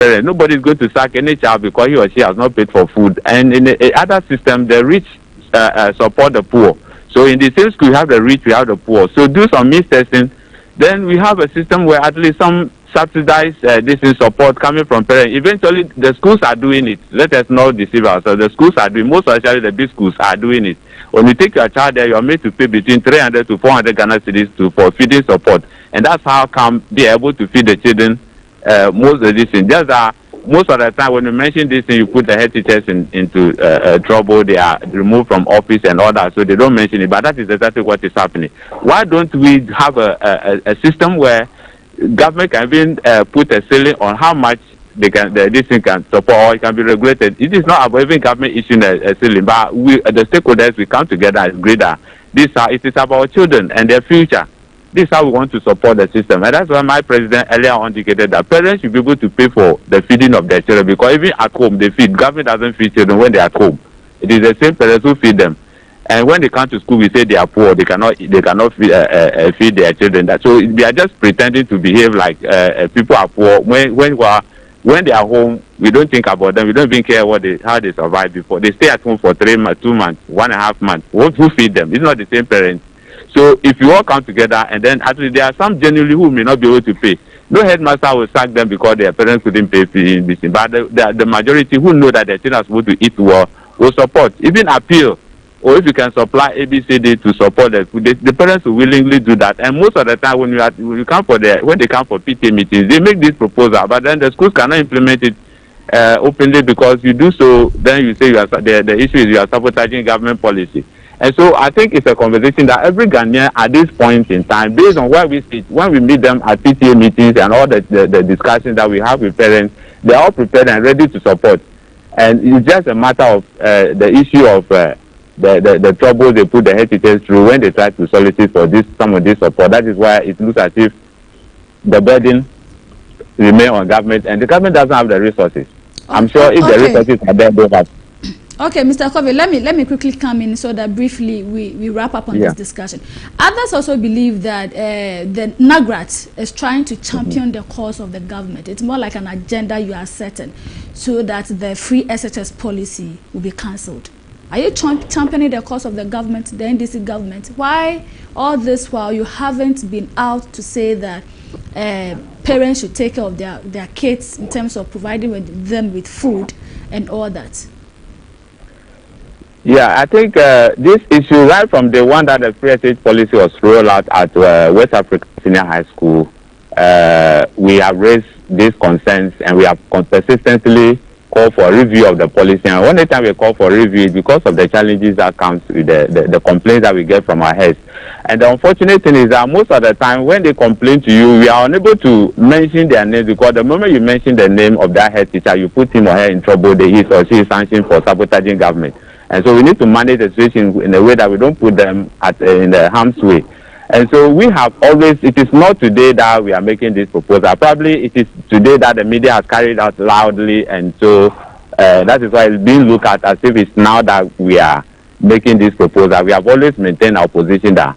parent. Nobody is going to sack any child because he or she has not paid for food. And in the other system, the rich support the poor. So in the same school, you have the rich, we have the poor. So do some mistesting. Then we have a system where at least some subsidized this is support coming from parents. Eventually, the schools are doing it. Let us not deceive ourselves. The schools are doing, most especially the big schools are doing it. When you take your child there, you are made to pay between 300 to 400 Ghana cedis for feeding support. And that's how come be able to feed the children most of these things. Just most of the time when you mention this thing, you put the head teachers into trouble. They are removed from office and all that, so they don't mention it. But that is exactly what is happening. Why don't we have a system where government can even put a ceiling on how much this thing can support, or it can be regulated? It is not about even government issuing a ceiling, but we, the stakeholders, we come together and agree that it is about children and their future. This is how we want to support the system. And that's why my president earlier on indicated that parents should be able to pay for the feeding of their children, because even at home they feed. Government doesn't feed children when they are at home. It is the same parents who feed them. And when they come to school, we say they are poor. They cannot feed their children. So they are just pretending to behave like people are poor. When they are home, we don't think about them. We don't even care how they survive before. They stay at home for 3 months, 2 months, 1.5 months. Who feed them? It's not the same parents. So if you all come together, and then actually there are some genuinely who may not be able to pay. No headmaster will sack them because their parents couldn't pay feeding this thing. But the majority who know that their children are supposed to eat well will support, even appeal. Or if you can supply ABCD to support the food, the parents will willingly do that. And most of the time when when they come for PTA meetings, they make this proposal, but then the schools cannot implement it openly, because you do so, then you say the issue is you are sabotaging government policy. And so I think it's a conversation that every Ghanaian at this point in time, based on where we sit, when we meet them at PTA meetings and all the discussions that we have with parents, they're all prepared and ready to support. And it's just a matter of the issue of the trouble they put the head teachers through when they try to solicit for some of this support. That is why it looks as if the burden remains on government, and the government doesn't have the resources. I'm sure if the resources are there, they have. Okay, Mr. Kobe, let me quickly come in so that briefly we wrap up on this discussion. Others also believe that the NAGRAT is trying to champion the cause of the government. It's more like an agenda you are setting so that the free SHS policy will be cancelled. Are you championing the cause of the government, the NDC government? Why all this while you haven't been out to say that parents should take care of their kids in terms of providing them with food and all that? Yeah, I think this issue, right from the one that the free SHS policy was rolled out at West Africa Senior High School, we have raised these concerns, and we have consistently called for a review of the policy. And one time we call for review is because of the challenges that comes with the complaints that we get from our heads. And the unfortunate thing is that most of the time when they complain to you, we are unable to mention their name, because the moment you mention the name of that head teacher, you put him or her in trouble. He or she is sanctioned for sabotaging government. And so we need to manage the situation in a way that we don't put them in the harm's way. And so we have always, it is not today that we are making this proposal. Probably it is today that the media has carried out loudly, and so that is why it's being looked at as if it's now that we are making this proposal. We have always maintained our position that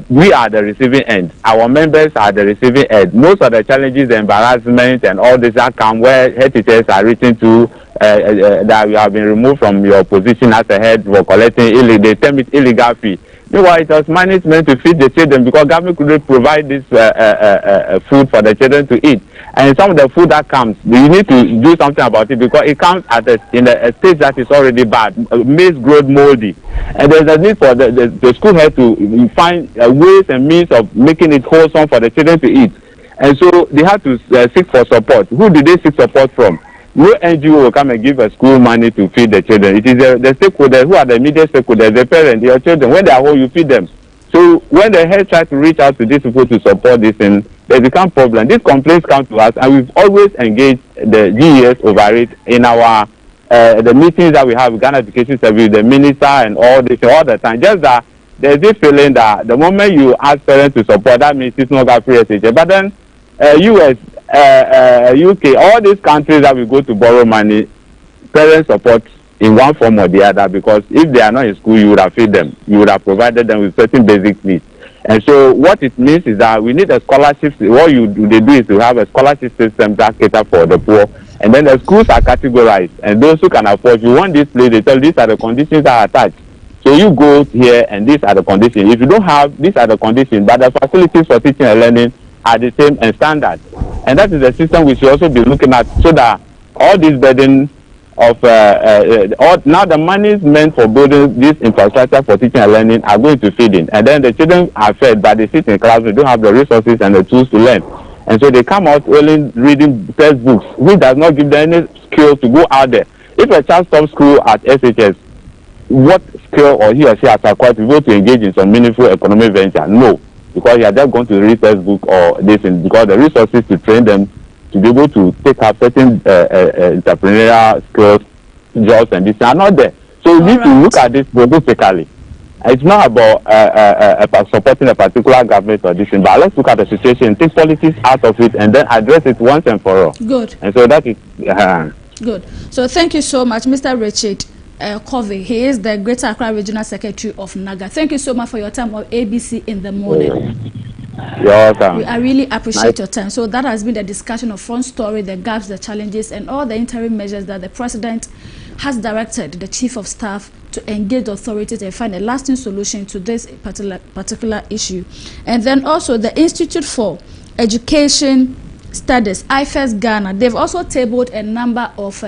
we are the receiving end. Our members are the receiving end. Most of the challenges, the embarrassment and all this that come where head teachers are reaching to that you have been removed from your position as a head for collecting they term it illegal fee. Meanwhile, it was management to feed the children because government couldn't provide this food for the children to eat. And some of the food that comes, you need to do something about it because it comes in a stage that is already bad, maize growth moldy. And there's a need for the school head to find ways and means of making it wholesome for the children to eat. And so they have to seek for support. Who do they seek support from? No NGO will come and give a school money to feed the children. It is the stakeholders who are the immediate stakeholders, the parents, your children. When they are home, you feed them. So when the head tries to reach out to these people to support this, and they become problem. These complaints come to us, and we've always engaged the GES over it in our the meetings that we have with Ghana Education Service, the minister, and all this all the time. Just that there's this feeling that the moment you ask parents to support, that means it's not got free SHS. But then US, UK, all these countries that we go to borrow money, parents support in one form or the other, because if they are not in school, you would have fed them. You would have provided them with certain basic needs. And so what it means is that we need a scholarship. What they do is to have a scholarship system that cater for the poor. And then the schools are categorized. And those who can afford, if you want this place, they tell these are the conditions that are attached. So you go here and these are the conditions. If you don't have, these are the conditions, but the facilities for teaching and learning are the same and standard. And that is the system we should also be looking at, so that all these burden of now the money is meant for building this infrastructure for teaching and learning are going to feed in, and then the children are fed, but they sit in class, they don't have the resources and the tools to learn, and so they come out only reading textbooks, which does not give them any skill to go out there. If a child stops school at SHS, what skill or he or she has acquired to be able to engage in some meaningful economic venture? No, because you are just going to read textbook or this, because the resources to train them to be able to take up certain entrepreneurial skills, jobs, and this are not there. So we need to look at this holistically. It's not about supporting a particular government or this thing, but let's look at the situation, take politics out of it, and then address it once and for all. Good. And so that is good. So thank you so much, Mr. Richard Covey. He is the Greater Accra Regional Secretary of NAGA. Thank you so much for your time on ABC in the morning. You're welcome. I really appreciate your time. So that has been the discussion of Front Story, the gaps, the challenges, and all the interim measures that the President has directed the Chief of Staff to engage the authorities and find a lasting solution to this particular issue. And then also the Institute for Education Studies, IFES Ghana, they've also tabled a number of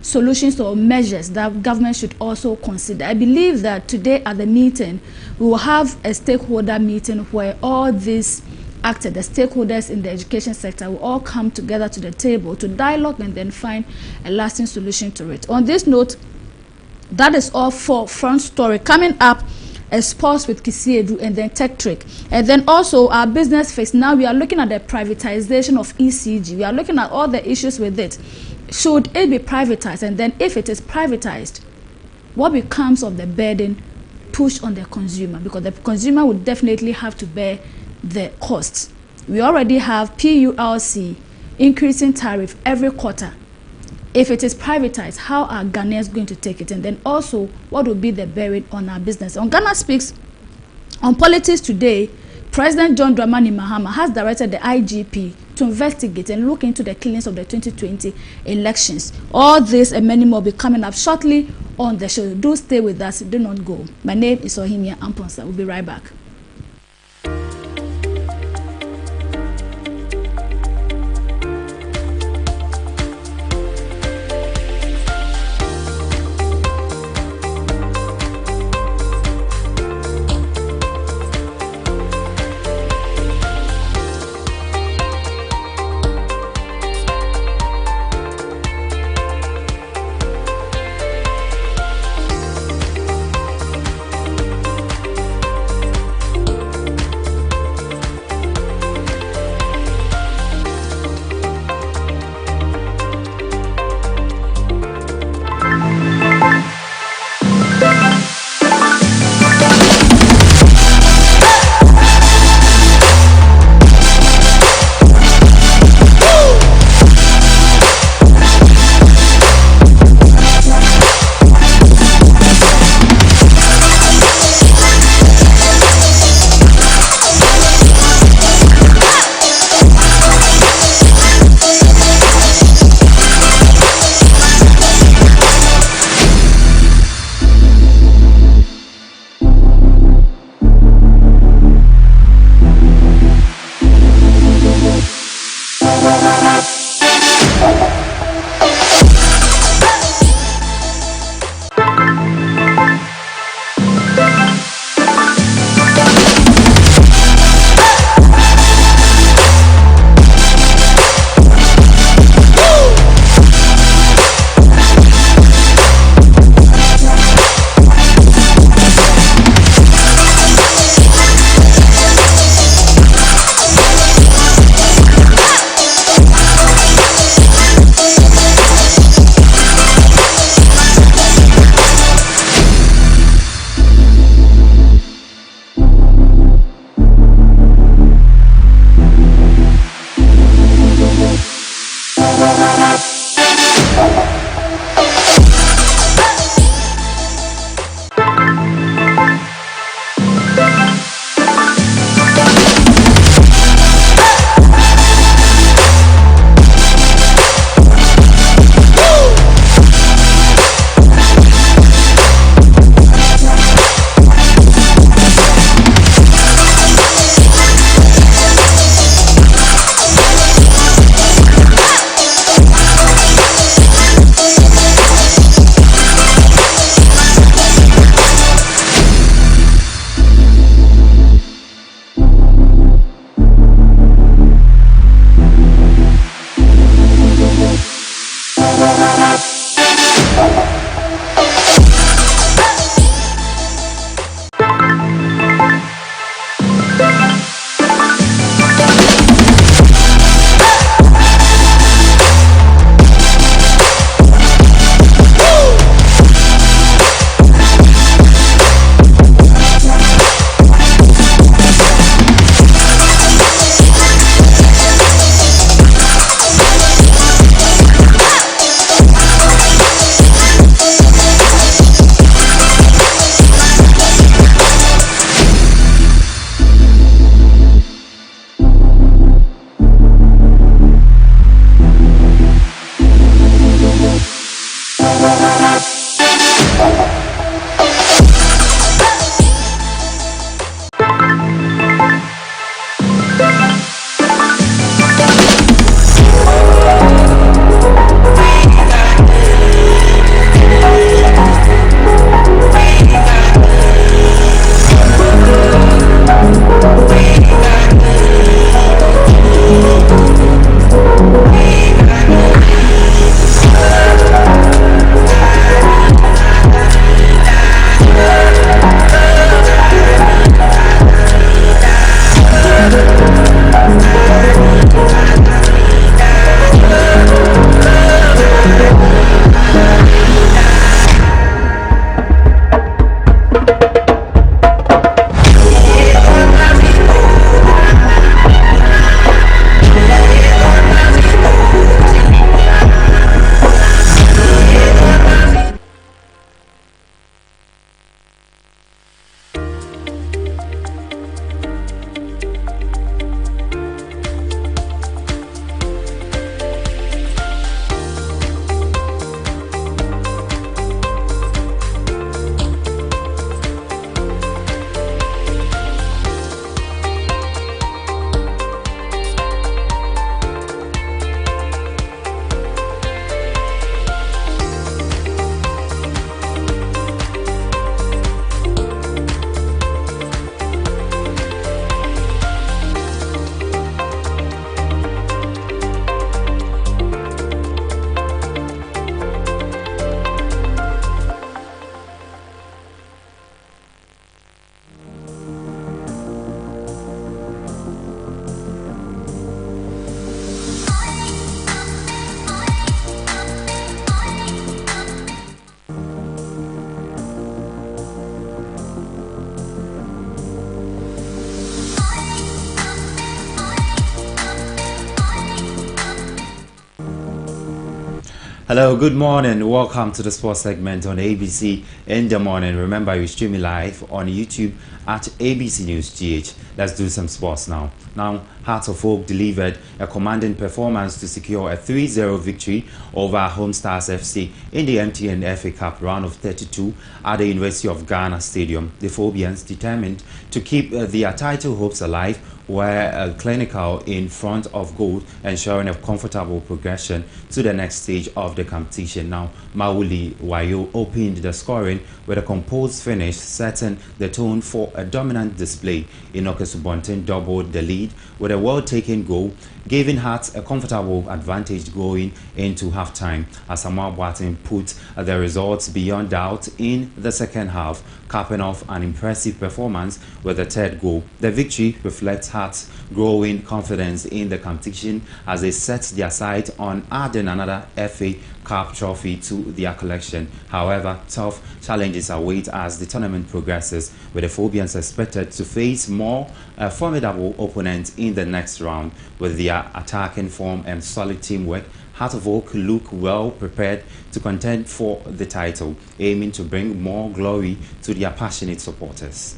solutions or measures that government should also consider. I believe that today at the meeting, we will have a stakeholder meeting where all these actors, the stakeholders in the education sector, will all come together to the table to dialogue and then find a lasting solution to it. On this note, that is all for Front Story. Coming up, a sports with Kisiedu and then Tech Trick. And then also our business phase. Now we are looking at the privatization of ECG. We are looking at all the issues with it. Should it be privatized? And then if it is privatized, what becomes of the burden pushed on the consumer? Because the consumer would definitely have to bear the costs. We already have PULC increasing tariff every quarter. If it is privatized, how are Ghanaians going to take it? And then also, what will be the bearing on our business? On Ghana Speaks on Politics today, President John Dramani Mahama has directed the IGP to investigate and look into the killings of the 2020 elections. All this and many more will be coming up shortly on the show. Do stay with us. Do not go. My name is Ohimia Amponsa. We'll be right back. Hello, good morning. Welcome to the sports segment on ABC in the morning. Remember, you stream me live on YouTube at ABC News GH. Let's do some sports now. Hearts of Oak delivered a commanding performance to secure a 3-0 victory over Home Stars FC in the MTN FA Cup round of 32 at the University of Ghana Stadium. The Phobians, determined to keep their title hopes alive, were clinical in front of goal, ensuring a comfortable progression to the next stage of the competition. Mauli Wayo opened the scoring with a composed finish, setting the tone for a dominant display. Inoke Subontin doubled the lead with a well-taken goal, giving Hearts a comfortable advantage going into halftime. Asamoah Boateng put the results beyond doubt in the second half, capping off an impressive performance with a third goal. The victory reflects Hearts' growing confidence in the competition as they set their sight on adding another FA Cup trophy to their collection. However, tough challenges await as the tournament progresses, with the Phobians expected to face more formidable opponents in the next round. With their attacking form and solid teamwork, Heart of Oak look well prepared to contend for the title, aiming to bring more glory to their passionate supporters.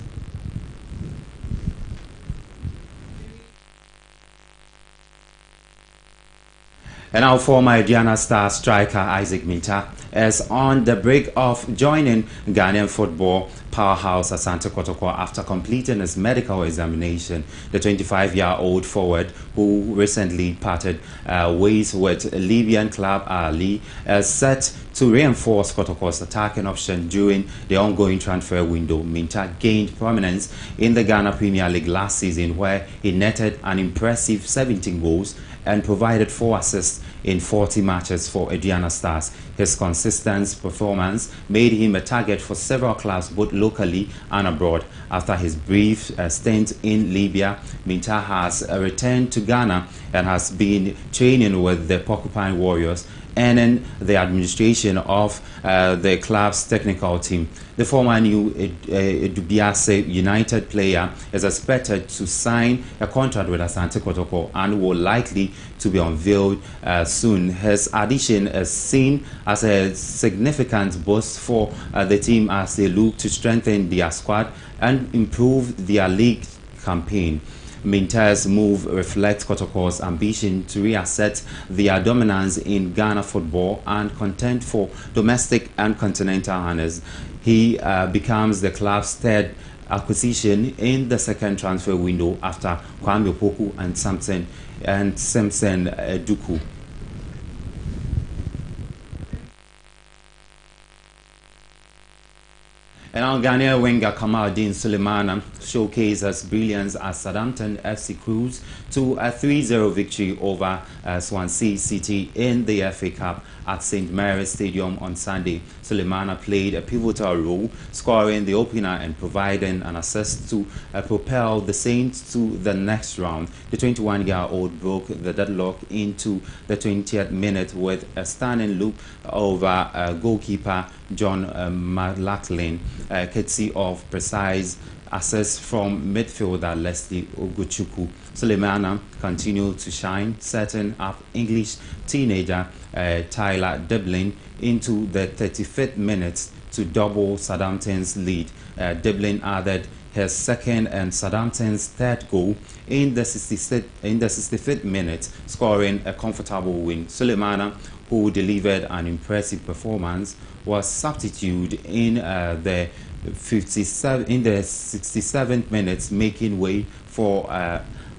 And now former Diana Star striker Isaac Minta is on the brink of joining Ghanaian football powerhouse Asante Kotoko after completing his medical examination. The 25-year-old forward, who recently parted ways with Libyan club Ali, is set to reinforce Kotoko's attacking option during the ongoing transfer window. Minta gained prominence in the Ghana Premier League last season, where he netted an impressive 17 goals and provided 4 assists in 40 matches for Aduana Stars. His consistent performance made him a target for several clubs both locally and abroad. After his brief stint in Libya, Minta has returned to Ghana and has been training with the Porcupine Warriors and in the administration of the club's technical team. The former New Dubiase United player is expected to sign a contract with Asante Kotoko and will likely to be unveiled soon. His addition is seen as a significant boost for the team as they look to strengthen their squad and improve their league campaign. Minta's move reflects Kotoko's ambition to reassert their dominance in Ghana football and contend for domestic and continental honors. He becomes the club's third acquisition in the second transfer window after Kwame Opoku and Simpson Duku. And now Ghanaian winger Kamaldeen Sulemana showcased his brilliance as Southampton FC cruised to a 3-0 victory over Swansea City in the FA Cup at St. Mary's Stadium on Sunday. Sulemana played a pivotal role, scoring the opener and providing an assist to propel the Saints to the next round. The 21-year-old broke the deadlock into the 20th minute with a stunning loop over goalkeeper John McLaughlin, courtesy of precise assist from midfielder Leslie Ogochukwu. Sulemana continued to shine, setting up English teenager Tyler Dublin into the 35th minute to double Southampton's lead. Dublin added his second and Southampton's third goal in the 65th minute, scoring a comfortable win. Sulemana, who delivered an impressive performance, was substituted in the 67th minute, making way for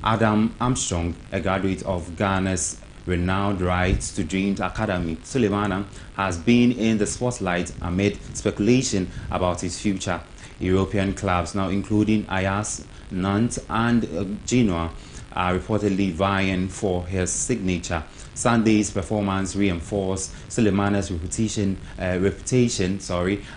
Adam Armstrong, a graduate of Ghana's renowned Rights to Dreams Academy. Sulemana has been in the spotlight amid speculation about his future. European clubs, now including Ajax, Nantes and Genoa, are reportedly vying for his signature. Sunday's performance reinforced Sulemana's reputation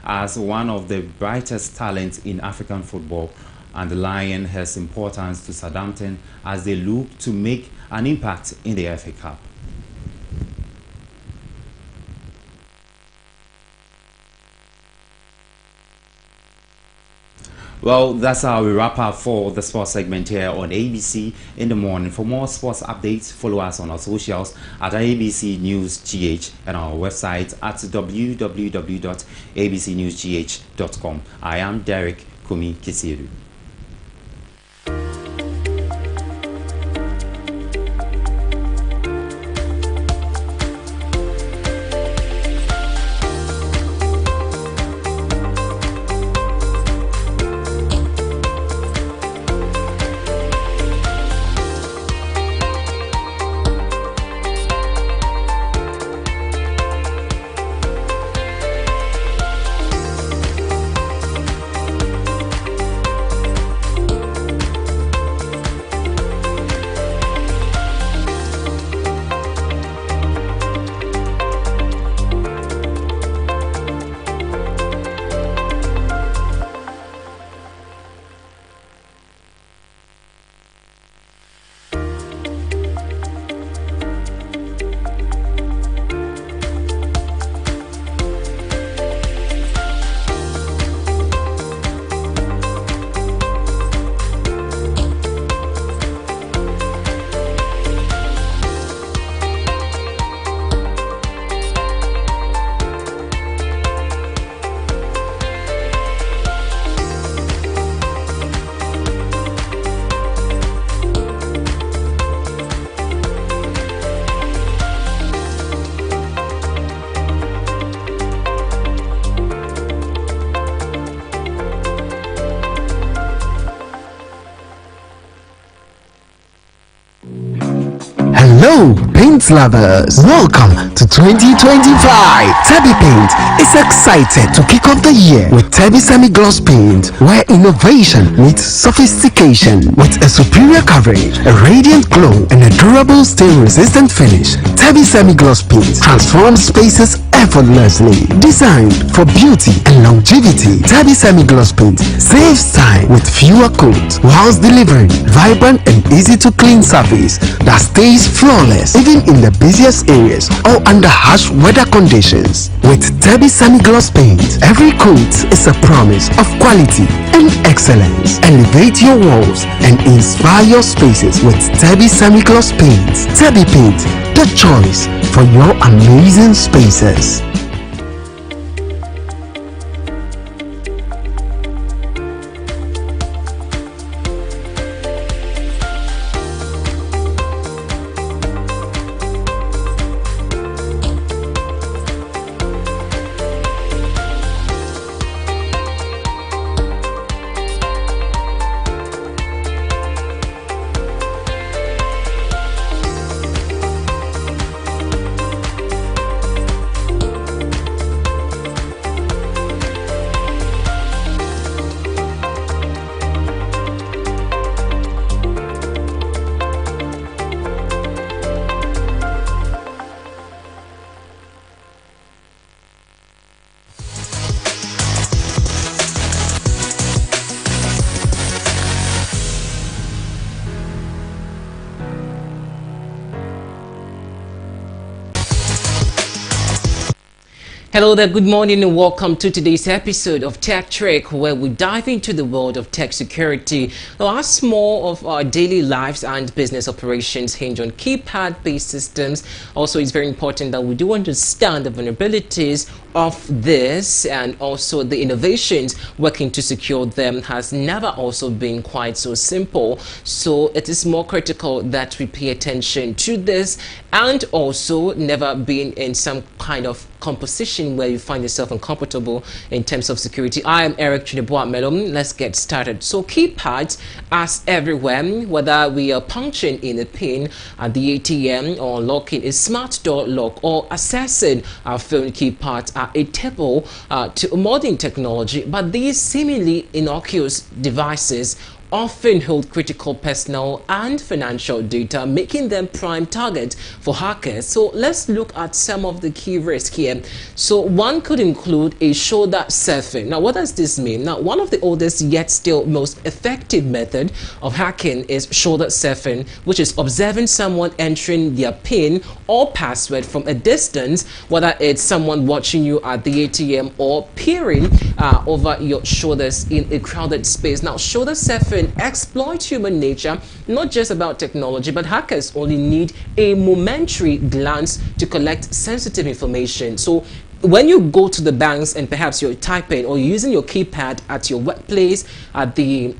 as one of the brightest talents in African football, underlying his importance to Southampton as they look to make an impact in the FA Cup. Well, that's how we wrap up for the sports segment here on ABC in the morning. For more sports updates, follow us on our socials at ABC News GH and our website at www.abcnewsgh.com. I am Derek Kumi Kisiru. Hello, paint lovers! Welcome to 2025. Tabby Paint is excited to kick off the year with Tabby Semi-Gloss Paint, where innovation meets sophistication. With a superior coverage, a radiant glow, and a durable stain-resistant finish, Tabby Semi-Gloss Paint transforms spaces effortlessly. Designed for beauty and longevity, Tabby Semi-Gloss Paint saves time with fewer coats whilst delivering vibrant and easy-to-clean surface that stays flawless even in the busiest areas or under harsh weather conditions. With Tabby Semi-Gloss Paint, every coat is a promise of quality and excellence. Elevate your walls and inspire your spaces with Tabby Semi-Gloss Paint. Tabby Paint, the choice for your amazing spaces. Hello there, good morning and welcome to today's episode of Tech Trick, where we dive into the world of tech security. Now, as more of our daily lives and business operations hinge on keypad-based systems, also it's very important that we do understand the vulnerabilities of this, and also the innovations working to secure them has never also been quite so simple. So it is more critical that we pay attention to this, and also never being in some kind of composition where you find yourself uncomfortable in terms of security. I am Eric Chideboa Melom. Let's get started. So keypads, as everywhere, whether we are punching in a pin at the ATM or locking a smart door lock or accessing our phone, keypads are a staple to modern technology. But these seemingly innocuous devices often hold critical personal and financial data, making them prime target for hackers. So let's look at some of the key risks here. So one could include a shoulder surfing. Now, what does this mean? Now, one of the oldest yet still most effective method of hacking is shoulder surfing, which is observing someone entering their PIN or password from a distance, whether it's someone watching you at the ATM or peering over your shoulders in a crowded space. Now, shoulder surfing exploits human nature, not just about technology, but hackers only need a momentary glance to collect sensitive information. So when you go to the banks and perhaps you're typing or using your keypad at your workplace, at the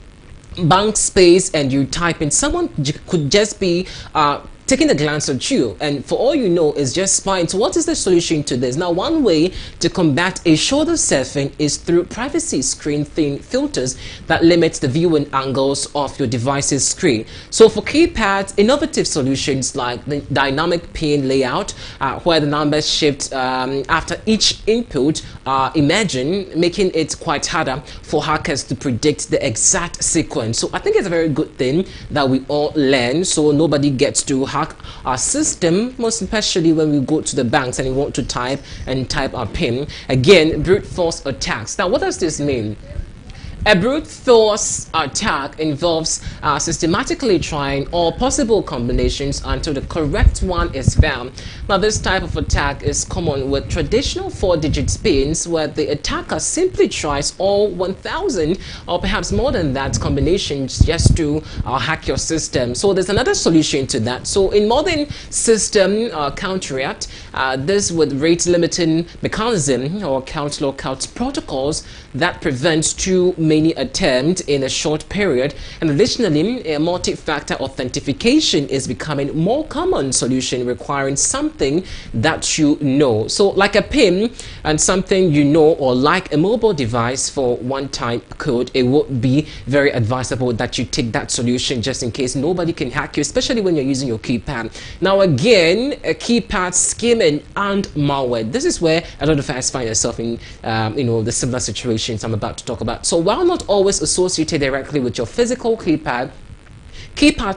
bank space, and you type in, someone could just be taking a glance at you, and for all you know is just spying. So what is the solution to this? Now, one way to combat a shoulder surfing is through privacy screen filters that limits the viewing angles of your device's screen. So for keypads, innovative solutions like the dynamic pin layout, where the numbers shift after each input, imagine making it quite harder for hackers to predict the exact sequence. So I think it's a very good thing that we all learn, so nobody gets to hack our system, most especially when we go to the banks and we want to type our PIN. Again, brute force attacks. Now, what does this mean? A brute force attack involves systematically trying all possible combinations until the correct one is found. Now, this type of attack is common with traditional 4-digit pins, where the attacker simply tries all 1,000 or perhaps more than that combinations just to hack your system. So there's another solution to that. So in modern system counteract, this with rate limiting mechanism or count lockout protocols that prevents too many attempts in a short period. And additionally, a multi-factor authentication is becoming more common solution, requiring something that you know. So like a PIN and something you know, or like a mobile device for one-time code, it would be very advisable that you take that solution just in case nobody can hack you, especially when you're using your keypad. Now again, a keypad skimming and malware. This is where a lot of us find ourselves in the similar situations I'm about to talk about. So while not always associated directly with your physical keypad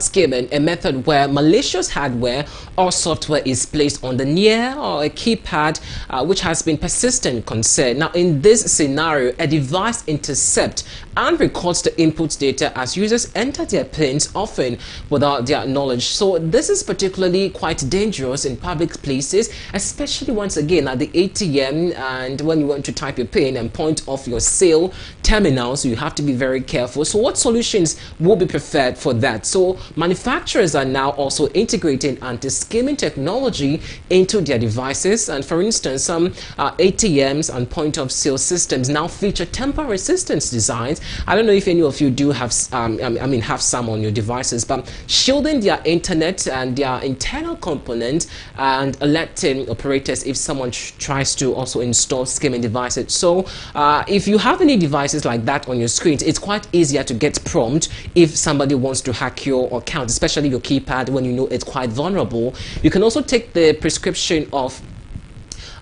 skimming, a method where malicious hardware or software is placed on the near or a keypad which has been persistent concern. Now, in this scenario, a device intercepts and records the input data as users enter their pins, often without their knowledge. So this is particularly quite dangerous in public places, especially once again at the ATM and when you want to type your pin and point off your sale terminal. So you have to be very careful. So what solutions will be preferred for that? So manufacturers are now also integrating anti-skimming technology into their devices, and for instance, some ATMs and point of sale systems now feature temper resistance designs. I don't know if any of you do have have some on your devices, but shielding their internet and their internal components and alerting operators if someone tries to also install skimming devices. So if you have any devices like that on your screens, it's quite easier to get prompt if somebody wants to hack your account, especially your keypad, when you know it's quite vulnerable. You can also take the prescription of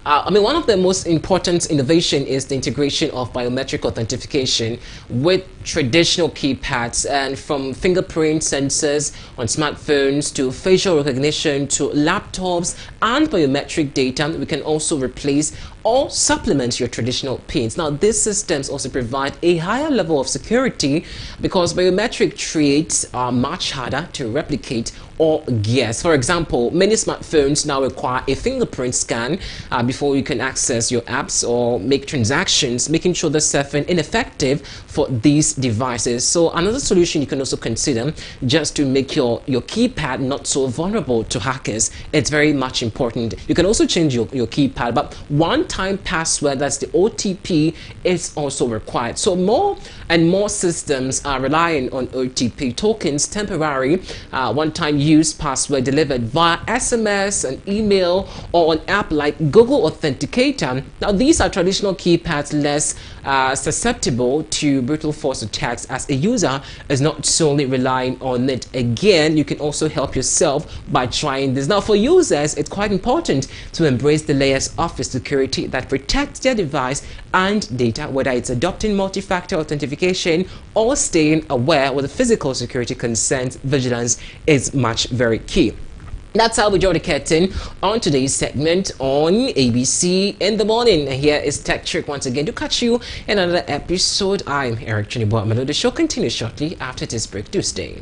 one of the most important innovation is the integration of biometric authentication with traditional keypads, and from fingerprint sensors on smartphones to facial recognition to laptops and biometric data, we can also replace or supplement your traditional pins. Now, these systems also provide a higher level of security because biometric traits are much harder to replicate or guess. For example, many smartphones now require a fingerprint scan before you can access your apps or make transactions, making sure the surfing ineffective for these devices. So another solution you can also consider, just to make your keypad not so vulnerable to hackers, it's very much important. You can also change your keypad, but one-time password, that's the OTP, is also required. So more and more systems are relying on OTP tokens, temporary one-time use password delivered via SMS, an email, or an app like Google Authenticator. Now, these are traditional keypads less susceptible to brutal force attacks, as a user is not solely relying on it. Again, you can also help yourself by trying this. Now, for users, it's quite important to embrace the layers of security that protects their device and data, whether it's adopting multi-factor authentication or staying aware with the physical security concerns. Vigilance is very key. That's how we draw the curtain on today's segment on ABC in the morning. Here is Tech Trick once again to catch you in another episode. I'm Eric Chinibo. The show continues shortly after this break. Do stay.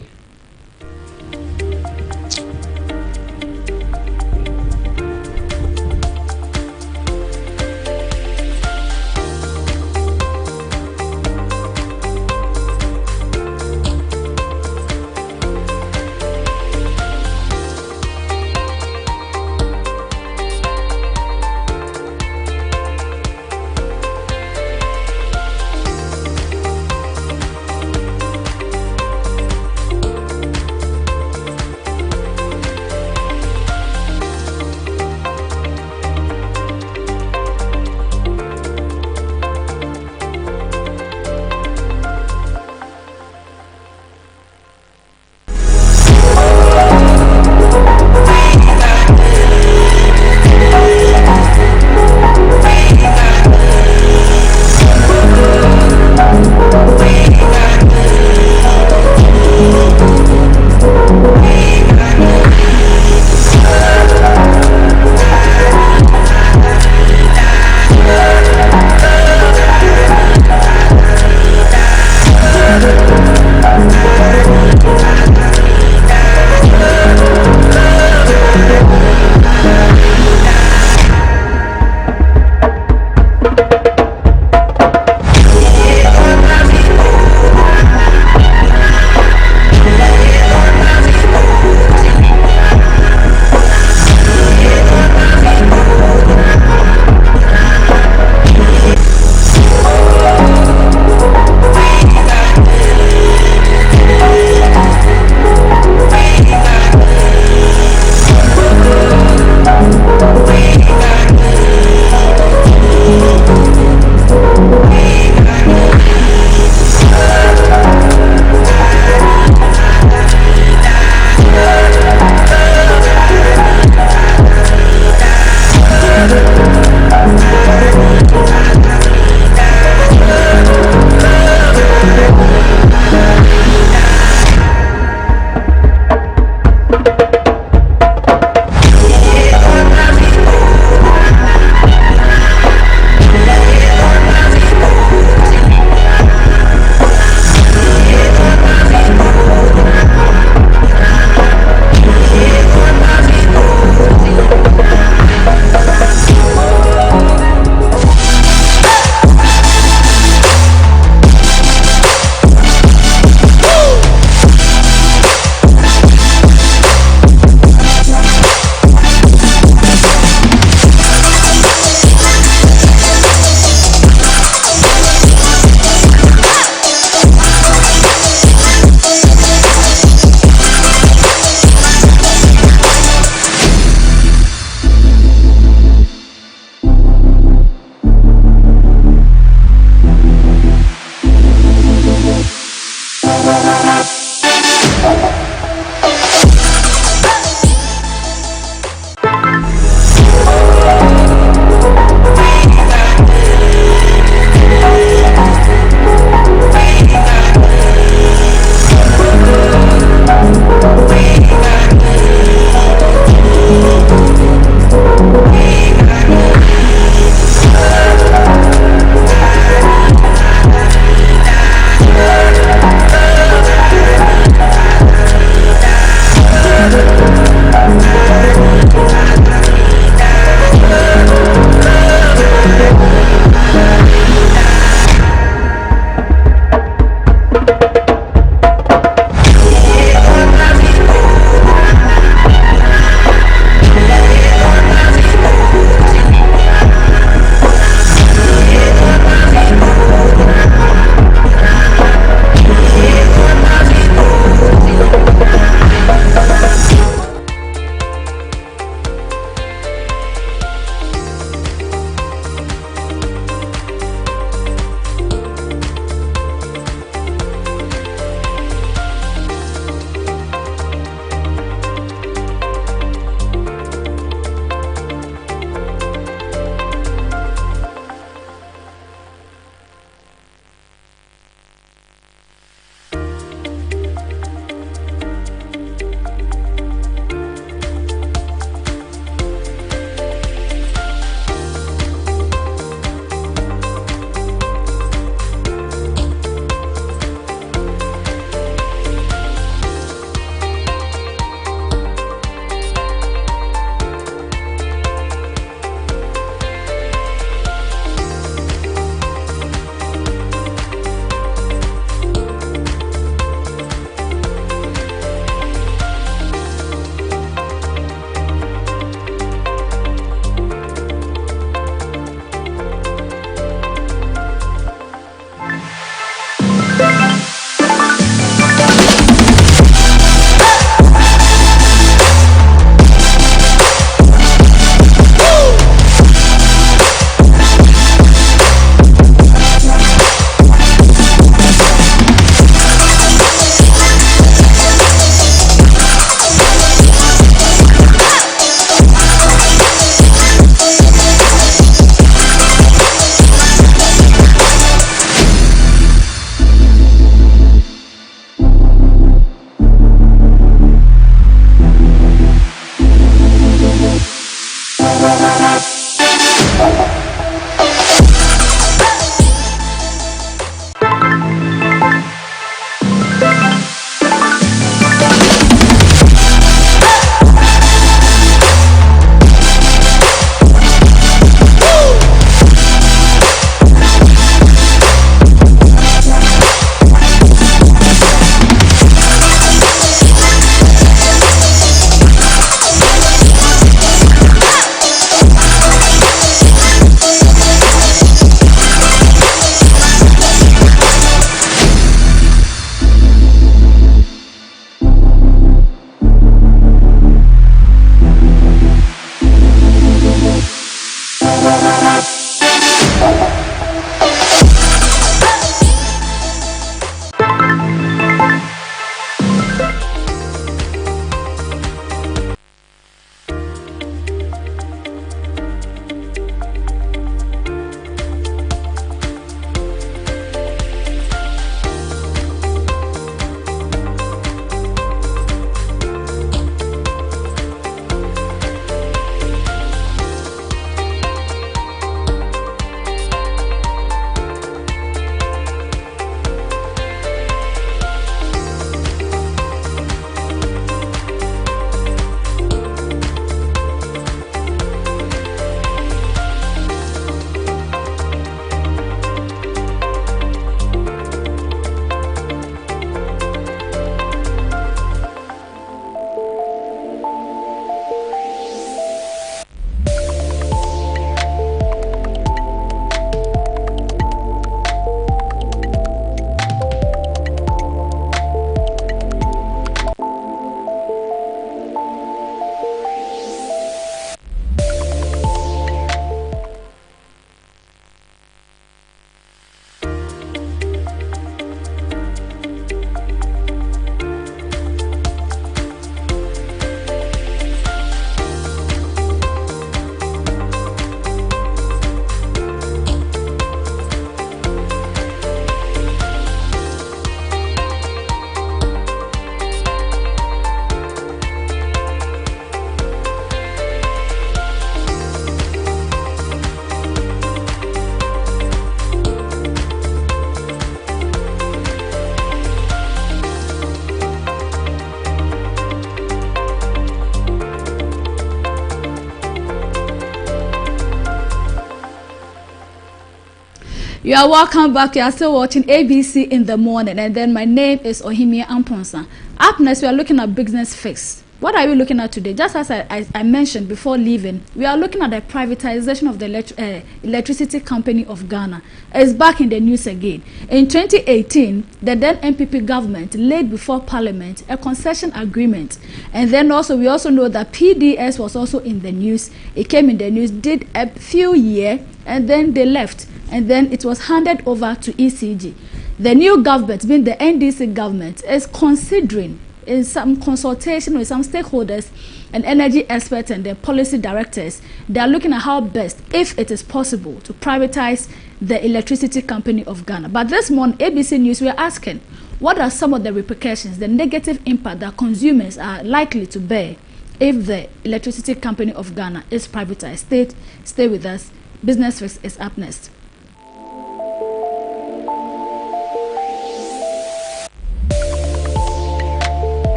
You are welcome back. You are still watching ABC in the morning, and then my name is Ohimia Amponsa. Up next, we are looking at business fix. What are we looking at today? Just as I mentioned before leaving, we are looking at the privatization of the electricity company of Ghana. It's back in the news again. In 2018, the then MPP government laid before Parliament a concession agreement, and then we also know that PDS was also in the news. It came in the news, did a few years, and then they left, and then it was handed over to ECG. The new government, being the NDC government, is considering, in some consultation with some stakeholders and energy experts and their policy directors, they are looking at how best, if it is possible, to privatize the electricity company of Ghana. But this morning, ABC News, we are asking, what are some of the repercussions, the negative impact that consumers are likely to bear if the electricity company of Ghana is privatized? Stay with us. Business Fix is up next.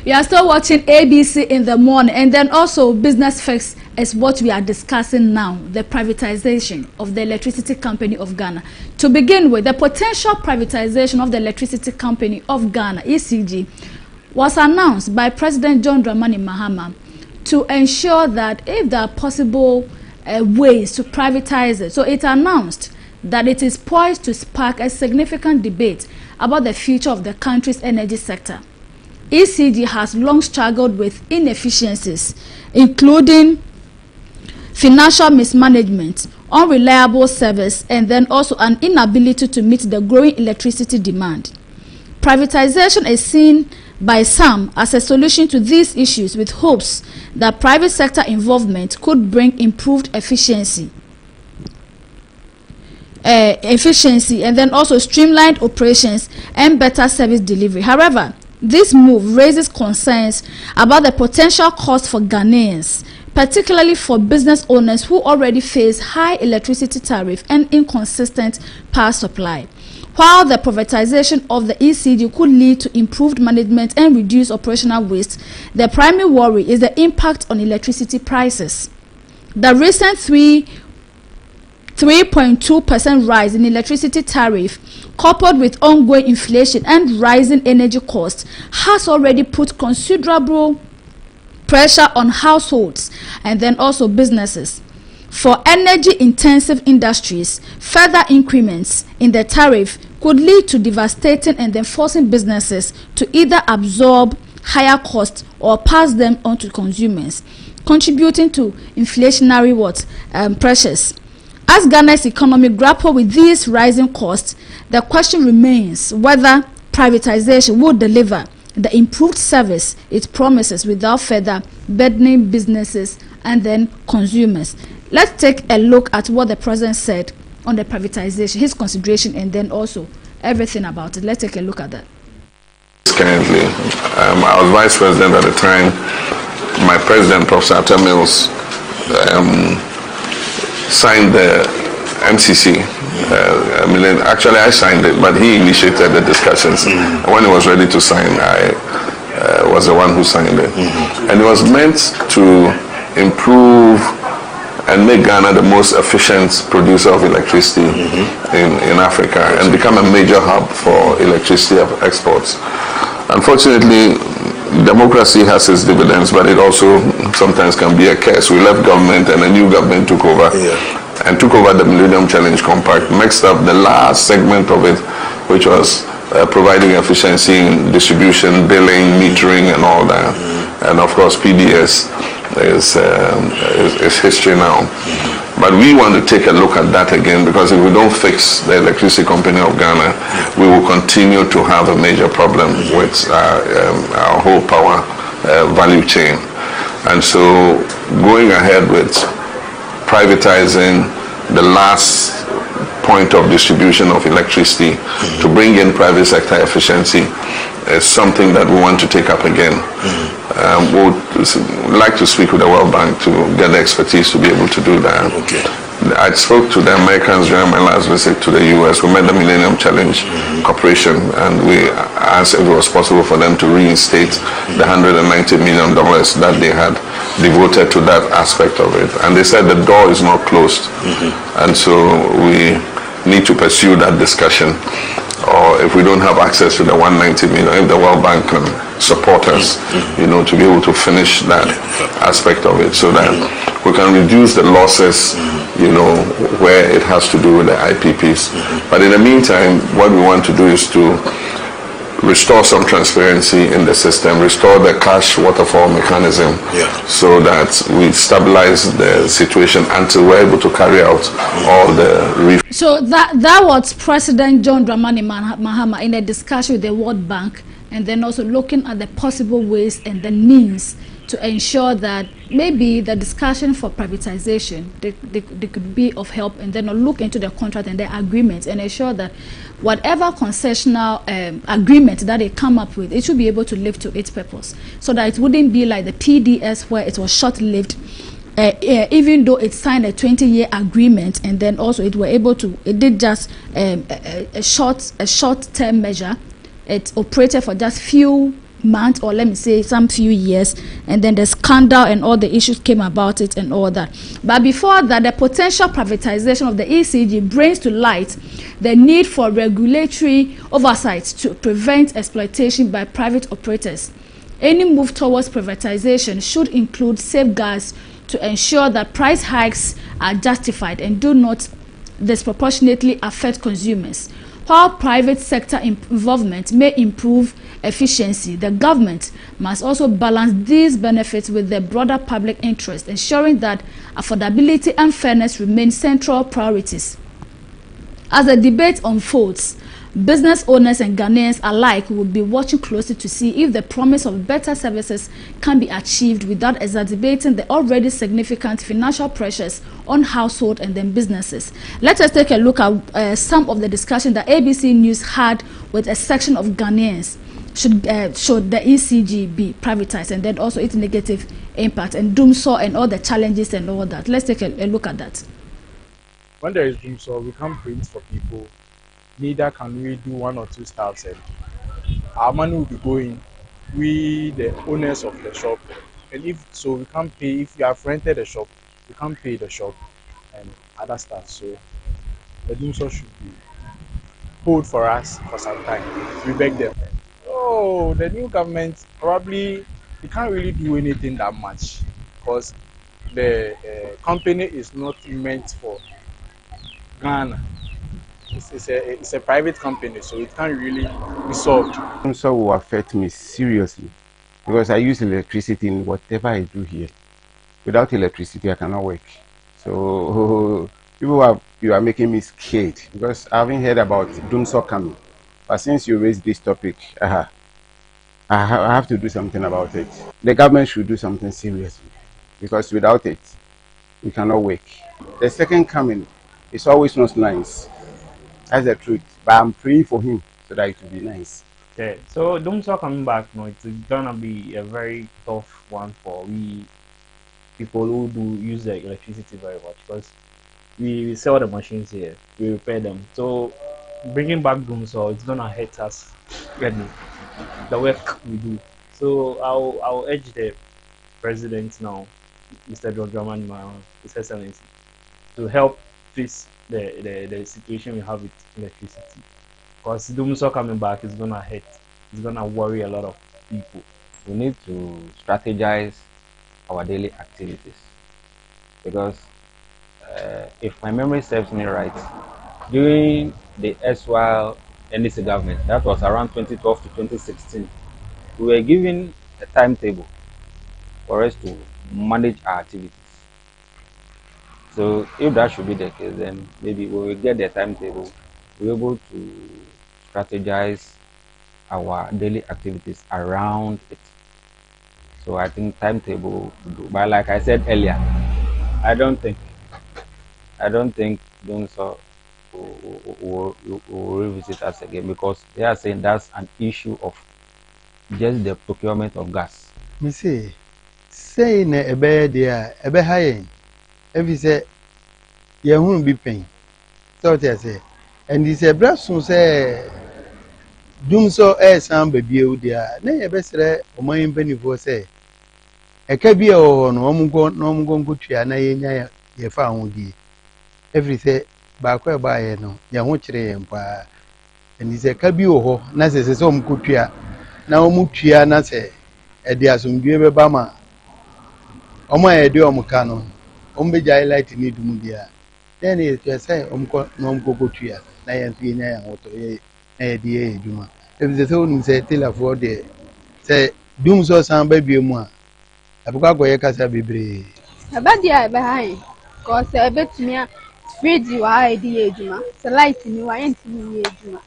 You are still watching ABC in the morning, and then also Business Fix is what we are discussing now, the privatization of the electricity company of Ghana. To begin with, the potential privatization of the electricity company of Ghana, ECG, was announced by President John Dramani Mahama to ensure that if there are possible ways to privatize it. So it announced that it is poised to spark a significant debate about the future of the country's energy sector. ECG has long struggled with inefficiencies, including financial mismanagement, unreliable service, and then also an inability to meet the growing electricity demand. Privatization is seen by some as a solution to these issues, with hopes that private sector involvement could bring improved efficiency and then also streamlined operations and better service delivery. However, this move raises concerns about the potential cost for Ghanaians, particularly for business owners who already face high electricity tariff and inconsistent power supply. While the privatization of the ECG could lead to improved management and reduced operational waste, the primary worry is the impact on electricity prices. The recent 3.2% rise in electricity tariff, coupled with ongoing inflation and rising energy costs, has already put considerable pressure on households and then also businesses. For energy-intensive industries, further increments in the tariff could lead to devastating and then forcing businesses to either absorb higher costs or pass them on to consumers, contributing to inflationary pressures. As Ghana's economy grapples with these rising costs, the question remains whether privatization will deliver the improved service it promises without further burdening businesses and then consumers. Let's take a look at what the president said on the privatization, his consideration, and then also everything about it. Let's take a look at that. Currently, I was vice president at the time. My president, Professor Atta Mills, signed the MCC. Actually, I signed it, but he initiated the discussions. When he was ready to sign, I was the one who signed it. And it was meant to improve and make Ghana the most efficient producer of electricity in Africa and become a major hub for electricity exports. Unfortunately, democracy has its dividends, but it also sometimes can be a curse. We left government and a new government took over and took over the Millennium Challenge Compact, mixed up the last segment of it, which was providing efficiency in distribution, billing, metering, and all that. And of course, PDS is history now. But we want to take a look at that again, because if we don't fix the electricity company of Ghana, we will continue to have a major problem with our whole power value chain. And so going ahead with privatizing the last point of distribution of electricity to bring in private sector efficiency is something that we want to take up again. We would like to speak with the World Bank to get the expertise to be able to do that. Okay. I spoke to the Americans during my last visit to the US. We met the Millennium Challenge Corporation, and we asked if it was possible for them to reinstate the $190 million that they had devoted to that aspect of it. And they said the door is not closed. And so we need to pursue that discussion. Or if we don't have access to the 190 million, if the World Bank can support us, you know, to be able to finish that aspect of it, so that we can reduce the losses, you know, where it has to do with the IPPs. But in the meantime, what we want to do is to restore some transparency in the system, restore the cash waterfall mechanism, so that we stabilize the situation until we're able to carry out all the So that was President John Dramani Mahama in a discussion with the World Bank, and then also looking at the possible ways and the means to ensure that maybe the discussion for privatization they could be of help, and then look into the contract and the agreement and ensure that whatever concessional agreement that they come up with, it should be able to live to its purpose, so that it wouldn't be like the PDS where it was short-lived. Even though it signed a 20-year agreement, and then also it did just a short-term measure. It operated for just few months, or let me say some few years, and then the scandal and all the issues came about it and all that. But before that, the potential privatization of the ECG brings to light the need for regulatory oversight to prevent exploitation by private operators. Any move towards privatization should include safeguards to ensure that price hikes are justified and do not disproportionately affect consumers. While private sector involvement may improve efficiency, the government must also balance these benefits with the broader public interest, ensuring that affordability and fairness remain central priorities. As the debate unfolds, business owners and Ghanaians alike will be watching closely to see if the promise of better services can be achieved without exacerbating the already significant financial pressures on household and then businesses. Let us take a look at some of the discussion that ABC News had with a section of Ghanaians. Should the ECG be privatized, and then also its negative impact and doomsaw and all the challenges and all that. Let's take a look at that. When there is doomsaw, we can't print for people. Neither can we do one or two staffs, and our money will be going, we the owners of the shop, and if so we can't pay. If you have rented a shop, we can't pay the shop and other stuff. So the doomsaw should be hold for us for some time. We beg them. Oh, the new government probably they can't really do anything that much, because the company is not meant for Ghana. It's a private company, so it can't really be solved. So will affect me seriously, because I use electricity in whatever I do here. Without electricity, I cannot work. So you are making me scared, because I haven't heard about doomsaw coming. But since you raised this topic, I have to do something about it. The government should do something seriously, because without it, we cannot work. The second coming is always not nice. That's the truth. But I'm praying for him so that it will be nice. Okay, so doomsaw coming back, it's gonna be a very tough one for we people who do use the electricity very much, because we sell the machines here, we repair them. So bringing back doomsaw, it's gonna hurt us really, the work we do. So I'll urge the president now, Mr. John Dramani Mahama, His Excellency, to help fix the situation we have with electricity. Because doomsaw coming back is gonna hurt, it's gonna worry a lot of people. We need to strategize our daily activities, because if my memory serves me right, during the SYL NDC government, that was around 2012 to 2016, we were given a timetable for us to manage our activities. So if that should be the case, then maybe we will get the timetable, we're able to strategize our daily activities around it. So I think timetable, but like I said earlier, I don't think doomsaw will revisit us again, because they are saying that's an issue of just the procurement of gas. Me say na ebe dia ebe hayen. Every say ye hu be pain. So what I say. And this brasun say dum so sam baby o dia. Na ye be sere o man benifo say eka bi o no omgo nkotua na ye nya ye fa ho die. Every say ba kwa ba ye no ye ho kire ye mpa. And this eka bi o ho na se se so omkotua na omutua na se e dia asomdue be ba ma omo e de omka no ombe jai light ni dum dia. Then it say omko no omkotua na ye ntie nya ya hoto ye na ye die eduma. Every say onu say tell for de say dum so san ba bi mu a abukwa goye kasa bebre abadia ebe hai ko se ebetumi a fridge wa edi ejuma se light ni wa yentimi ye ejuma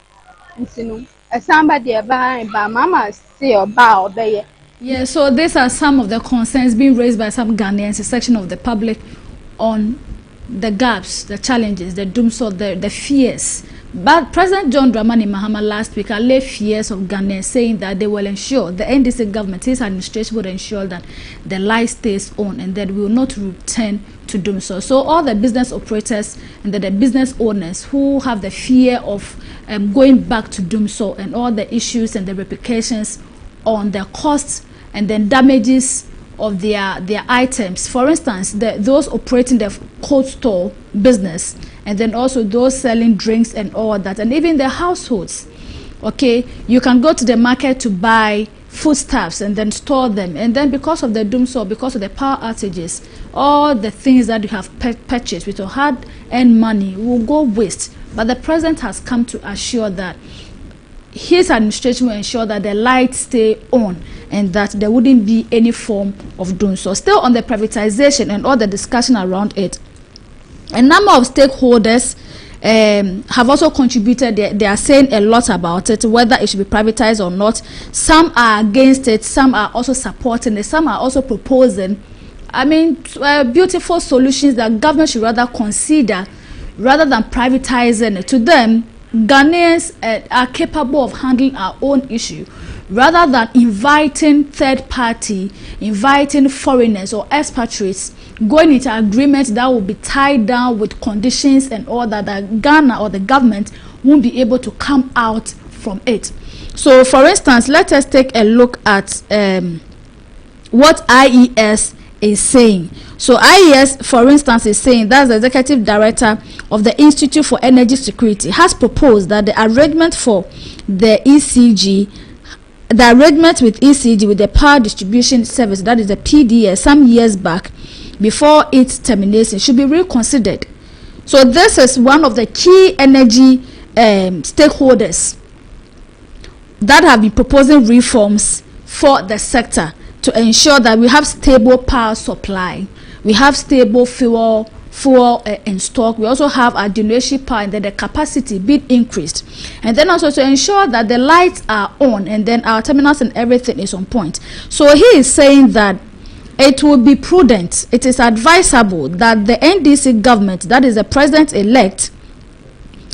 nsinu esamba de ebe hai ba mama say oba obeye. Yeah, so these are some of the concerns being raised by some Ghanaians, a section of the public, on the gaps, the challenges, the doomsday, the fears. But President John Dramani Mahama last week allayed fears of Ghanaians, saying that they will ensure, the NDC government, his administration will ensure that the light stays on and that we will not return to doomsday. So all the business operators and the business owners who have the fear of going back to doomsday and all the issues and the repercussions on their costs and then damages of their items. For instance, those operating the cold store business, and then also those selling drinks and all that, and even the households. Okay, you can go to the market to buy foodstuffs and then store them, and then because of the doomsday, because of the power outages, all the things that you have purchased with your hard-earned money will go waste. But the president has come to assure that his administration will ensure that the lights stay on and that there wouldn't be any form of doomsday. Still on the privatization and all the discussion around it, a number of stakeholders have also contributed. They are saying a lot about it, whether it should be privatized or not. Some are against it, some are also supporting it, some are also proposing, beautiful solutions that government should rather consider rather than privatizing it. To them, Ghanaians are capable of handling our own issue rather than inviting third party, inviting foreigners or expatriates, going into agreements that will be tied down with conditions and all that Ghana or the government won't be able to come out from it. So for instance, let us take a look at what IES is saying. So IES, for instance, is saying, that's the executive director of the Institute for Energy Security, has proposed that the arrangement for the ECG, the arrangement with ECG, with the Power Distribution Service, that is the PDS, some years back, before its termination, should be reconsidered. So this is one of the key energy stakeholders that have been proposing reforms for the sector to ensure that we have stable power supply, we have stable fuel in stock, we also have our generation power and then the capacity being increased, and then also to ensure that the lights are on and then our terminals and everything is on point. So he is saying that it would be prudent, it is advisable that the NDC government, that is the president-elect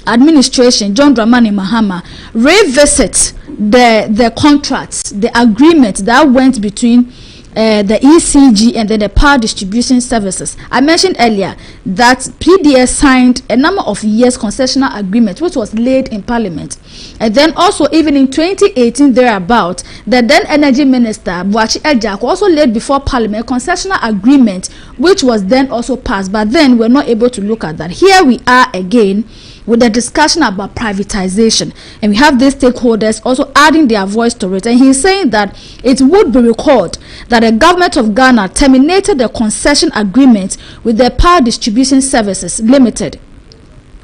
administration, John Dramani Mahama, revisit the contracts, the agreement that went between the ECG and then the Power Distribution Services. I mentioned earlier that PDS signed a number of years concessional agreement which was laid in Parliament, and then also even in 2018 thereabout, the then Energy Minister Boachi Ejak also laid before Parliament a concessional agreement which was then also passed, but then we're not able to look at that. Here we are again with the discussion about privatization, and we have these stakeholders also adding their voice to it, and he's saying that it would be recalled that the government of Ghana terminated the concession agreement with the Power Distribution Services Limited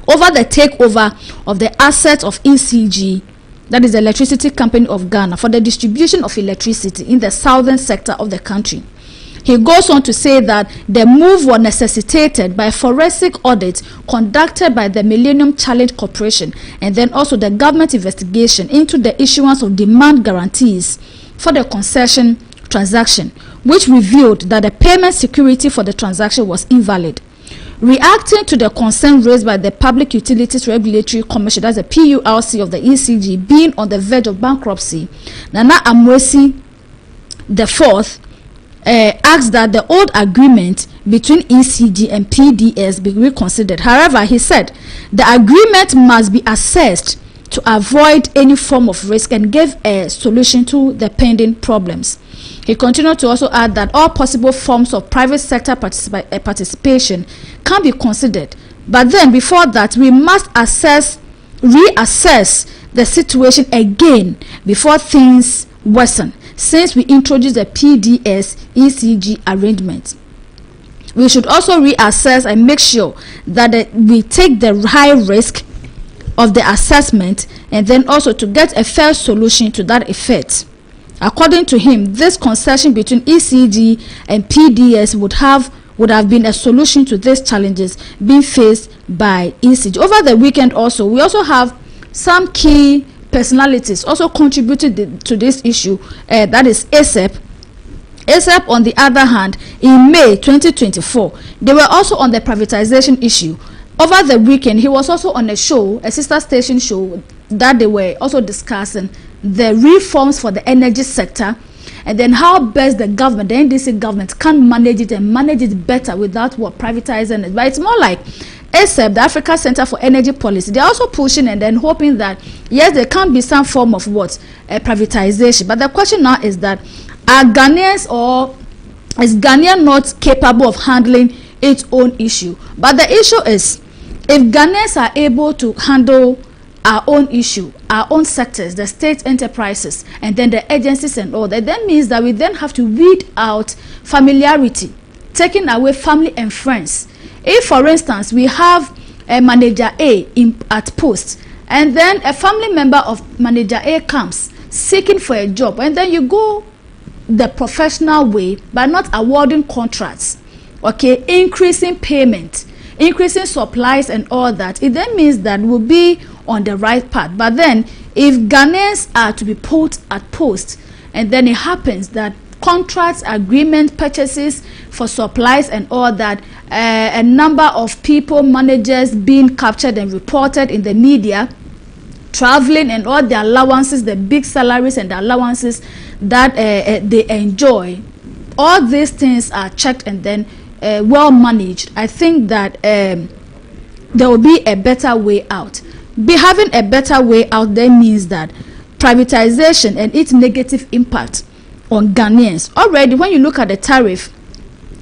over the takeover of the assets of ECG, that is the Electricity Company of Ghana, for the distribution of electricity in the southern sector of the country. He goes on to say that the move was necessitated by forensic audits conducted by the Millennium Challenge Corporation and then also the government investigation into the issuance of demand guarantees for the concession transaction, which revealed that the payment security for the transaction was invalid. reacting to the concern raised by the Public Utilities Regulatory Commission, that's the PURC of the ECG, being on the verge of bankruptcy, Nana Amwesi the fourth asked that the old agreement between ECG and PDS be reconsidered. However, he said the agreement must be assessed to avoid any form of risk and give a solution to the pending problems. He continued to also add that all possible forms of private sector participation can be considered. But then before that, we must reassess the situation again before things worsen, since we introduced the PDS ECG arrangement. We should also reassess and make sure that we take the high risk of the assessment and then also to get a fair solution to that effect. According to him, this concession between ECG and PDS would have been a solution to these challenges being faced by ECG. Over the weekend also, we also have some key personalities also contributed to this issue, that is ASEP. ASEP, on the other hand, in May 2024, they were also on the privatization issue. Over the weekend, he was also on a show, a sister station show, that they were also discussing the reforms for the energy sector and then how best the government, the NDC government, can manage it and manage it better without privatizing it. But it's more like ASEP, the Africa Center for Energy Policy, they're also pushing and then hoping that yes, there can be some form of privatization. But the question now is that are Ghanaians, or is Ghana not capable of handling its own issue? But the issue is, if Ghanaians are able to handle our own issue, our own sectors, the state enterprises, and then the agencies and all that, that means that we then have to weed out familiarity, taking away family and friends. If, for instance, we have a manager A at post, and then a family member of manager A comes seeking for a job, and then you go the professional way by not awarding contracts, okay, increasing payment, increasing supplies and all that, it then means that we'll be on the right path. But then if Ghanaians are to be put at post, and then it happens that contracts, agreement, purchases for supplies and all that, a number of people, managers being captured and reported in the media, traveling and all the allowances, the big salaries and the allowances that they enjoy, all these things are checked and then well managed. I think that there will be a better way out. Having a better way out then means that privatization and its negative impact on Ghanaians. Already, when you look at the tariff,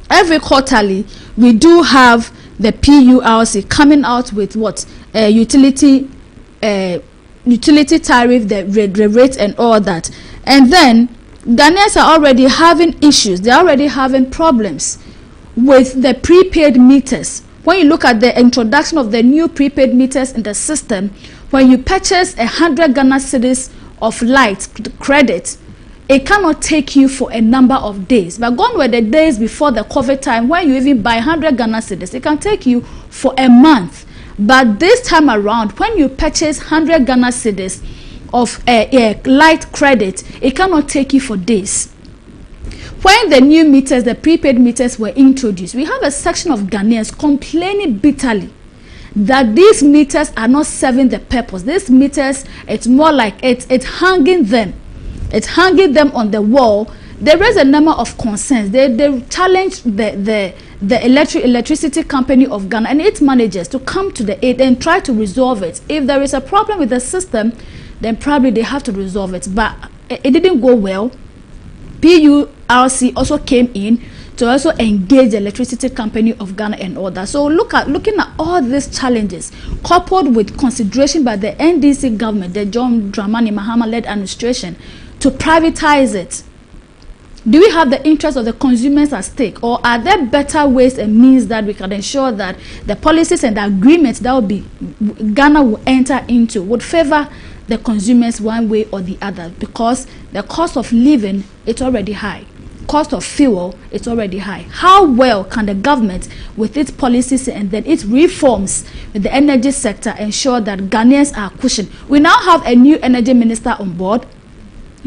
every quarterly we do have the PURC coming out with utility tariff, the rate and all that. And then Ghanaians are already having issues. They're already having problems with the prepaid meters. When you look at the introduction of the new prepaid meters in the system, when you purchase 100 Ghana cedis of light credit, it cannot take you for a number of days. But gone were the days before the COVID time when you even buy 100 Ghana cedis, it can take you for a month. But this time around, when you purchase 100 Ghana cedis of light credit, it cannot take you for days. When the new meters, the prepaid meters were introduced, we have a section of Ghanaians complaining bitterly that these meters are not serving the purpose. These meters, it's more like it's hanging them. It's hanging them on the wall. There is a number of concerns. They challenged the electricity company of Ghana and its managers to come to the aid and try to resolve it. If there is a problem with the system, then probably they have to resolve it. But it didn't go well. PURC also came in to also engage the electricity company of Ghana and all that. So looking at all these challenges, coupled with consideration by the NDC government, the John Dramani Mahama-led administration, to privatize it, do we have the interest of the consumers at stake, or are there better ways and means that we can ensure that the policies and the agreements that Ghana will enter into would favor the consumers one way or the other? Because the cost of living, it's already high. Cost of fuel, it's already high. How well can the government, with its policies and then its reforms with the energy sector, ensure that Ghanaians are cushioned? We now have a new energy minister on board,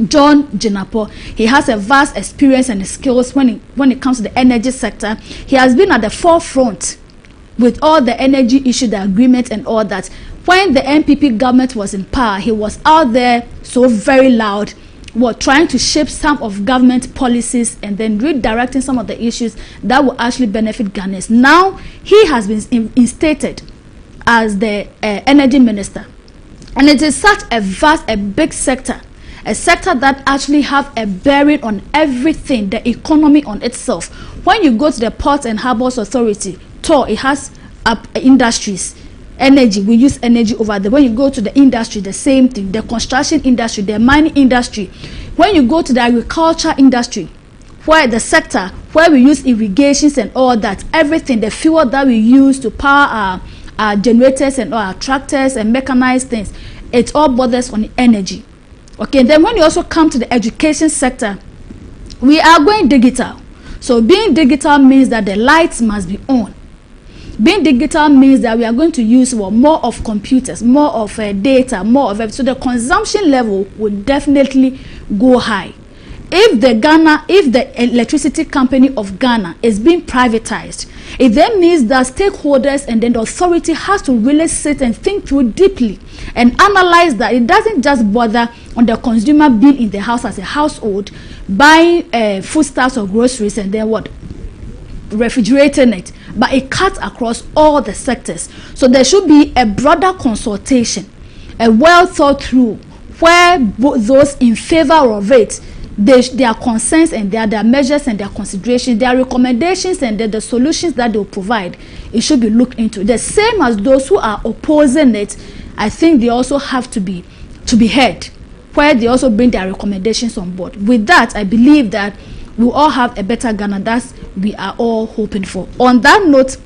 John Jinapo. He has a vast experience and skills when it comes to the energy sector. He has been at the forefront with all the energy issue, the agreement and all that. When the NPP government was in power, he was out there so very loud, trying to shape some of government policies and then redirecting some of the issues that will actually benefit Ghanaians. Now he has been instated as the energy minister, and it is such a vast, a big sector, a sector that actually have a bearing on everything, the economy on itself. When you go to the Ports and Harbours Authority, it has industries, energy. We use energy over there. When you go to the industry, the same thing. The construction industry, the mining industry. When you go to the agriculture industry, where the sector where we use irrigations and all that, everything, the fuel that we use to power our generators and all our tractors and mechanized things, it all borders on energy. Okay, then when you also come to the education sector, we are going digital. So being digital means that the lights must be on. Being digital means that we are going to use more of computers, more of data, more of it. So the consumption level will definitely go high. If the electricity company of Ghana is being privatized, it then means that stakeholders and then the authority has to really sit and think through deeply and analyze that it doesn't just bother on the consumer being in the house as a household, buying foodstuffs or groceries and then refrigerating it, but it cuts across all the sectors. So there should be a broader consultation, a well thought through, where those in favor of it, their concerns and their measures and their considerations, their recommendations and the solutions that they will provide, it should be looked into. The same as those who are opposing it, I think they also have to be heard, where they also bring their recommendations on board. With that, I believe that we all have a better Ghana that we are all hoping for. On that note,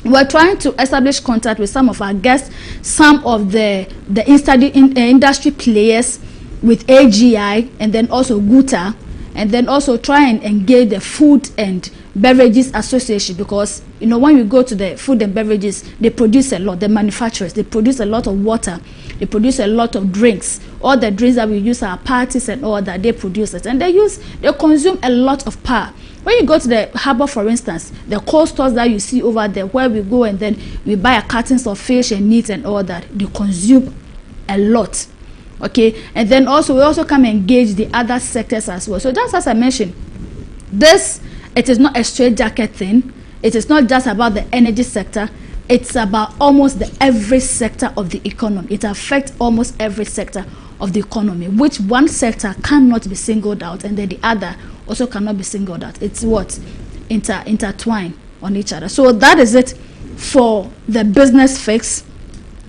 we're trying to establish contact with some of our guests, some of the industry players, with AGI and then also GUTA, and then also try and engage the Food and Beverages Association, because when you go to the food and beverages, they produce a lot. The manufacturers, they produce a lot of water, they produce a lot of drinks. All the drinks that we use at parties and all that, they produce it, and they consume a lot of power. When you go to the harbor, for instance, the cold stores that you see over there, where we go and then we buy cartons of fish and meat and all that, they consume a lot. Okay, and then we also come and engage the other sectors as well. So just as I mentioned, it is not a straight jacket thing. It is not just about the energy sector. It's about almost every sector of the economy. It affects almost every sector of the economy, which one sector cannot be singled out, and then the other also cannot be singled out. It's intertwined on each other. So that is it for the business fix.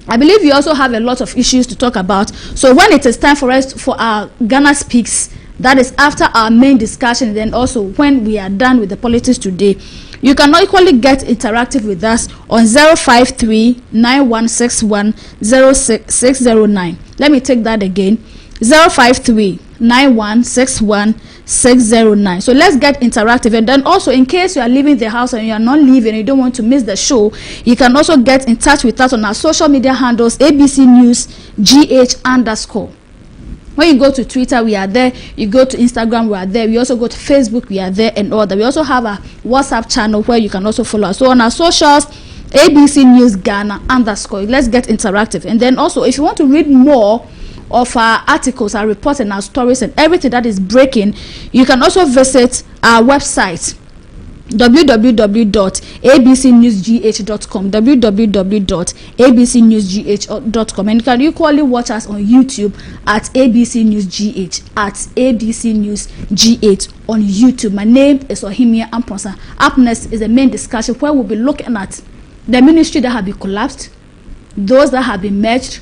I believe we also have a lot of issues to talk about. So when it is time for our Ghana Speaks, that is after our main discussion, and then also when we are done with the politics today, you can equally get interactive with us on 053-9161-0609. Let me take that again. 053-9161-609. So let's get interactive. And then also, in case you are leaving the house and you are not leaving and you don't want to miss the show, you can also get in touch with us on our social media handles, ABC News GH_. When you go to Twitter, we are there. You go to Instagram, we are there. We also go to Facebook, we are there, and all that. We also have a WhatsApp channel where you can also follow us. So on our socials, ABC News Ghana _. Let's get interactive. And then also, if you want to read more of our articles, our reports, and our stories, and everything that is breaking, you can also visit our website, www.abcnewsgh.com, www.abcnewsgh.com, and you can equally watch us on YouTube at ABC News GH, at ABC News GH on YouTube. My name is Ohimia Amponsa. Up next is the main discussion, where we'll be looking at the ministry that have been collapsed, those that have been merged,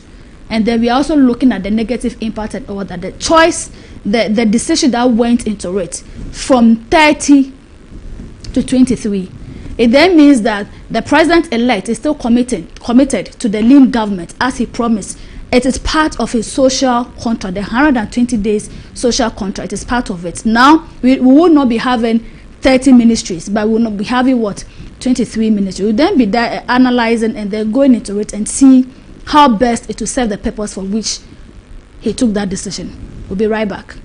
and then we are also looking at the negative impact and all that, the choice, the decision that went into it from 30 to 23. It then means that the president-elect is still committed to the lean government as he promised. It is part of his social contract, the 120 days social contract is part of it. Now, we will not be having 30 ministries, but we will not be having 23 ministries. We'll then be there analyzing and then going into it and see how best it will serve the purpose for which he took that decision. We'll be right back.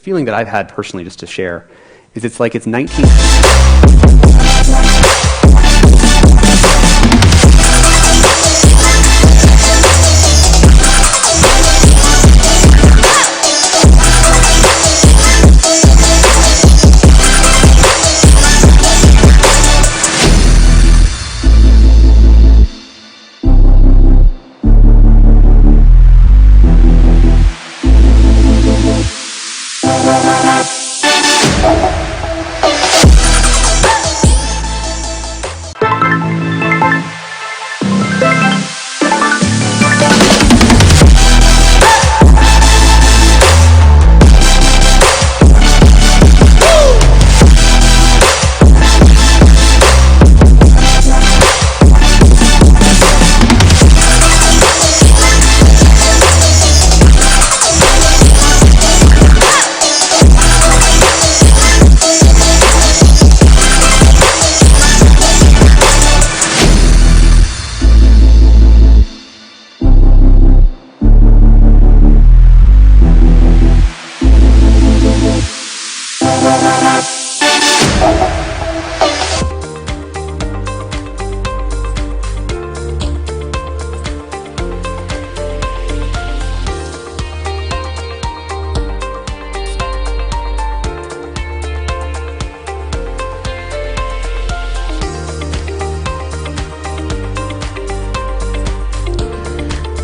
feeling that I've had personally, just to share, is it's like it's 19...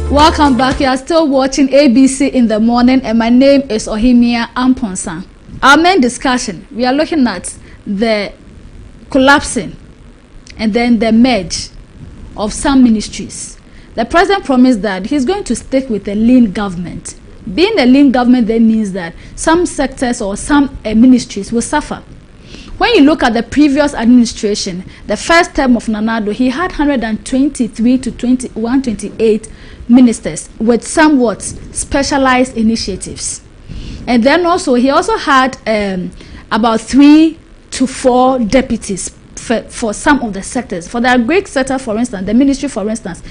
Welcome back. You are still watching ABC in the morning, and my name is Ohimia Amponsan. Our main discussion, we are looking at the collapsing and then the merge of some ministries. The president promised that he's going to stick with a lean government. Being a lean government then means that some sectors or some ministries will suffer. When you look at the previous administration, the first term of Nanado, he had 123 to 128 ministers with somewhat specialized initiatives. And then also, he also had about 3 to 4 deputies for some of the sectors. For the agric sector, for instance, the ministry, for instance,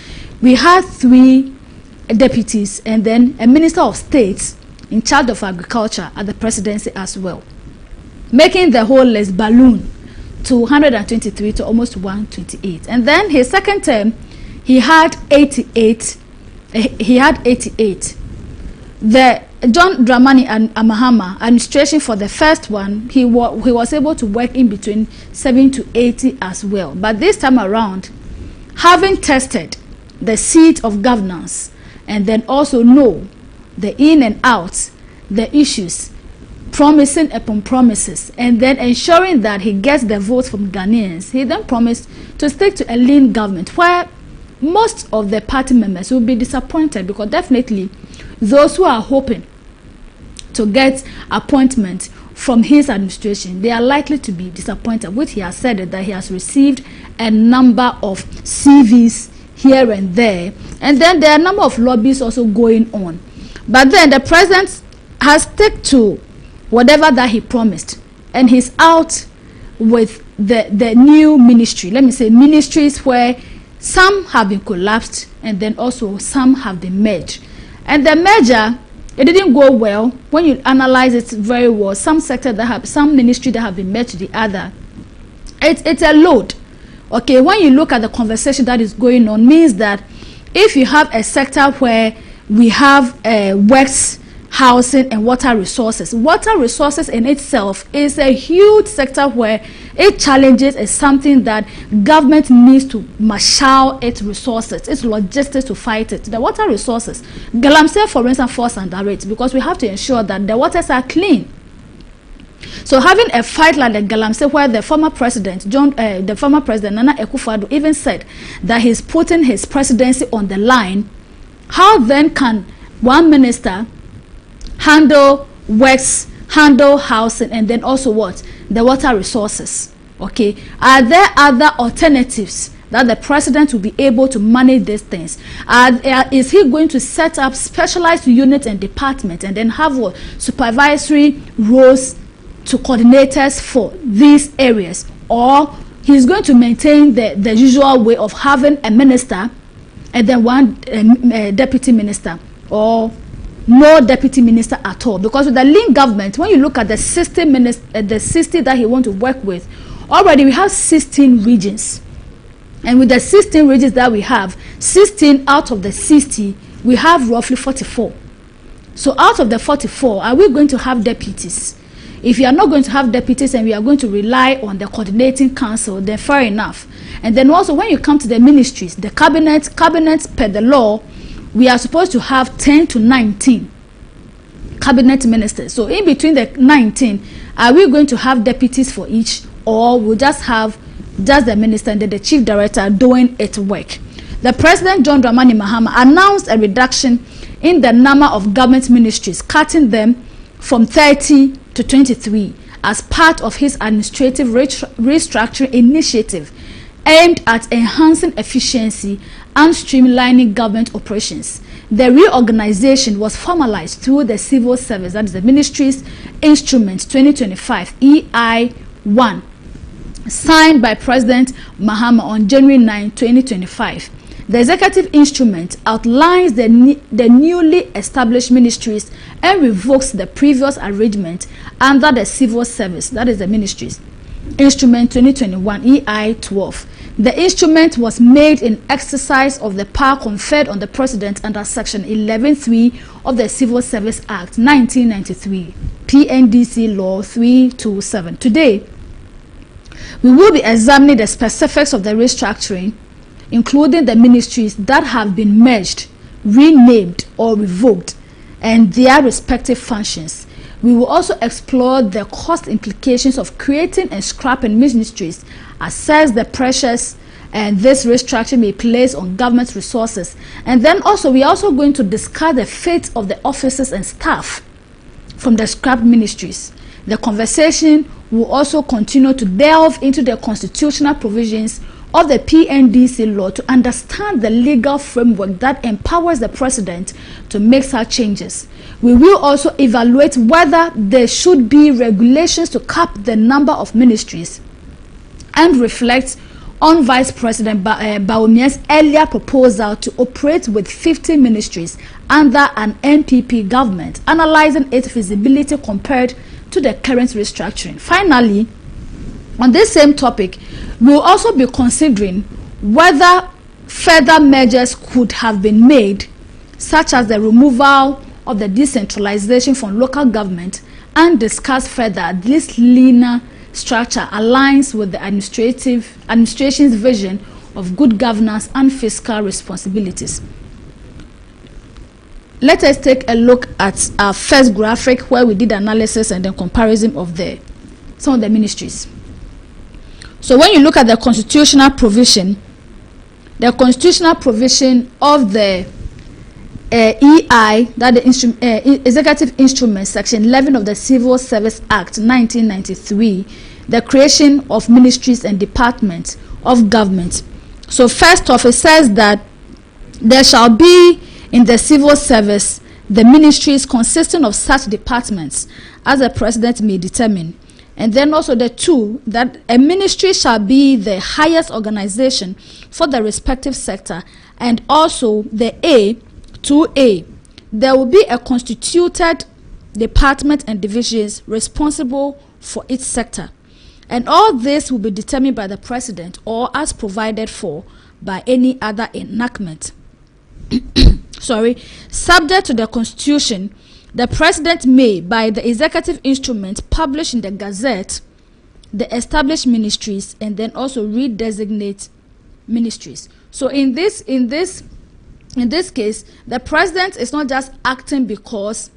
we had 3 deputies and then a minister of state in charge of agriculture at the presidency as well, making the whole list balloon to 123 to almost 128. And then his second term, he had 88. The John Dramani and Amahama administration for the first one, he was able to work in between 7 to 80 as well. But this time around, having tested the seat of governance and then also know the in and out, the issues, promising upon promises, and then ensuring that he gets the votes from Ghanaians, he then promised to stick to a lean government where most of the party members will be disappointed, because definitely those who are hoping to get appointment from his administration, they are likely to be disappointed, which he has said that he has received a number of CVs here and there, and then there are a number of lobbies also going on. But then the president has stuck to whatever that he promised, and he's out with the new ministry. Let me say ministries where some have been collapsed and then also some have been merged. And the merger, it didn't go well. When you analyze it very well, some ministry that have been merged to the other, it's a load. Okay, when you look at the conversation that is going on, means that if you have a sector where we have works, housing and water resources in itself is a huge sector where it challenges is something that government needs to marshal its resources, its logistics to fight it. The water resources, Galamsey for instance falls under it because we have to ensure that the waters are clean. So having a fight like the Galamsey, where the former president Nana Akufo-Addo even said that he's putting his presidency on the line, how then can one minister handle works, handle housing, and then also what? The water resources. Okay, are there other alternatives that the president will be able to manage these things? Is he going to set up specialized units and departments and then have what? Supervisory roles to coordinators for these areas? Or he's going to maintain the usual way of having a minister and then one deputy minister, or no deputy minister at all? Because with the link government, when you look at the 60 that he wants to work with, already we have 16 regions, and with the 16 regions that we have, 16 out of the 60 we have roughly 44. So out of the 44, are we going to have deputies? If you are not going to have deputies and we are going to rely on the coordinating council, then fair enough. And then also when you come to the ministries, the cabinet per the law, we are supposed to have 10 to 19 cabinet ministers. So in between the 19, are we going to have deputies for each, or we'll just have just the minister and then the chief director doing its work? The president, John Dramani Mahama, announced a reduction in the number of government ministries, cutting them from 30 to 23 as part of his administrative restructuring initiative aimed at enhancing efficiency and streamlining government operations. The reorganization was formalized through the civil service, that is the ministry's instrument 2025 EI1, signed by President Mahama on January 9, 2025. The executive instrument outlines the newly established ministries and revokes the previous arrangement under the civil service, that is the ministries instrument 2021 EI12. The instrument was made in exercise of the power conferred on the president under section 11(3) of the Civil Service Act 1993, PNDC Law 327. Today, we will be examining the specifics of the restructuring, including the ministries that have been merged, renamed or revoked, and their respective functions. We will also explore the cost implications of creating and scrapping ministries, assess the pressures and this restructuring may place on government resources, and then also we are also going to discuss the fate of the officers and staff from the scrapped ministries. The conversation will also continue to delve into the constitutional provisions of the PNDC law to understand the legal framework that empowers the president to make such changes. We will also evaluate whether there should be regulations to cap the number of ministries and reflect on Vice President Bawumia's earlier proposal to operate with 50 ministries under an NPP government, analyzing its feasibility compared to the current restructuring. Finally, on this same topic, we will also be considering whether further measures could have been made, such as the removal of the decentralization from local government, and discuss further this leaner structure aligns with the administration's vision of good governance and fiscal responsibilities. Let us take a look at our first graphic where we did analysis and then comparison of some of the ministries. So when you look at the constitutional provision of the EI, that the executive instrument, section 11 of the Civil Service Act 1993, the creation of ministries and departments of government. So first off, it says that there shall be in the civil service the ministries consisting of such departments as the president may determine. And then also the two, that a ministry shall be the highest organization for the respective sector, and also the 2A, there will be a constituted department and divisions responsible for each sector. And all this will be determined by the president or as provided for by any other enactment. Subject to the constitution, the president may, by the executive instrument, publish in the Gazette the established ministries and then also redesignate ministries. So in this case, the president is not just acting because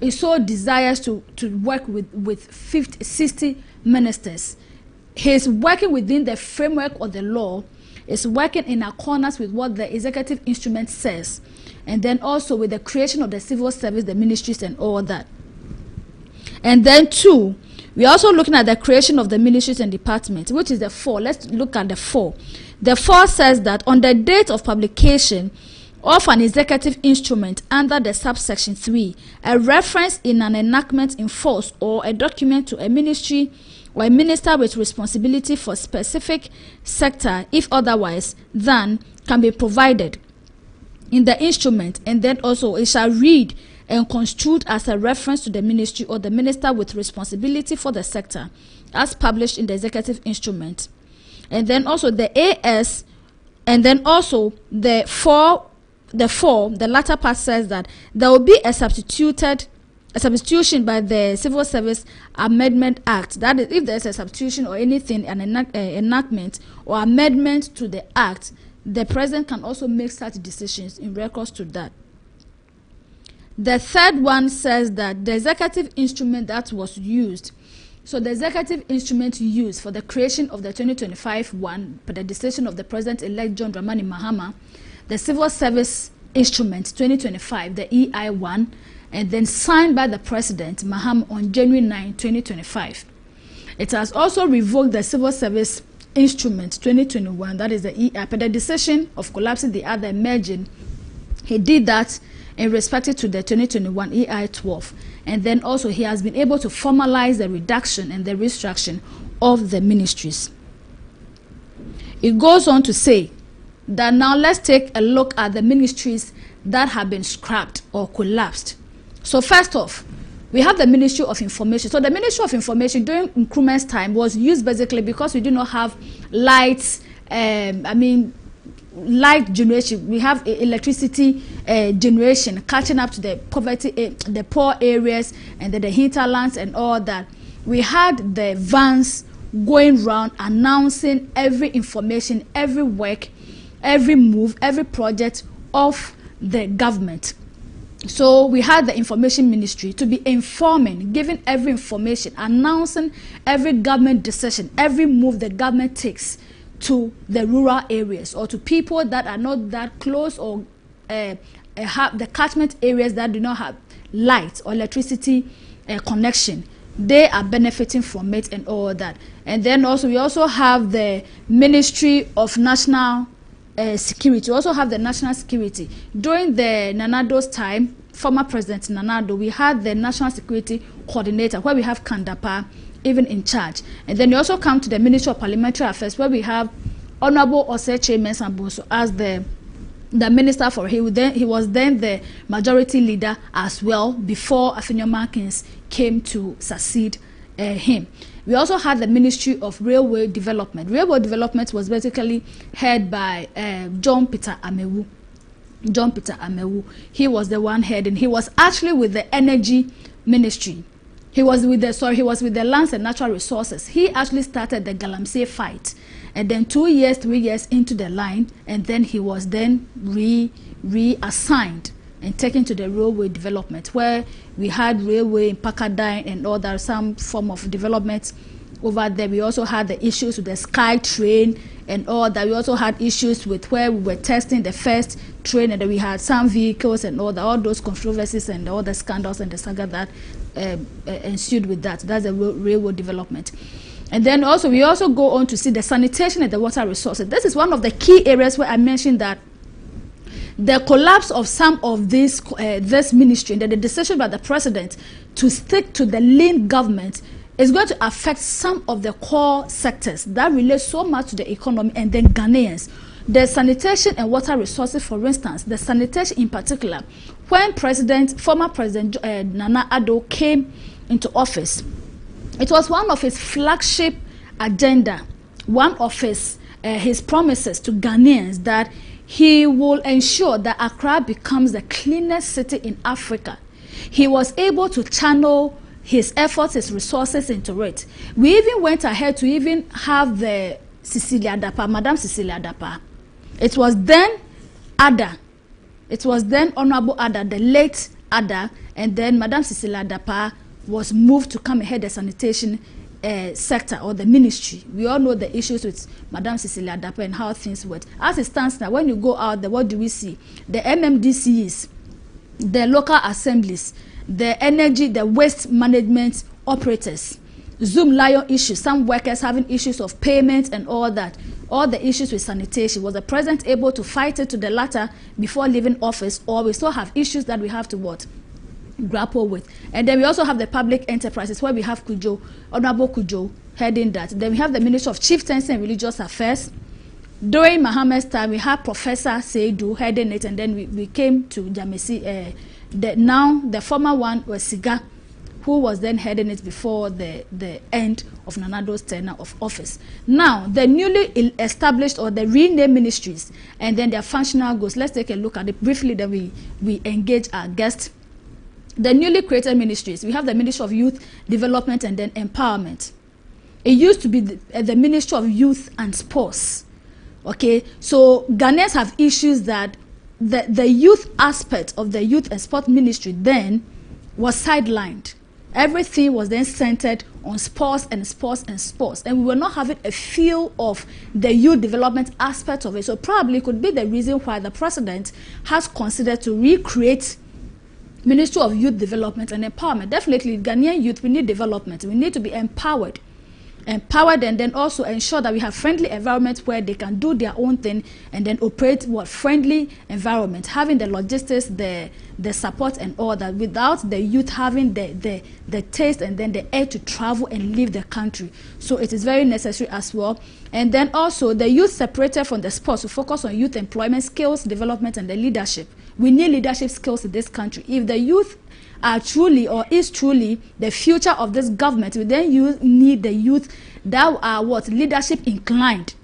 he so desires to work with 50, 60 ministers. He's working within the framework of the law, is working in accordance with what the executive instrument says, and then also with the creation of the civil service, the ministries and all that. And then 2, we're also looking at the creation of the ministries and departments, which is the 4. Let's look at the 4. The 4 says that on the date of publication of an executive instrument under the subsection 3, a reference in an enactment in force or a document to a ministry or a minister with responsibility for specific sector, if otherwise than can be provided in the instrument, and then also it shall read and construed as a reference to the ministry or the minister with responsibility for the sector, as published in the executive instrument. And then also the AS, and then also the latter part says that there will be a substitution by the Civil Service Amendment Act. That is, if there is a substitution or anything, an enactment or amendment to the act, the president can also make such decisions in regards to that. The third one says that the executive instrument that was used, so the executive instrument used for the creation of the 2025 one, by the decision of the President-elect John Dramani Mahama, the Civil Service Instrument 2025, the EI1, and then signed by the President Mahama on January 9, 2025. It has also revoked the Civil Service Instrument 2021, that is the EI, but the decision of collapsing the other merging, he did that in respect to the 2021 EI12, and then also he has been able to formalize the reduction and the restructuring of the ministries. It goes on to say that now let's take a look at the ministries that have been scrapped or collapsed. So first off, we have the Ministry of Information. So the Ministry of Information during Nkrumah's time was used basically because we do not have lights, light generation. We have electricity generation catching up to the poverty, the poor areas and the hinterlands and all that. We had the vans going around announcing every information, every work, every move, every project of the government. So we had the information ministry to be informing, giving every information, announcing every government decision, every move the government takes to the rural areas or to people that are not that close or have the catchment areas that do not have light or electricity connection. They are benefiting from it and all that. And then also we also have the Ministry of National Security. We also have the national security. During the Nanado's time, former President Nanado, we had the National Security Coordinator, where we have Kandapa even in charge. And then we also come to the Ministry of Parliamentary Affairs, where we have Honorable Oseche Mensamboso as the minister for he was then the majority leader as well before Afenyo Markins came to succeed him. We also had the Ministry of Railway Development. Railway Development was basically headed by John Peter Amewu. John Peter Amewu. He was the one heading. He was actually with the Energy Ministry. He was with the Lands and Natural Resources. He actually started the Galamsey fight, and then 3 years into the line, and then he was then reassigned and taken to the railway development, where we had railway in Pakadine and all that, some form of development over there. We also had the issues with the Sky Train and all that. We also had issues with where we were testing the first train, and then we had some vehicles and all those controversies and all the scandals and the saga that ensued with that. That's the railway development. And then also we also go on to see the sanitation and the water resources. This is one of the key areas where I mentioned that the collapse of some of this ministry and the decision by the president to stick to the lean government is going to affect some of the core sectors that relate so much to the economy and then Ghanaians. the sanitation and water resources, for instance, the sanitation in particular, when former President Nana Addo came into office, it was one of his flagship agenda, one of his promises to Ghanaians that he will ensure that Accra becomes the cleanest city in Africa. He was able to channel his efforts, his resources into it. We even went ahead to even have the Cecilia Dapa, Madam Cecilia Dapa. It was then Ada. It was then Honorable Ada, the late Ada, and then Madam Cecilia Dapa was moved to come ahead the sanitation sector or the ministry. We all know the issues with Madam Cecilia Dapa and how things work. As it stands now, when you go out there, what do we see? The MMDCs, the local assemblies, the energy, the waste management operators, Zoom Lion issues, some workers having issues of payment and all that, all the issues with sanitation. Was the president able to fight it to the latter before leaving office, or we still have issues that we have to what? Grapple with? And then we also have the public enterprises where we have Kujo, Honorable Kujo heading that. Then we have the Ministry of Chieftaincy and Religious Affairs. During Mohammed's time, we had Professor Seidu heading it, and then we came to Jamesi. Now the former one was Siga, who was then heading it before the end of Nana Addo's tenure of office. Now the newly established or the renamed ministries and then their functional goals. Let's take a look at it briefly. Then we engage our guests. The newly created ministries, we have the Ministry of Youth Development and then Empowerment. It used to be the Ministry of Youth and Sports. Okay, so Ghanaians have issues that the youth aspect of the Youth and Sport Ministry then was sidelined. Everything was then centered on sports and sports and sports, and we were not having a feel of the youth development aspect of it. So probably could be the reason why the president has considered to recreate Ministry of Youth Development and Empowerment. Definitely, Ghanaian youth, we need development. We need to be empowered, and then also ensure that we have friendly environments where they can do their own thing and then operate friendly environment, having the logistics, the support and all that, without the youth having the taste and then the air to travel and leave the country. So it is very necessary as well. And then also the youth separated from the sports to focus on youth employment, skills development and the leadership. We need leadership skills in this country. If the youth are truly or is truly the future of this government, we then need the youth that are leadership inclined.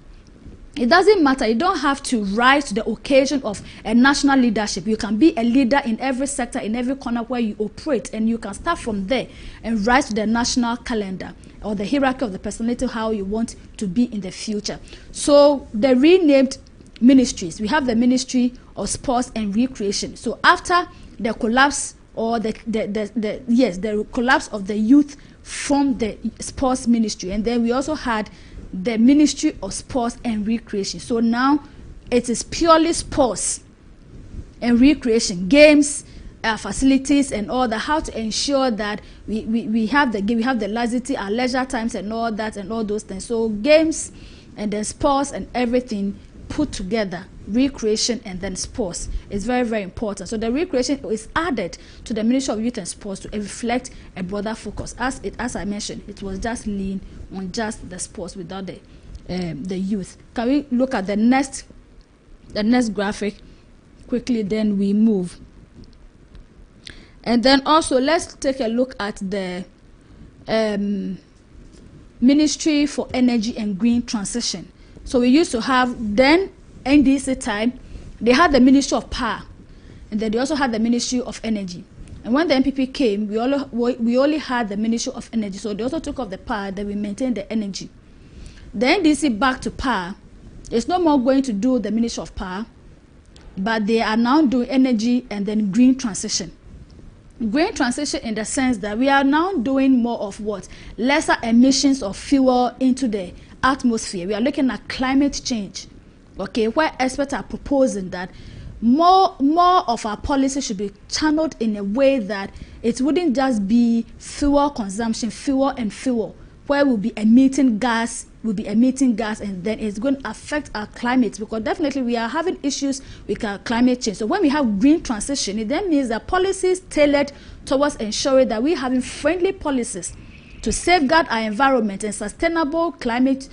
It doesn't matter. You don't have to rise to the occasion of a national leadership. You can be a leader in every sector, in every corner where you operate, and you can start from there and rise to the national calendar or the hierarchy of the personality, how you want to be in the future. So the renamed ministries, we have the Ministry of Sports and Recreation. So after the collapse or the collapse of the youth from the sports ministry, and then we also had the Ministry of Sports and Recreation. So now it is purely sports and recreation, games, facilities and all that, how to ensure that we have the laxity, our leisure times and all that and all those things. So games and then sports and everything put together, recreation and then sports, is very, very important. So the recreation is added to the Ministry of Youth and Sports to reflect a broader focus. As I mentioned, it was just lean on just the sports without the youth. Can we look at the next graphic quickly, then we move. And then also let's take a look at the Ministry for Energy and Green Transition. So we used to have then NDC time, they had the Ministry of Power, and then they also had the Ministry of Energy. And when the MPP came, we only had the Ministry of Energy. So they also took off the power, then we maintained the energy. The NDC back to power. It's no more going to do the Ministry of Power, but they are now doing energy and then green transition. Green transition in the sense that we are now doing more of what? Lesser emissions of fuel into the atmosphere. We are looking at climate change, okay, where experts are proposing that more of our policy should be channeled in a way that it wouldn't just be fuel consumption, fuel, where we'll be emitting gas, and then it's going to affect our climate, because definitely we are having issues with our climate change. So when we have green transition, it then means that policies tailored towards ensuring that we're having friendly policies to safeguard our environment and sustainable climate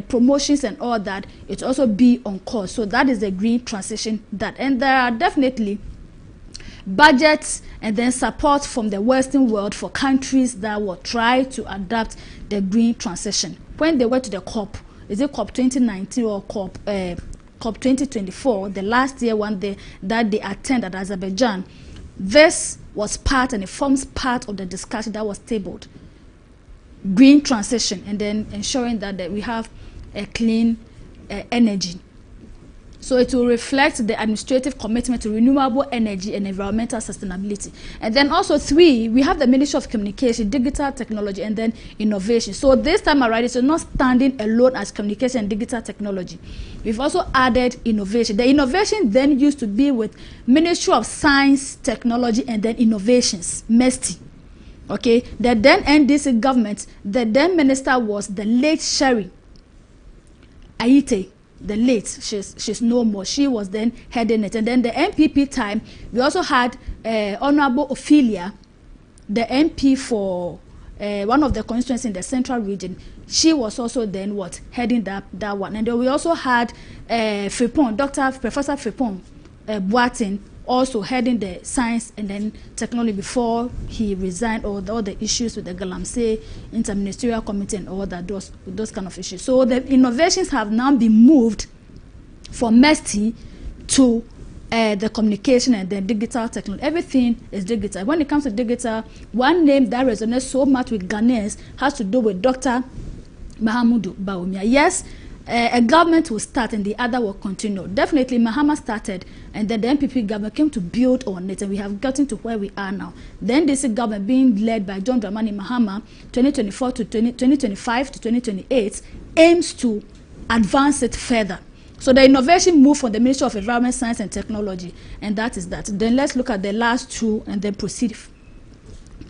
promotions and all that, it also be on course. So that is the green transition that, and there are definitely budgets and then support from the Western world for countries that will try to adapt the green transition. When they went to the COP, is it COP 2019 or COP 2024, the last year one day that they attended Azerbaijan, this was part and it forms part of the discussion that was tabled. Green transition and then ensuring that we have a clean energy. So it will reflect the administrative commitment to renewable energy and environmental sustainability. And then also 3, we have the Ministry of Communication, Digital Technology, and then Innovation. So this time around, it's not standing alone as communication and digital technology. We've also added innovation. The innovation then used to be with Ministry of Science, Technology, and then Innovations, MESTI. Okay, the then NDC government, the then minister was the late Sherry Aite. The late, she's no more. She was then heading it. And then the MPP time, we also had Honorable Ophelia, the MP for one of the constituencies in the central region. She was also then heading that one. And then we also had Fripon, Professor Fripon Boatin, also heading the science and then technology before he resigned, all the issues with the Galamsey Interministerial Committee and all that, those kind of issues. So the innovations have now been moved from MESTI to the communication and the digital technology. Everything is digital. When it comes to digital, one name that resonates so much with Ghanaians has to do with Dr. Mahamudu Bawumia. Yes, a government will start and the other will continue. Definitely Mahama started and then the MPP government came to build on it, and we have gotten to where we are now. Then this government being led by John Dramani Mahama, 2024 to 2025 to 2028, aims to advance it further. So the innovation moved from the Ministry of Environment, Science and Technology, and that is that. Then let's look at the last 2 and then proceed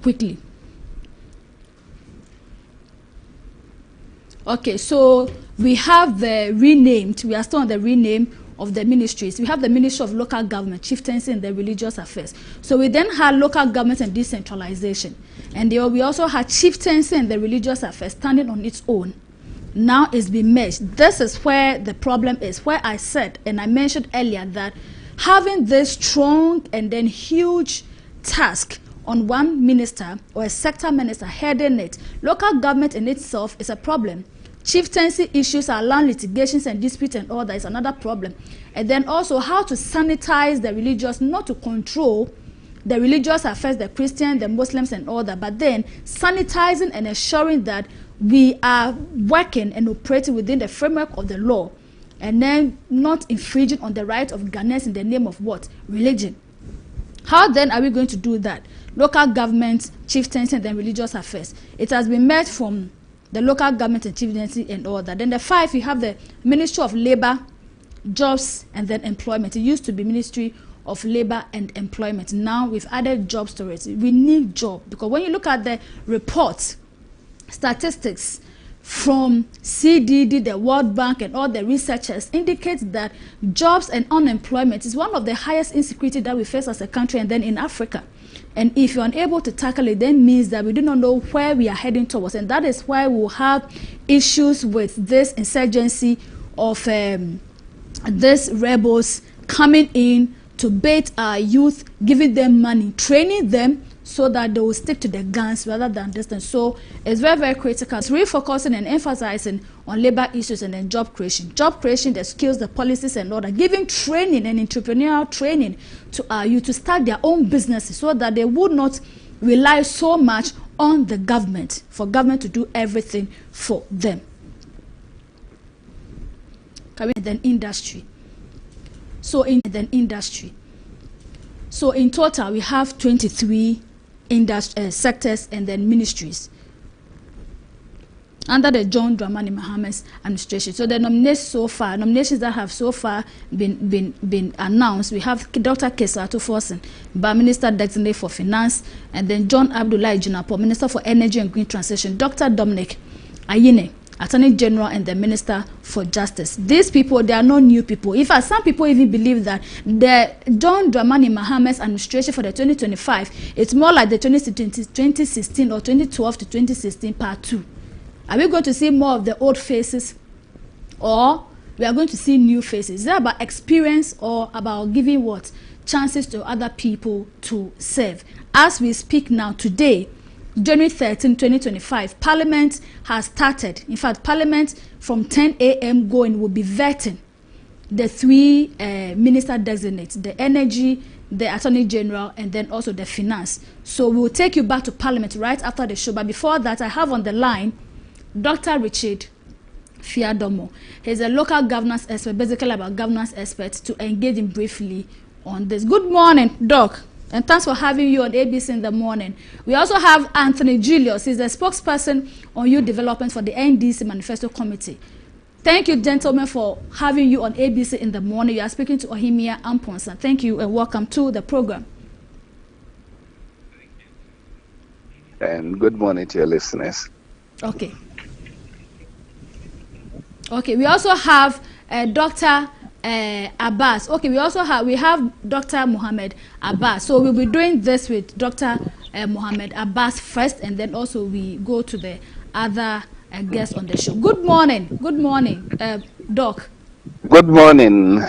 quickly. Okay, so we have the renamed, we are still on the rename of the ministries. We have the Ministry of Local Government, Chieftaincy and the Religious Affairs. So we then had Local Government and Decentralization. And we also had Chieftaincy and the Religious Affairs standing on its own. Now it's been merged. This is where the problem is, where I said, and I mentioned earlier, that having this strong and then huge task on one minister or a sector minister heading it, local government in itself is a problem. Chieftaincy issues are land litigations and disputes and all that is another problem. And then also how to sanitize the religious, not to control the religious affairs, the Christian, the Muslims and all that, but then sanitizing and ensuring that we are working and operating within the framework of the law, and then not infringing on the right of Ghanaians in the name of what? Religion. How then are we going to do that? Local government, chieftaincy, and then religious affairs. It has been met from the local government and chieftaincy and all that. Then the 5, you have the Ministry of Labor, Jobs, and then Employment. It used to be Ministry of Labor and Employment. Now we've added jobs to it. We need job, because when you look at the reports, statistics from CDD, the World Bank, and all the researchers indicate that jobs and unemployment is one of the highest insecurity that we face as a country and then in Africa. And if you're unable to tackle it, then means that we do not know where we are heading towards. And that is why we'll have issues with this insurgency of these rebels coming in to bait our youth, giving them money, training them so that they will stick to the guns rather than distance. So it's very, very critical. It's refocusing and emphasizing on labor issues and then job creation. Job creation, the skills, the policies and all that. Giving training and entrepreneurial training to our youth to start their own businesses so that they would not rely so much on the government, for government to do everything for them. And then industry. So in total, we have 23 sectors and then ministries under the John Dramani Mahama's administration. So the nominations that have so far been announced, we have Dr. Kesato Forsen, Minister Designate for Finance, and then John Abdullahi Junapo, Minister for Energy and Green Transition, Dr. Dominic Ayine Attorney General and the Minister for Justice. These people, they are not new people. In fact, some people even believe that the John Dramani Mahamad's administration for the 2025, it's more like the 2016 or 2012 to 2016 part 2. Are we going to see more of the old faces, or we are going to see new faces? Is that about experience or about giving what? Chances to other people to serve? As we speak now, today, January 13, 2025, Parliament has started. In fact, Parliament from 10 a.m. going will be vetting the three minister designates, the energy, the Attorney General, and then also the finance. So we will take you back to Parliament right after the show. But before that, I have on the line Dr. Richard Fiadomo. He's a local governance expert, basically about governance experts, to engage him briefly on this. Good morning, Doc. And thanks for having you on ABC in the morning. We also have Anthony Julius. He's the spokesperson on youth development for the NDC Manifesto Committee. Thank you, gentlemen, for having you on ABC in the morning. You are speaking to Ohimia Amponsa. Thank you and welcome to the program. And good morning to your listeners. Okay. Okay, we also have Dr. Abbas. Okay, we have Dr. Mohammed Abbas. So we'll be doing this with Dr. Mohammed Abbas first, and then also we go to the other guests on the show. Good morning, Doc. Good morning.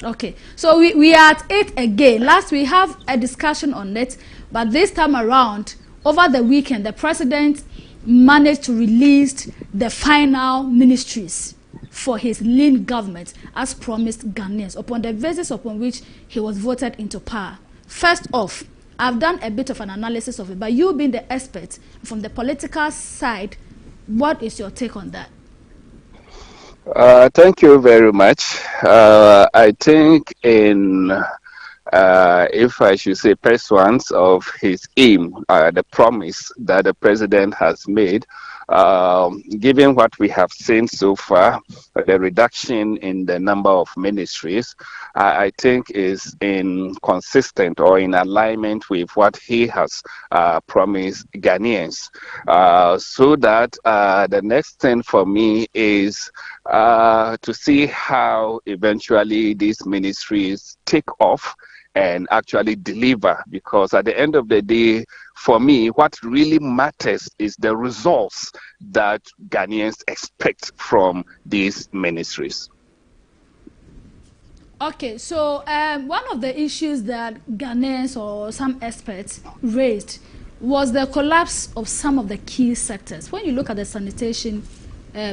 Okay, so we are at it again. Last we have a discussion on it, but this time around, over the weekend, the president managed to release the final ministries for his lean government as promised Ghanaians, upon the basis upon which he was voted into power. First off, I've done a bit of an analysis of it, but you being the expert from the political side, what is your take on that? Thank you very much. I think if I should say pursuance of his aim, the promise that the president has made, given what we have seen so far, the reduction in the number of ministries, I think is consistent or in alignment with what he has promised Ghanaians. So that the next thing for me is to see how eventually these ministries take off and actually deliver, because at the end of the day, for me, what really matters is the results that Ghanaians expect from these ministries. Okay, so one of the issues that Ghanaians or some experts raised was the collapse of some of the key sectors. When you look at the sanitation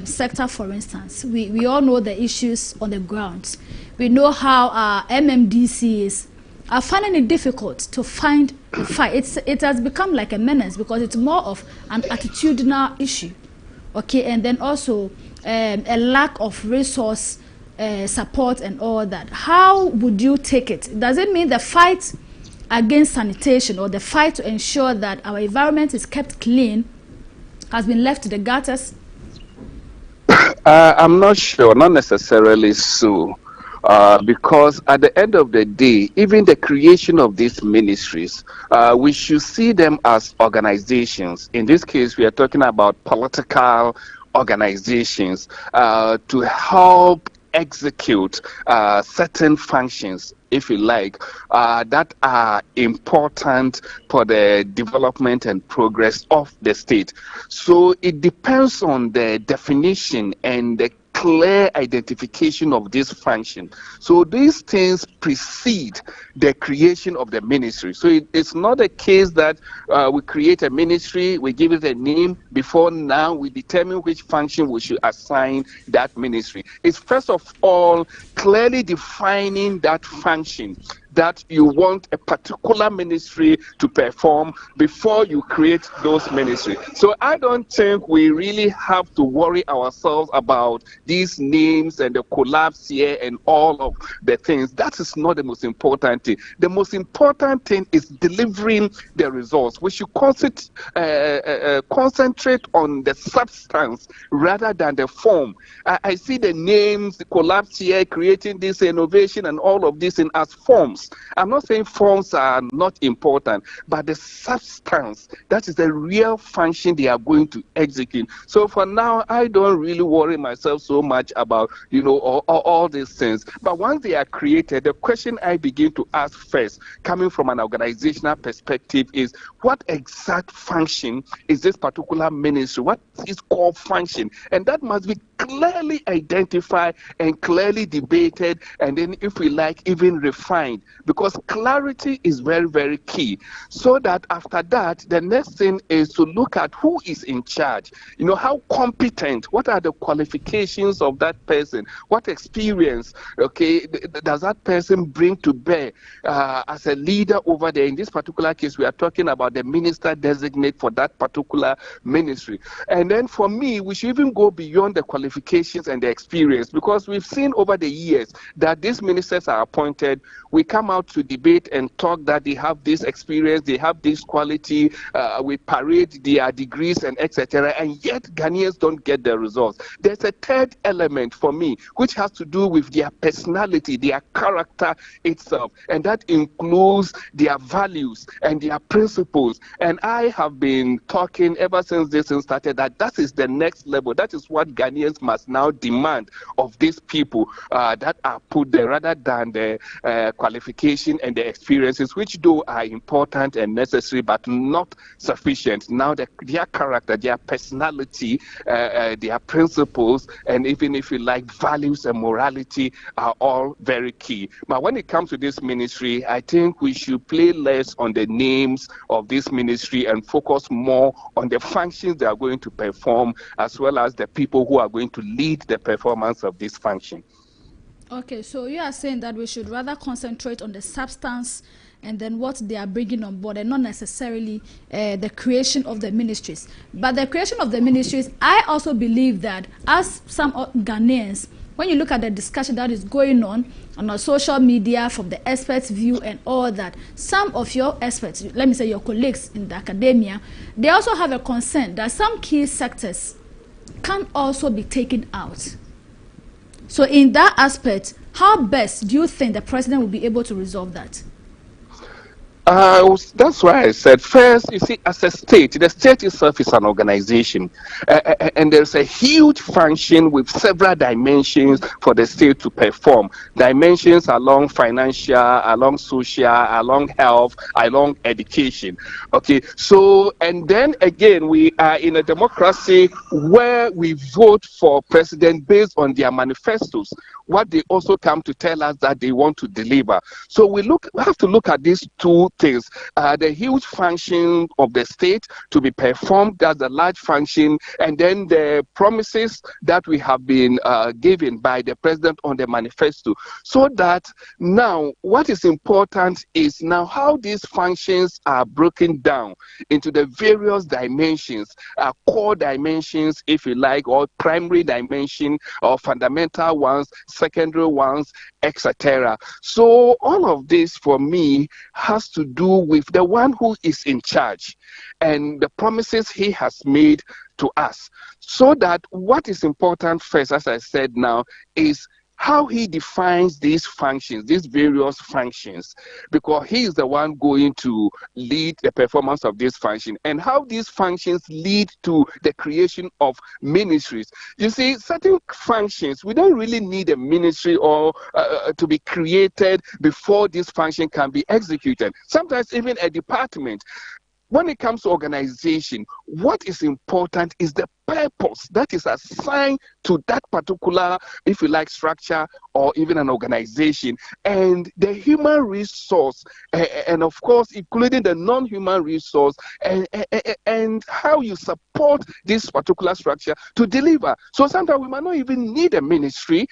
sector, for instance, we all know the issues on the ground. We know how our MMDCs are finding it difficult to fight. It has become like a menace because it's more of an attitudinal issue, okay, and then also a lack of resource support and all that. How would you take it? Does it mean the fight against sanitation or the fight to ensure that our environment is kept clean has been left to the gutters? I'm not sure, not necessarily so. Because at the end of the day, even the creation of these ministries, we should see them as organizations. In this case, we are talking about political organizations to help execute certain functions, if you like, that are important for the development and progress of the state. So it depends on the definition and the clear identification of this function. So these things precede the creation of the ministry. So it's not a case that we create a ministry, we give it a name, before now we determine which function we should assign that ministry. It's first of all clearly defining that function that you want a particular ministry to perform before you create those ministries. So I don't think we really have to worry ourselves about these names and the collapse here and all of the things. That is not the most important thing. The most important thing is delivering the results. We should concentrate on the substance rather than the form. I see the names, the collapse here, creating this innovation and all of this as forms. forms. I'm not saying forms are not important, but the substance, that is the real function they are going to execute. So for now, I don't really worry myself so much about, all these things. But once they are created, the question I begin to ask first, coming from an organizational perspective, is what exact function is this particular ministry? What is core function? And that must be clearly identified and clearly debated, and then, if we like, even refined, because clarity is very, very key. So that after that, the next thing is to look at who is in charge. How competent, what are the qualifications of that person, what experience, does that person bring to bear as a leader over there. In this particular case, we are talking about the minister designate for that particular ministry. And then for me, we should even go beyond the qualifications and the experience, because we've seen over the years that these ministers are appointed. We come out to debate and talk that they have this experience, they have this quality, we parade their degrees and etc. And yet Ghanaians don't get the results. There's a third element for me, which has to do with their personality, their character itself, and that includes their values and their principles. And I have been talking ever since this thing started that is the next level. That is what Ghanaians must now demand of these people that are put there, rather than the qualification and the experiences, which though are important and necessary but not sufficient. Now their character, their personality, their principles, and even, if you like, values and morality are all very key. But when it comes to this ministry, I think we should play less on the names of this ministry and focus more on the functions they are going to perform, as well as the people who are going to lead the performance of this function. Okay, so you are saying that we should rather concentrate on the substance and then what they are bringing on board, and not necessarily the creation of the ministries. But the creation of the ministries, I also believe that, as some Ghanaians, when you look at the discussion that is going on our social media, from the experts' view and all that, some of your experts, let me say your colleagues in the academia, they also have a concern that some key sectors can also be taken out. So in that aspect, how best do you think the president will be able to resolve that? That's why I said, first, you see, as a state, the state itself is an organization, and there's a huge function with several dimensions for the state to perform. Dimensions along financial, along social, along health, along education. Okay, so, and then again, we are in a democracy where we vote for president based on their manifestos, what they also come to tell us that they want to deliver. So we have to look at these two things. The huge function of the state to be performed, that's the large function, and then the promises that we have been given by the president on the manifesto. So that now what is important is now how these functions are broken down into the various dimensions, core dimensions, if you like, or primary dimension, or fundamental ones, secondary ones, etc. So all of this for me has to do with the one who is in charge and the promises he has made to us. So that what is important first, as I said now, is how he defines these functions, these various functions, because he is the one going to lead the performance of this function, and how these functions lead to the creation of ministries. You see, certain functions, we don't really need a ministry or to be created before this function can be executed. Sometimes even a department. When it comes to organization, what is important is the purpose that is assigned to that particular, if you like, structure or even an organization, and the human resource, and of course, including the non-human resource, and how you support this particular structure to deliver. So sometimes we might not even need a ministry.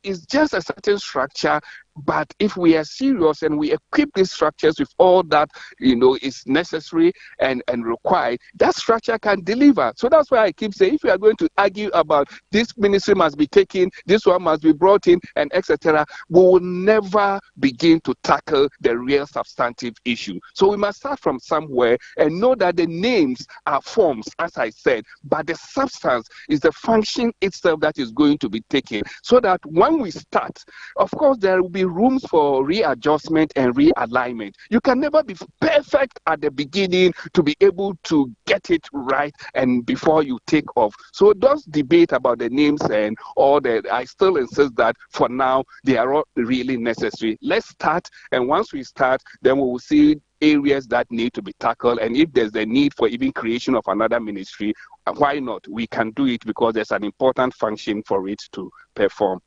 It's just a certain structure. But if we are serious and we equip these structures with all that is necessary and required, that structure can deliver. So that's why I keep believe, say, if we are going to argue about this ministry must be taken, this one must be brought in, and etc., we will never begin to tackle the real substantive issue. So we must start from somewhere and know that the names are forms, as I said, but the substance is the function itself that is going to be taken. So that when we start, of course, there will be rooms for readjustment and realignment. You can never be perfect at the beginning to be able to get it right and before you take off. So those debate about the names and all that, I still insist that for now they are not really necessary. Let's start, and once we start, then we will see areas that need to be tackled, and if there's a need for even creation of another ministry, why not? We can do it because there's an important function for it to perform.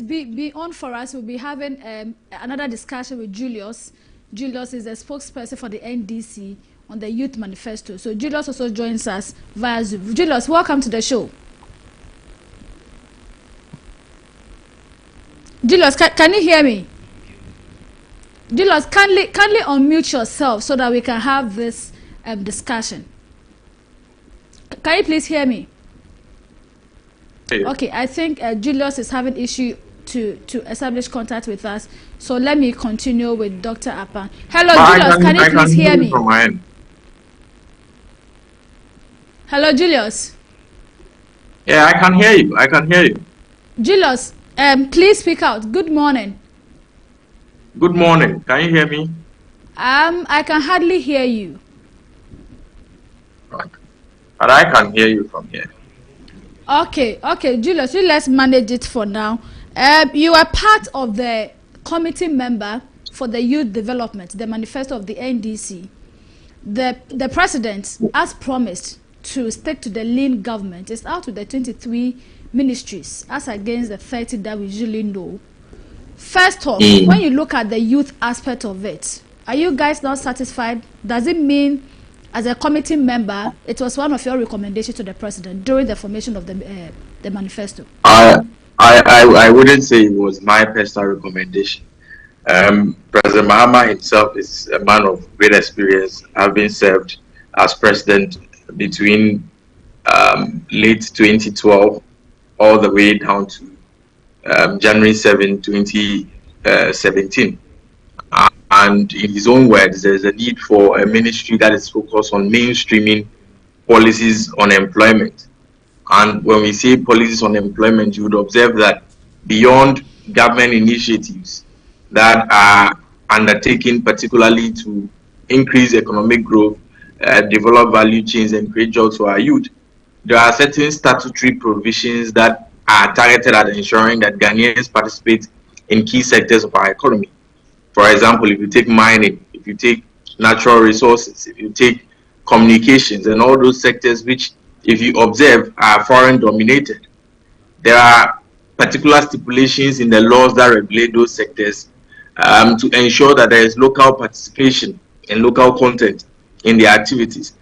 Be on for us. We'll be having another discussion with Julius. Julius is the spokesperson for the NDC on the Youth Manifesto. So Julius also joins us via Zoom. Julius, welcome to the show. Julius, can you hear me? Julius, kindly unmute yourself so that we can have this discussion. Can you please hear me? Okay, I think Julius is having issue to establish contact with us. So let me continue with Dr. Appan. Hello, Julius, can you please hear me? From my end. Hello, Julius. Yeah, I can hear you. I can hear you. Julius, please speak out. Good morning. Good morning. Can you hear me? I can hardly hear you. Right. But I can hear you from here. Okay, Julius, let's manage it for now. You are part of the committee member for the youth development, the manifesto of the NDC. The president, as promised, to stick to the lean government, is out with the 23 ministries, as against the 30 that we usually know. First off, when you look at the youth aspect of it, are you guys not satisfied? Does it mean, as a committee member, it was one of your recommendations to the president during the formation of the manifesto? I wouldn't say it was my personal recommendation. President Mahama himself is a man of great experience, having served as president between late 2012 all the way down to January 7, 2017. And in his own words, there's a need for a ministry that is focused on mainstreaming policies on employment. And when we say policies on employment, you would observe that beyond government initiatives that are undertaken particularly to increase economic growth, develop value chains, and create jobs for our youth, there are certain statutory provisions that are targeted at ensuring that Ghanaians participate in key sectors of our economy. For example, if you take mining, if you take natural resources, if you take communications, and all those sectors which, if you observe, are foreign dominated, there are particular stipulations in the laws that regulate those sectors to ensure that there is local participation and local content in the activities.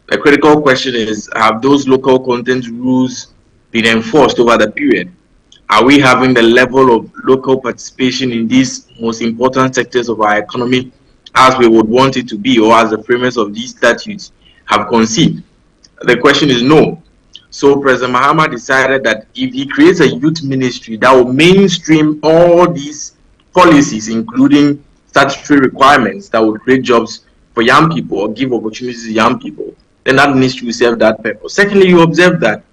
The critical question is, have those local content rules been enforced over the period? Are we having the level of local participation in these most important sectors of our economy as we would want it to be, or as the framers of these statutes have conceived? The question is no. So President Mahama decided that if he creates a youth ministry that will mainstream all these policies, including statutory requirements that would create jobs for young people or give opportunities to young people, then that ministry will serve that purpose. Secondly, you observe that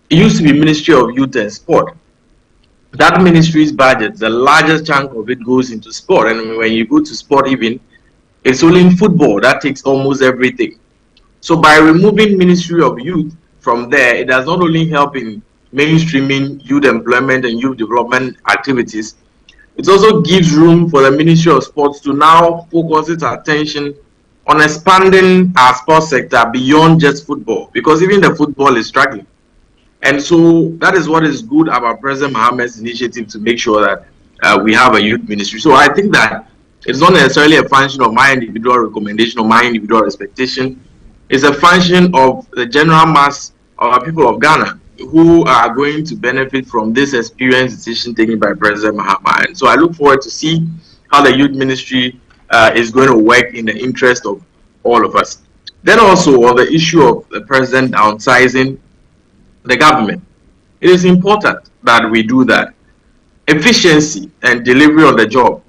it used to be Ministry of Youth and Sport. That ministry's budget, the largest chunk of it goes into sport. And when you go to sport even, it's only in football that takes almost everything. So by removing Ministry of Youth from there, it does not only help in mainstreaming youth employment and youth development activities, it also gives room for the Ministry of Sports to now focus its attention on expanding our sports sector beyond just football, because even the football is struggling. And so that is what is good about President Mahama's initiative to make sure that we have a youth ministry. So I think that it's not necessarily a function of my individual recommendation or my individual expectation. It's a function of the general mass of our people of Ghana who are going to benefit from this experienced decision taken by President Mahama. And so I look forward to see how the youth ministry is going to work in the interest of all of us. Then also on the issue of the president downsizing the government, it is important that we do that. Efficiency and delivery on the job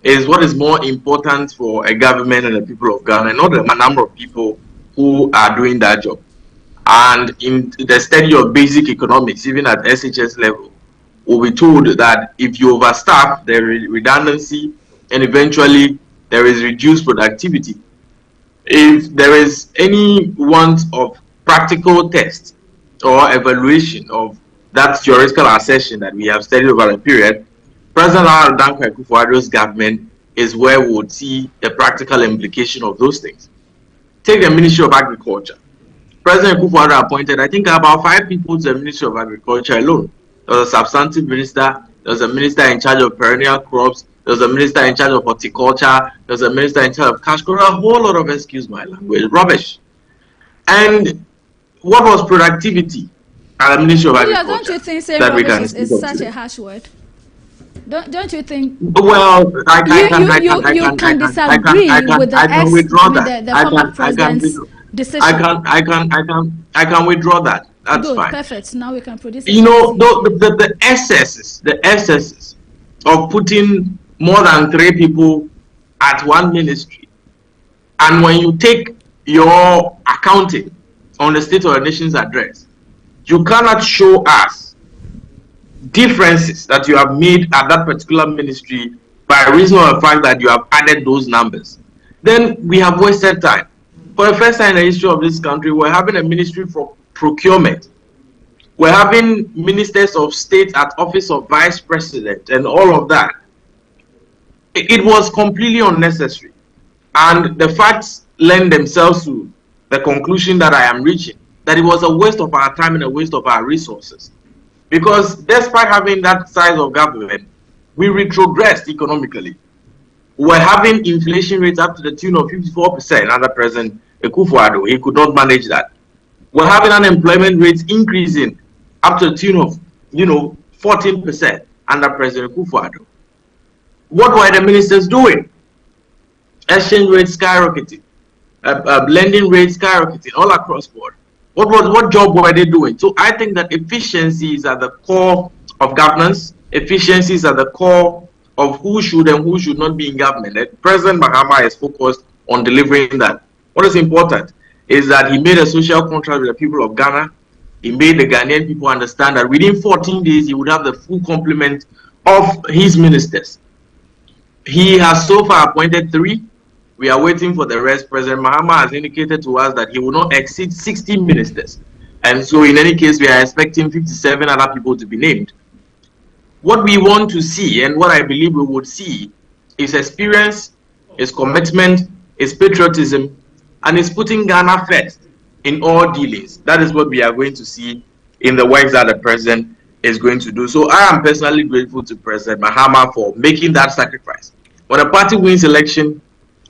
is what is more important for a government and the people of Ghana, not the number of people who are doing that job. And in the study of basic economics, even at SHS level, we'll be told that if you overstaff, there is redundancy, and eventually there is reduced productivity. If there is any want of practical test or evaluation of that theoretical assertion that we have studied over a period, President Danko Akufo-Addo's government is where we would see the practical implication of those things. Take the Ministry of Agriculture. President Akufo-Addo appointed, I think, about 5 people to the Ministry of Agriculture alone. There was a substantive minister, there was a minister in charge of perennial crops, there was a minister in charge of horticulture, there was a minister in charge of cash crop, a whole lot of, excuse my language, rubbish. And what was productivity at the Ministry of Agriculture? Don't you think saying rubbish is such a harsh word? Don't you think? Well, you can disagree with the former president's decision. I can withdraw that. That's good, fine. Perfect. Now we can produce. You know, the excesses of putting more than 3 people at one ministry, and when you take your accounting on the State of the Nation's address, you cannot show us differences that you have made at that particular ministry by reason of the fact that you have added those numbers. Then we have wasted time. For the first time in the history of this country, we're having a ministry for procurement. We're having ministers of state at office of vice president and all of that. It was completely unnecessary. And the facts lend themselves to the conclusion that I am reaching, that it was a waste of our time and a waste of our resources. Because despite having that size of government, we retrogressed economically. We're having inflation rates up to the tune of 54% under President Akufo-Addo. He could not manage that. We're having unemployment rates increasing up to the tune of, 14% under President Akufo-Addo. What were the ministers doing? Exchange rates skyrocketing, lending rates skyrocketing all across board. What job were they doing? So I think that efficiency is at the core of governance. Efficiency is at the core of who should and who should not be in government. And President Mahama is focused on delivering that. What is important is that he made a social contract with the people of Ghana. He made the Ghanaian people understand that within 14 days he would have the full complement of his ministers. He has so far appointed 3. We are waiting for the rest. President Mahama has indicated to us that he will not exceed 60 ministers. And so in any case, we are expecting 57 other people to be named. What we want to see, and what I believe we would see, is experience, is commitment, is patriotism, and is putting Ghana first in all dealings. That is what we are going to see in the work that the president is going to do. So I am personally grateful to President Mahama for making that sacrifice. When a party wins election,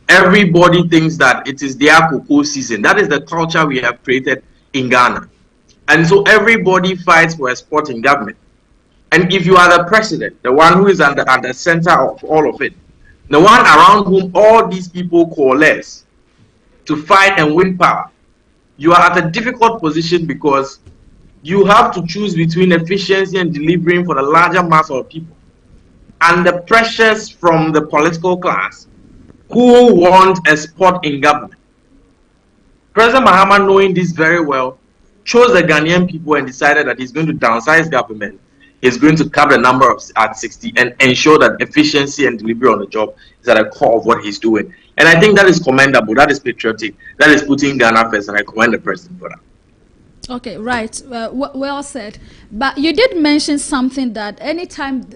everybody thinks that it is their cocoa season. That is the culture we have created in Ghana. And so everybody fights for a spot in government. And if you are the president, the one who is at the center of all of it, the one around whom all these people coalesce to fight and win power, you are at a difficult position because you have to choose between efficiency and delivering for the larger mass of people and the pressures from the political class who want a spot in government. President Mahama, knowing this very well, chose the Ghanaian people and decided that he's going to downsize government. He's going to cap the number at 60 and ensure that efficiency and delivery on the job is at the core of what he's doing. And I think that is commendable, that is patriotic, that is putting Ghana first, and I commend the president for that. Okay, right. Well said. But you did mention something that anytime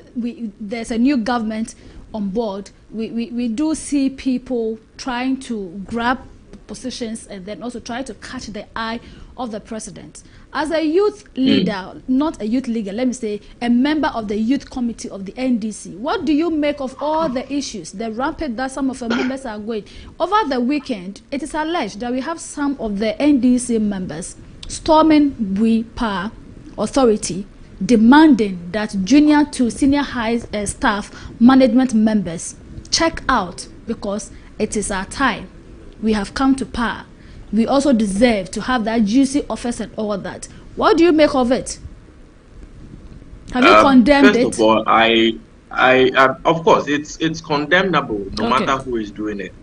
there's a new government on board, we do see people trying to grab positions and then also try to catch the eye of the president. As a youth leader, not a youth leader, let me say a member of the youth committee of the NDC, what do you make of all the issues, the rampant that some of the members are going? Over the weekend, it is alleged that we have some of the NDC members storming Bui Power Authority, demanding that junior to senior high staff management members check out because it is our time. We have come to power. we also deserve to have that juicy office and all that. What do you make of it? Have you condemned it? First of all, I of course, it's condemnable no matter who is doing it.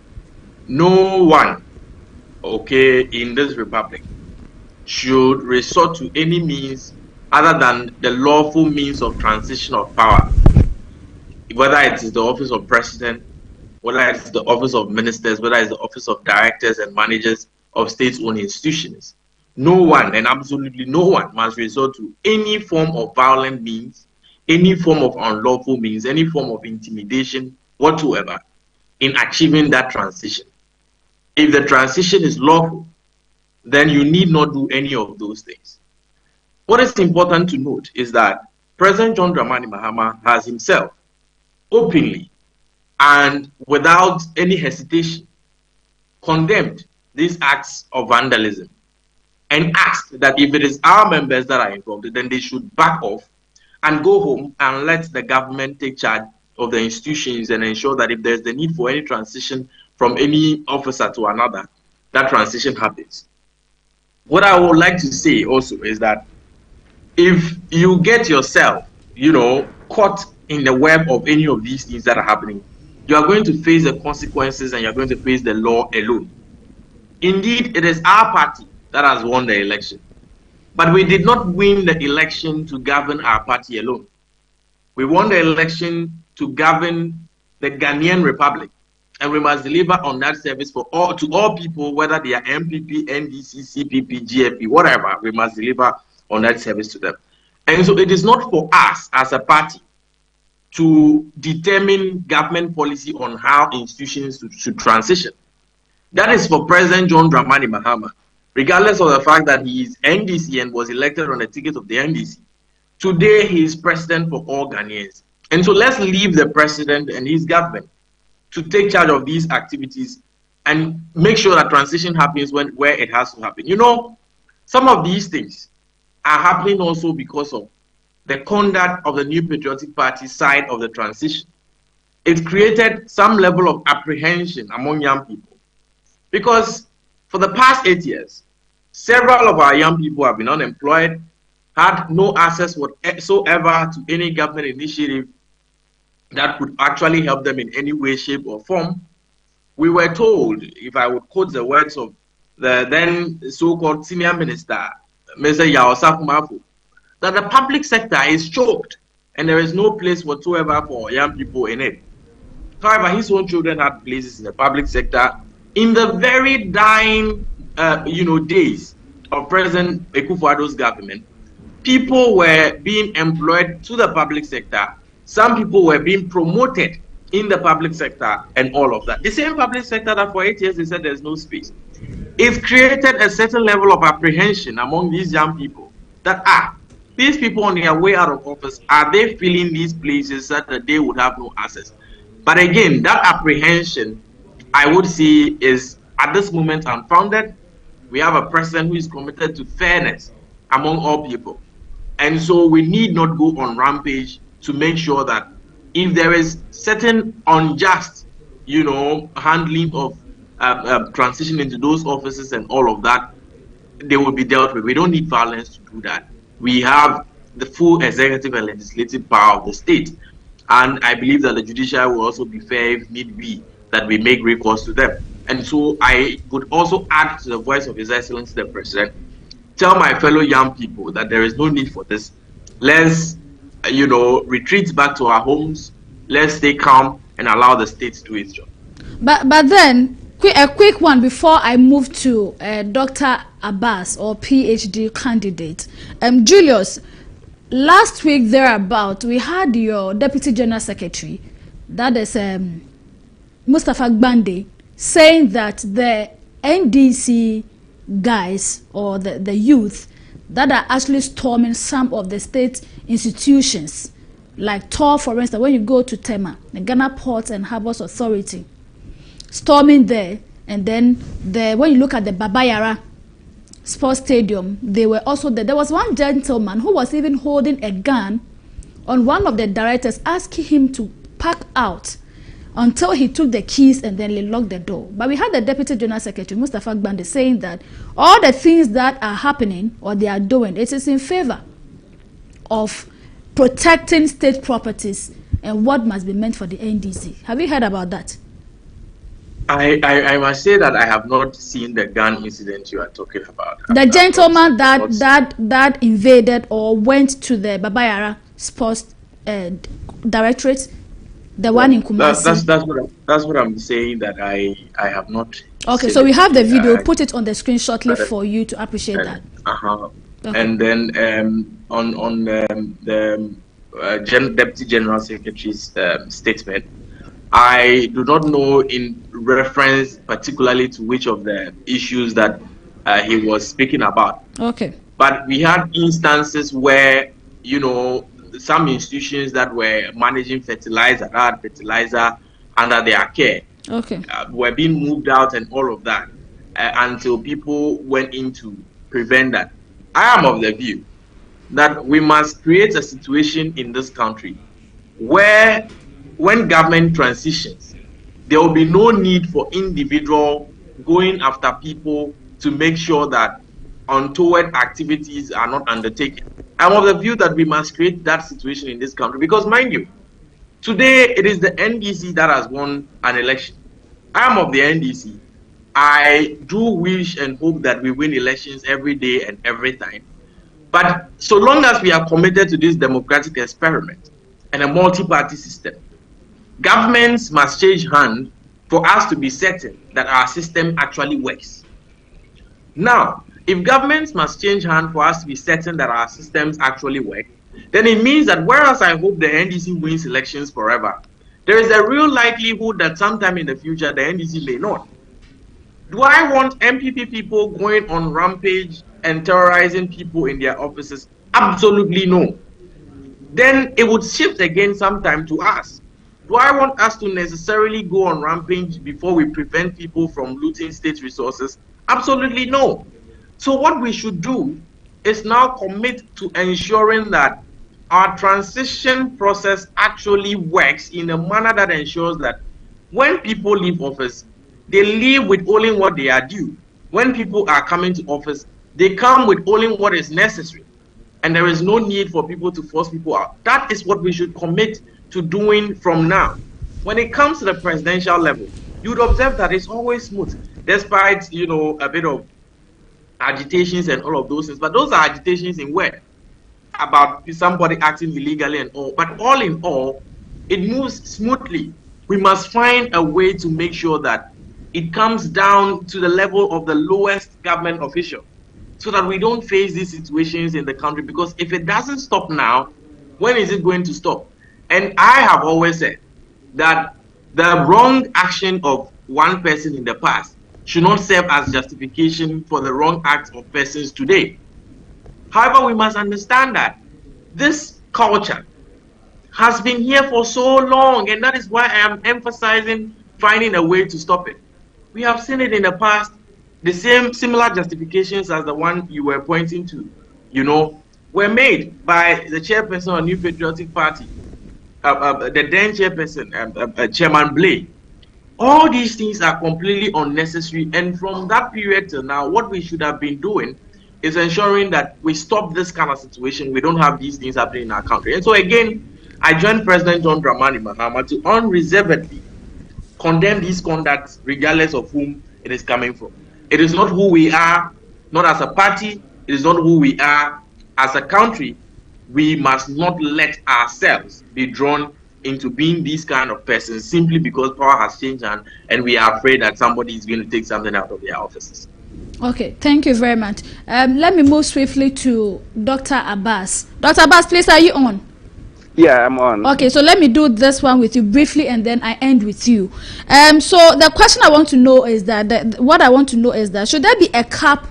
No one, okay, in this republic should resort to any means other than the lawful means of transition of power, whether it is the office of president, whether it's the office of ministers, whether it's the office of directors and managers of state-owned institutions. No one, and absolutely no one, must resort to any form of violent means, any form of unlawful means, any form of intimidation whatsoever in achieving that transition. If the transition is lawful, then you need not do any of those things. What is important to note is that President John Dramani Mahama has himself openly and without any hesitation condemned these acts of vandalism and asked that if it is our members that are involved, then they should back off and go home and let the government take charge of the institutions and ensure that if there's the need for any transition from any officer to another, that transition happens. What I would like to say also is that if you get yourself, caught in the web of any of these things that are happening, you are going to face the consequences and you're going to face the law alone. Indeed, it is our party that has won the election. But we did not win the election to govern our party alone. We won the election to govern the Ghanaian Republic. And we must deliver on that service to all people, whether they are MPP, NDC, CPP, GFP, whatever, we must deliver on that service to them. And so it is not for us as a party to determine government policy on how institutions should transition. That is for President John Dramani Mahama, regardless of the fact that he is NDC and was elected on the ticket of the NDC. Today, he is president for all Ghanaians. And so let's leave the president and his government to take charge of these activities and make sure that transition happens where it has to happen. Some of these things are happening also because of the conduct of the New Patriotic Party side of the transition. It created some level of apprehension among young people. Because for the past 8 years, several of our young people have been unemployed, had no access whatsoever to any government initiative that could actually help them in any way, shape, or form. We were told, if I would quote the words of the then so-called senior minister, Mr. Yaosaf Mafu, that the public sector is choked and there is no place whatsoever for young people in it. However, his own children had places in the public sector. In the very dying, days of President Akufo-Addo's government, people were being employed to the public sector. Some people were being promoted in the public sector and all of that. The same public sector that for 8 years they said there's no space. It created a certain level of apprehension among these young people that, these people on their way out of office, are they filling these places so that they would have no access? But again, that apprehension, I would say, is at this moment unfounded. We have a president who is committed to fairness among all people. And so we need not go on rampage to make sure that if there is certain unjust, handling of transition into those offices and all of that, they will be dealt with. We don't need violence to do that. We have the full executive and legislative power of the state. And I believe that the judiciary will also be fair if need be, that we make recourse to them. And so I would also add to the voice of His Excellency the President, tell my fellow young people that there is no need for this. Let's, retreat back to our homes. Let's stay calm and allow the state to do its job. But then, a quick one before I move to Dr. Abbas, or PhD candidate. Julius, last week thereabout, we had your Deputy General Secretary, that is Mustafa Gbande, saying that the NDC guys or the youth that are actually storming some of the state institutions, like TOR, for instance, when you go to Tema, the Ghana Ports and Harbours Authority, storming there, and then when you look at the Babayara Sports Stadium, they were also there. There was one gentleman who was even holding a gun on one of the directors, asking him to pack out until he took the keys and then he locked the door. But we had the Deputy General Secretary, Mustafa Gbande, saying that all the things that are happening or they are doing, it is in favor of protecting state properties and what must be meant for the NDC. Have you heard about that? I must say that I have not seen the gun incident you are talking about. The gentleman that invaded or went to the Babayara Sports Directorate, the one in Kumasi. That's what I'm saying, that I have not. Okay, so we have the video. Put it on the screen shortly for you to appreciate that. Okay. And then on the Deputy General Secretary's statement, I do not know in reference particularly to which of the issues that he was speaking about. Okay. But we had instances where, you know, some institutions that were managing fertilizer under their care, okay, were being moved out and all of that until people went in to prevent that. I am of the view that we must create a situation in this country where when government transitions, there will be no need for individual going after people to make sure that untoward activities are not undertaken. I'm of the view that we must create that situation in this country because, mind you, today it is the NDC that has won an election. I'm of the NDC. I do wish and hope that we win elections every day and every time. But so long as we are committed to this democratic experiment and a multi-party system, governments must change hands for us to be certain that our system actually works. Now, if governments must change hands for us to be certain that our systems actually work, then it means that whereas I hope the NDC wins elections forever, there is a real likelihood that sometime in the future the NDC may not. Do I want MPP people going on rampage and terrorizing people in their offices? Absolutely no. Then it would shift again sometime to us. Do I want us to necessarily go on rampage before we prevent people from looting state resources? Absolutely no. So what we should do is now commit to ensuring that our transition process actually works in a manner that ensures that when people leave office, they leave with only what they are due. When people are coming to office, they come with only what is necessary. And there is no need for people to force people out. That is what we should commit to doing from now. When it comes to the presidential level, you would observe that it's always smooth, despite, you know, a bit of agitations and all of those things. But those are agitations in where? About somebody acting illegally and all. But all in all, it moves smoothly. We must find a way to make sure that it comes down to the level of the lowest government official so that we don't face these situations in the country. Because if it doesn't stop now, when is it going to stop? And I have always said that the wrong action of one person in the past should not serve as justification for the wrong acts of persons today. However, we must understand that this culture has been here for so long, and that is why I am emphasizing finding a way to stop it. We have seen it in the past. The similar justifications as the one you were pointing to, you know, were made by the chairperson of New Patriotic Party, the then chairperson, Chairman Blay. All these things are completely unnecessary, and from that period till now, what we should have been doing is ensuring that we stop this kind of situation. We don't have these things happening in our country. And so again, I join President John Dramani Mahama to unreservedly condemn these conducts regardless of whom it is coming from. It is not who we are, not as a party. It is not who we are as a country. We must not let ourselves be drawn into being these kind of persons simply because power has changed and we are afraid that somebody is going to take something out of their offices. Okay, thank you very much. Let me move swiftly to Dr. Abbas. Dr. Abbas, please, are you on? Yeah, I'm on. Okay, so let me do this one with you briefly and then I end with you. So the question I want to know is that, should there be a cap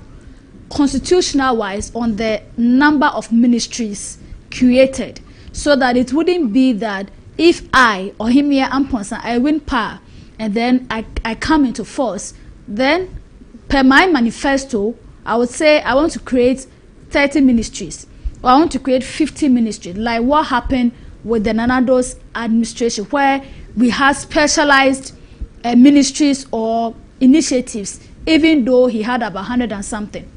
constitutional-wise on the number of ministries created so that it wouldn't be that if I or Himia Amponsa, I win power and then I come into force, then per my manifesto, I would say I want to create 30 ministries or I want to create 50 ministries, like what happened with the Nanado's administration, where we have specialized ministries or initiatives, even though he had about 100 and something?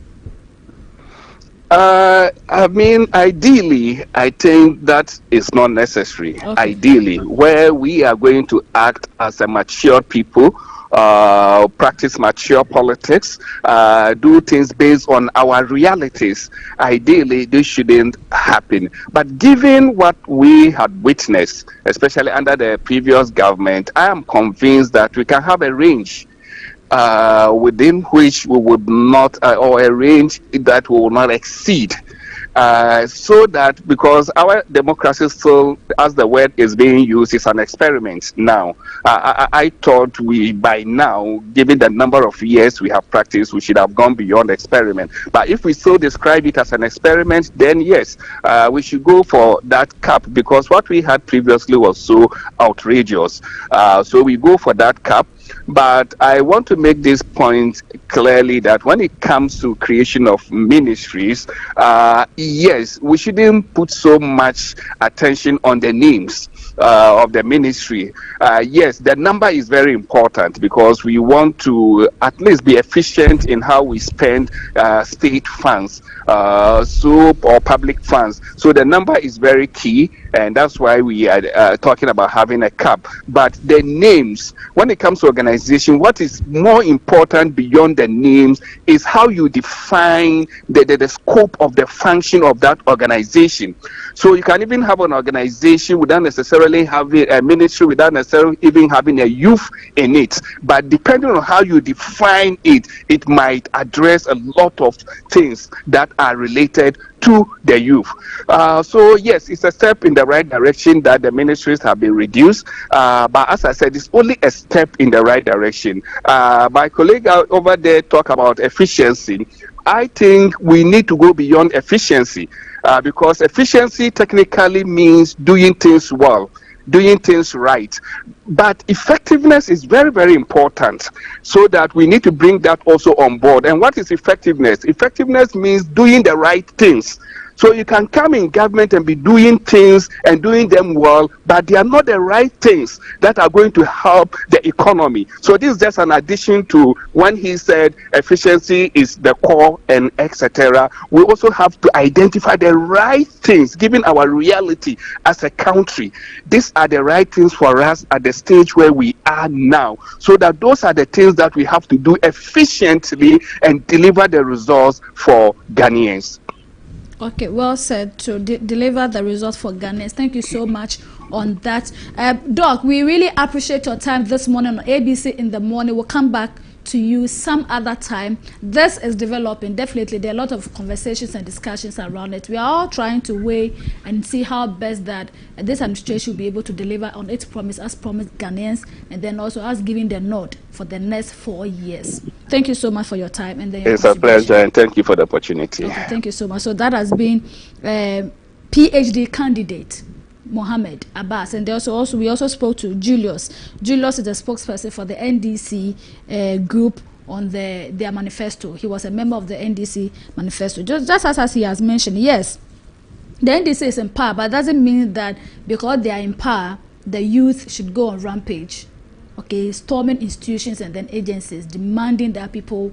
I mean, ideally, I think that is not necessary. Okay. Ideally, where we are going to act as a mature people, practice mature politics, do things based on our realities, ideally, this shouldn't happen. But given what we had witnessed, especially under the previous government, I am convinced that we can have a range within which we would not, or a range that we will not exceed. So that, because our democracy still, as the word is being used, is an experiment now. I thought we, by now, given the number of years we have practiced, we should have gone beyond experiment. But if we still describe it as an experiment, then yes, we should go for that cap, because what we had previously was so outrageous. So we go for that cap. But I want to make this point clearly that when it comes to creation of ministries, yes, we shouldn't put so much attention on the names of the ministry. Yes, the number is very important because we want to at least be efficient in how we spend state funds, or public funds. So the number is very key, and that's why we are talking about having a cap. But the names, when it comes to organization, what is more important beyond the names is how you define the scope of the function of that organization. So you can even have an organization without necessarily having a ministry, without necessarily even having a youth in it. But depending on how you define it, it might address a lot of things that are related to the youth. So yes, it's a step in the right direction that the ministries have been reduced. But as I said, it's only a step in the right direction. My colleague over there talk about efficiency. I think we need to go beyond efficiency, because efficiency technically means doing things well, doing things right. But effectiveness is very, very important, so that we need to bring that also on board. And what is effectiveness? Effectiveness means doing the right things. So you can come in government and be doing things and doing them well, but they are not the right things that are going to help the economy. So this is just an addition to when he said efficiency is the core and etc. We also have to identify the right things, given our reality as a country. These are the right things for us at the stage where we are now, so that those are the things that we have to do efficiently and deliver the results for Ghanaians. Okay, well said, to deliver the results for Ghanaians. Thank you so much on that. Doc, we really appreciate your time this morning on ABC in the Morning. We'll come back to you some other time. This is developing. Definitely, there are a lot of conversations and discussions around it. We are all trying to weigh and see how best that this administration will be able to deliver on its promise, as promised Ghanaians, and then also as giving the nod for the next 4 years. Thank you so much for your time. And then it's a pleasure, and thank you for the opportunity. Okay, thank you so much. So that has been PhD candidate Mohammed Abbas, and we also spoke to Julius. Julius is the spokesperson for the NDC group on their manifesto. He was a member of the NDC manifesto. Just as he has mentioned, yes, the NDC is in power, but it doesn't mean that because they are in power, the youth should go on rampage. Okay, storming institutions and then agencies, demanding that people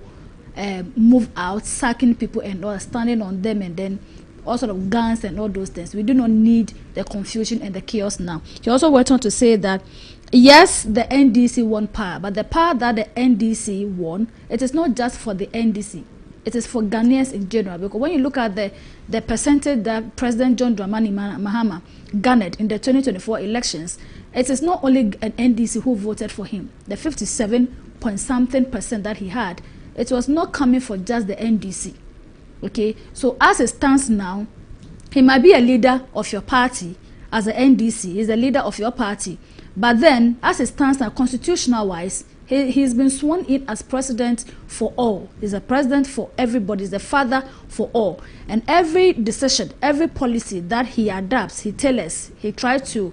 move out, sacking people and all, standing on them, and then all sort of guns and all those things. We do not need the confusion and the chaos now. He also went on to say that yes, the NDC won power, but the power that the NDC won, it is not just for the NDC. It is for Ghanaians in general, because when you look at the percentage that President John Dramani Mahama garnered in the 2024 elections, it is not only an NDC who voted for him. The 57-point-something% that he had, it was not coming for just the NDC. Okay, so as it stands now, he might be a leader of your party as the NDC, he's a leader of your party, but then as it stands now, constitutional-wise, he's been sworn in as president for all. He's a president for everybody. He's the father for all. And every decision, every policy that he adopts, he tells us, he tries to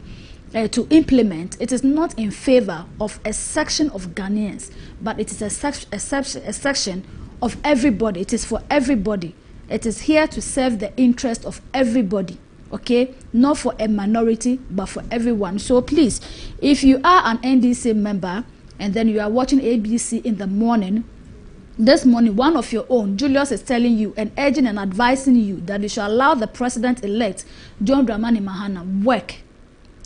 implement, it is not in favor of a section of Ghanaians, but it is a section of everybody. It is for everybody. It is here to serve the interest of everybody. okay, not for a minority but for everyone. So please, if you are an NDC member and then you are watching ABC in the morning, this morning one of your own, Julius, is telling you and urging and advising you that you should allow the president-elect John Dramani Mahama work,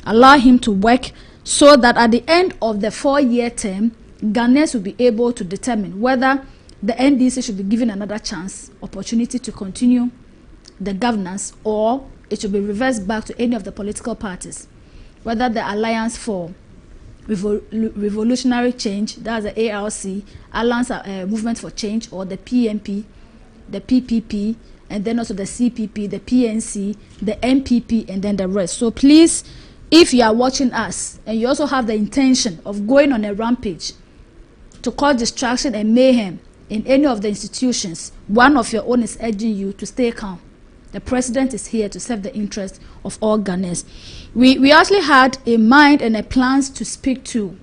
allow him to work, so that at the end of the 4-year term, Ghanaians will be able to determine whether the NDC should be given another chance, opportunity to continue the governance, or it should be reversed back to any of the political parties, whether the Alliance for Revolutionary Change, that's the ARC, Alliance Movement for Change, or the PMP, the PPP, and then also the CPP, the PNC, the MPP, and then the rest. So please, if you are watching us and you also have the intention of going on a rampage to cause distraction and mayhem in any of the institutions, one of your own is urging you to stay calm. The president is here to serve the interest of all Ghanaians. We actually had a mind and a plans to speak to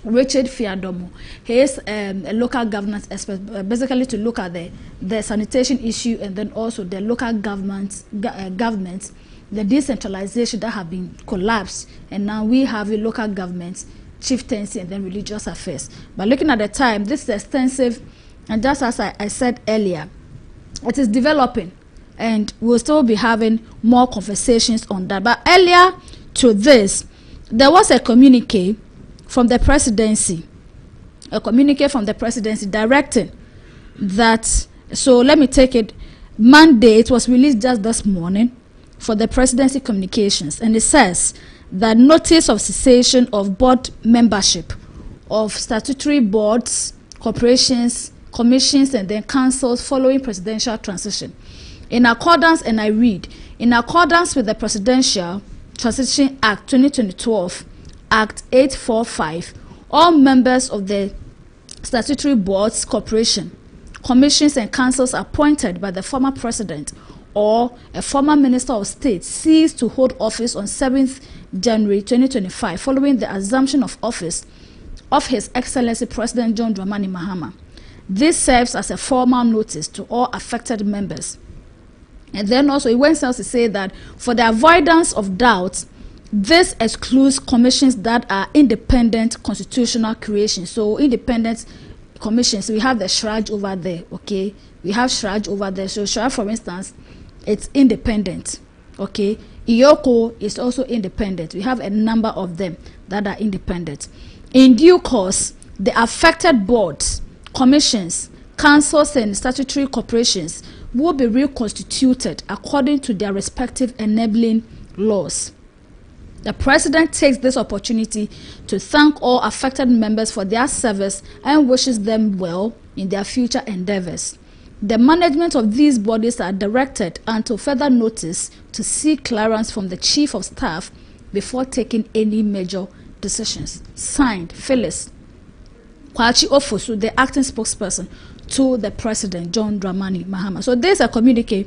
Richard Fiadomo. He is a local governance expert, basically to look at the sanitation issue and then also the local governments, the decentralization that have been collapsed, and now we have a local government, chieftaincy, and then religious affairs. But looking at the time, this is extensive, and just as I said earlier, it is developing, and we'll still be having more conversations on that. But earlier to this, there was a communique from the presidency, directing that, so let me take it, Monday, it was released just this morning for the presidency communications, and it says that notice of cessation of board membership of statutory boards, corporations, commissions, and then councils following presidential transition. In accordance, and I read, in accordance with the Presidential Transition Act 2012, Act 845, all members of the statutory boards, corporation, commissions, and councils appointed by the former president or a former minister of state cease to hold office on 7th January 2025 following the assumption of office of His Excellency President John Dramani Mahama. This serves as a formal notice to all affected members. And then also it went on to say that for the avoidance of doubt, this excludes commissions that are independent constitutional creations. So independent commissions, we have the Shraj over there, okay? We have Shraj over there. So Shraj, for instance, it's independent, okay? Iyoko is also independent. We have a number of them that are independent. In due course, the affected boards, commissions, councils, and statutory corporations will be reconstituted according to their respective enabling laws. The president takes this opportunity to thank all affected members for their service and wishes them well in their future endeavors. The management of these bodies are directed until further notice to seek clearance from the Chief of Staff before taking any major decisions. Signed, Phyllis Kwachi Ofosu, the acting spokesperson to the President, John Dramani Mahama. So there's a communique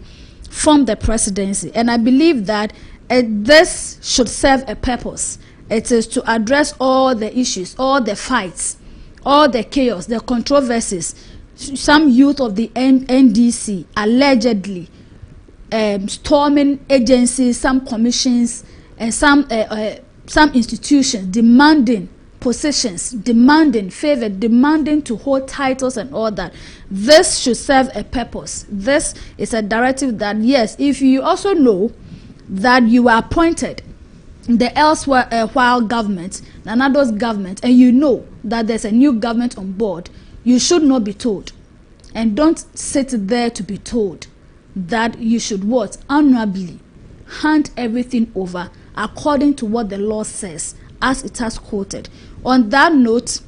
from the presidency, and I believe that this should serve a purpose. It is to address all the issues, all the fights, all the chaos, the controversies. Some youth of the NDC allegedly storming agencies, some commissions, and some institutions demanding positions, demanding favor, demanding to hold titles and all that. This should serve a purpose. This is a directive that, yes, if you also know that you are appointed in the while government, Nanado's government, and you know that there's a new government on board, you should not be told. And don't sit there to be told that you should what? Honorably hand everything over according to what the law says, as it has quoted. On that note,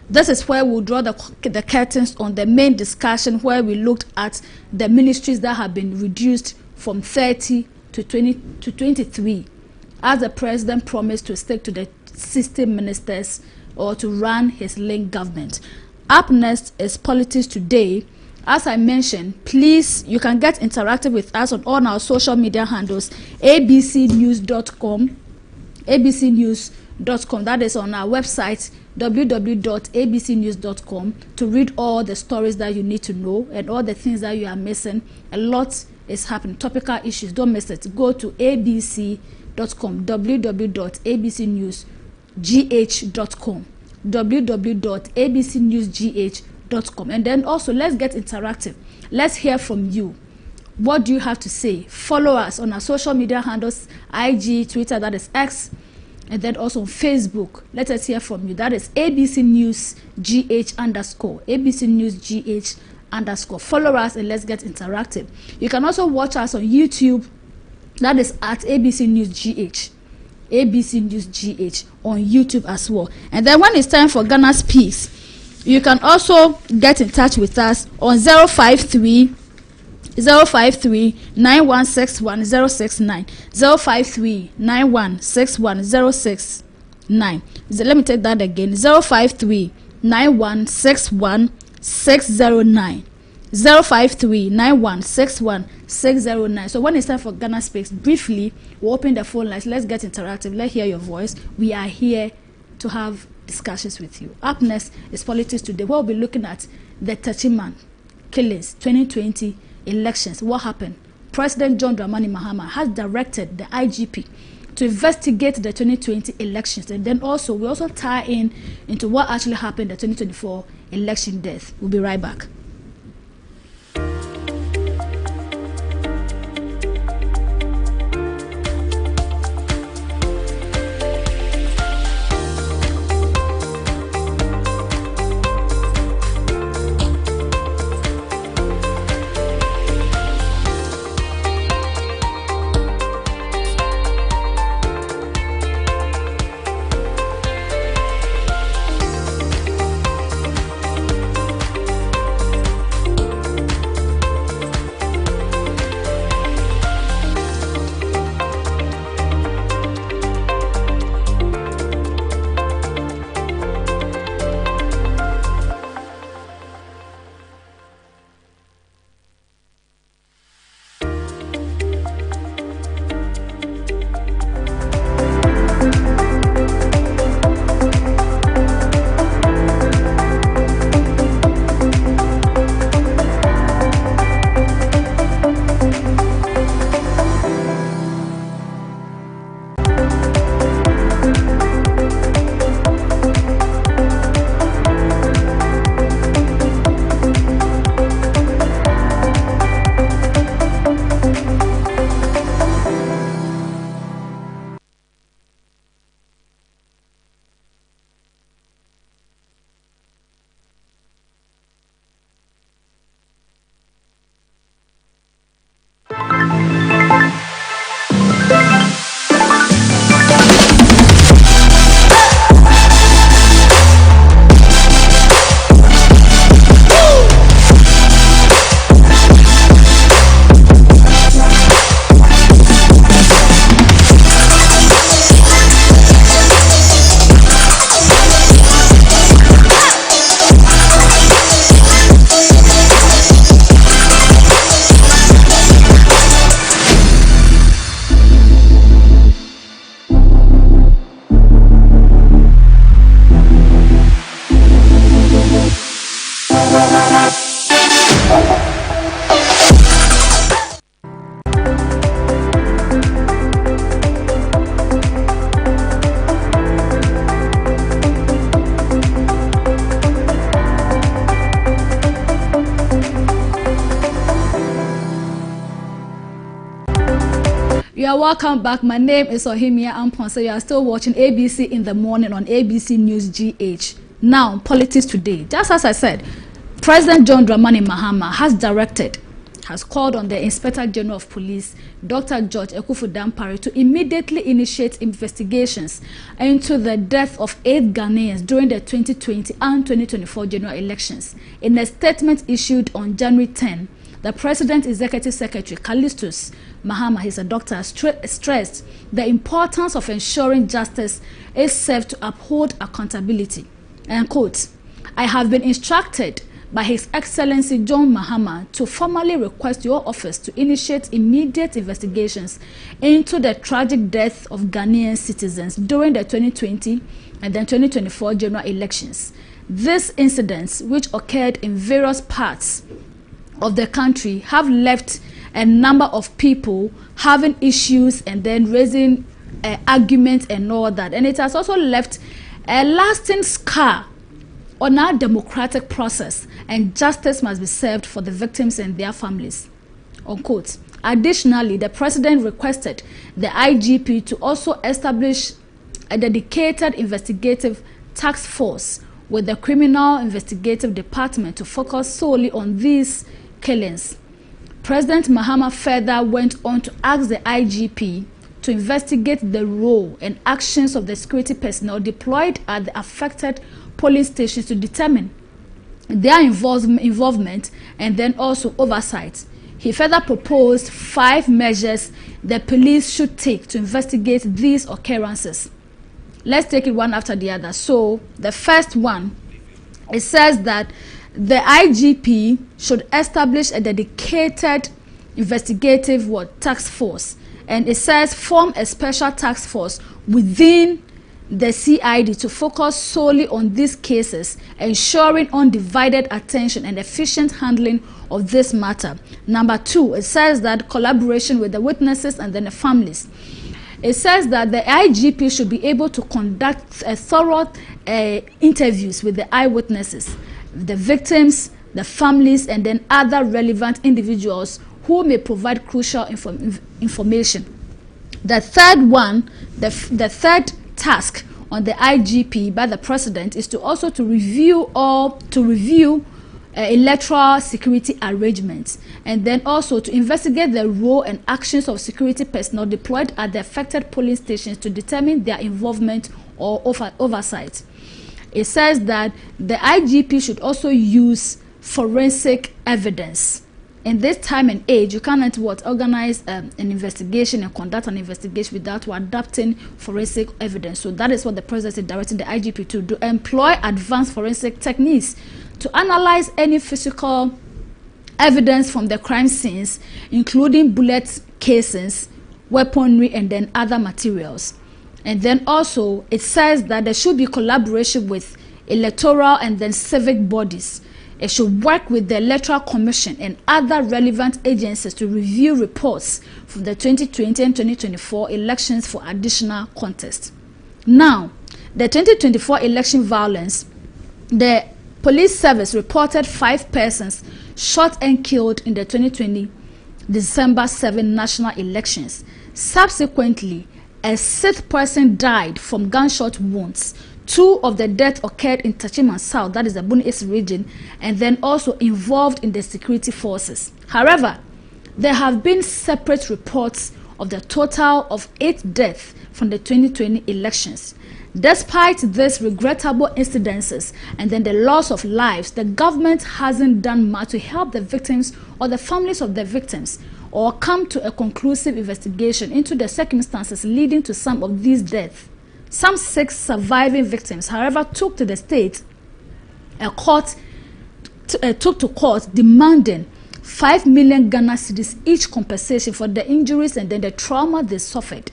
this is where we'll draw the curtains on the main discussion, where we looked at the ministries that have been reduced from 30 to 23, as the president promised to stick to the 60 ministers or to run his link government. Up next is Politics Today. As I mentioned, please, you can get interactive with us on all our social media handles, abcnews.com, abcnews.com. That is on our website, www.abcnews.com, to read all the stories that you need to know and all the things that you are missing. A lot is happening. Topical issues, don't miss it. Go to abc.com, www.abcnewsgh.com, www.abcnewsgh.com. And then also, let's get interactive. Let's hear from you. What do you have to say? Follow us on our social media handles, IG, Twitter, that is X, and then also on Facebook. Let us hear from you. That is ABC News GH _ ABC News GH _. Follow us and let's get interactive. You can also watch us on YouTube. That is at ABC News GH. ABC News GH on YouTube as well. And then when it's time for Ghana Speaks, you can also get in touch with us on 053 9161 069 053 9161 069. Let me take that again. 053 9161 609 053 9161 609. So when it's time for Ghana Speaks, briefly we'll open the phone lines. Let's get interactive. Let's hear your voice. We are here to have discussions with you. Up next is Politics Today. We'll be looking at the Tachiman killings 2020 elections. What happened? President John Dramani Mahama has directed the IGP to investigate the 2020 elections, and then also we also tie into what actually happened the 2024 election death. We'll be right back. You are welcome back. My name is Ohimia Ampon. So you are still watching ABC in the morning on ABC News GH. Now, Politics Today. Just as I said, President John Dramani Mahama has called on the Inspector General of Police, Dr. George Ekufu-Dampare, to immediately initiate investigations into the death of 8 Ghanaians during the 2020 and 2024 general elections. In a statement issued on January 10, the President Executive Secretary, Callistus Mahama, he's a doctor, stressed the importance of ensuring justice is served to uphold accountability. And quote, "I have been instructed by His Excellency John Mahama to formally request your office to initiate immediate investigations into the tragic death of Ghanaian citizens during the 2020 and then 2024 general elections. These incidents, which occurred in various parts of the country, have left a number of people having issues and then raising arguments and all that. And it has also left a lasting scar on our democratic process, and justice must be served for the victims and their families. Unquote. Additionally, the president requested the IGP to also establish a dedicated investigative task force with the Criminal Investigative Department to focus solely on these killings. President Mahama further went on to ask the IGP to investigate the role and actions of the security personnel deployed at the affected polling stations to determine their involvement and then also oversight. He further proposed 5 measures the police should take to investigate these occurrences. Let's take it one after the other. So the first one, it says that the IGP should establish a dedicated investigative task force, and it says form a special task force within the CID to focus solely on these cases, ensuring undivided attention and efficient handling of this matter. Number 2, it says that collaboration with the witnesses and then the families. It says that the IGP should be able to conduct a thorough interviews with the eyewitnesses, the victims, the families, and then other relevant individuals who may provide crucial information. The third one, the third task on the IGP by the president is to also to review electoral security arrangements, and then also to investigate the role and actions of security personnel deployed at the affected polling stations to determine their involvement or oversight. It says that the IGP should also use forensic evidence. In this time and age, you cannot organize an investigation and conduct an investigation without adapting forensic evidence. So that is what the president is directing the IGP to do: employ advanced forensic techniques to analyze any physical evidence from the crime scenes, including bullet casings, weaponry, and then other materials. And then also it says that there should be collaboration with electoral and then civic bodies. It should work with the Electoral Commission and other relevant agencies to review reports from the 2020 and 2024 elections for additional context. Now, the 2024 election violence, the police service reported 5 persons shot and killed in the 2020 December 7 national elections. Subsequently, a 6th person died from gunshot wounds. 2 of the deaths occurred in Tachiman South, that is the Buni East region, and then also involved in the security forces. However, there have been separate reports of the total of 8 deaths from the 2020 elections. Despite these regrettable incidences and then the loss of lives, the government hasn't done much to help the victims or the families of the victims, or come to a conclusive investigation into the circumstances leading to some of these deaths. Some 6 surviving victims, however, took to court demanding 5 million Ghana cedis each compensation for the injuries and then the trauma they suffered.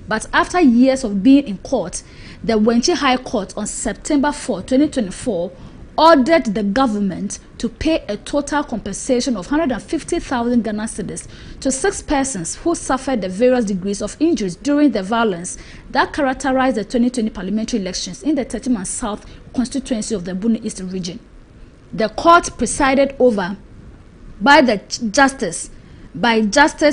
But after years of being in court, the Wenchi High Court on September 4, 2024, ordered the government to pay a total compensation of 150,000 Ghana cedis to 6 persons who suffered the various degrees of injuries during the violence that characterized the 2020 parliamentary elections in the Tachiman South constituency of the Buni East region. The court, presided over by Justice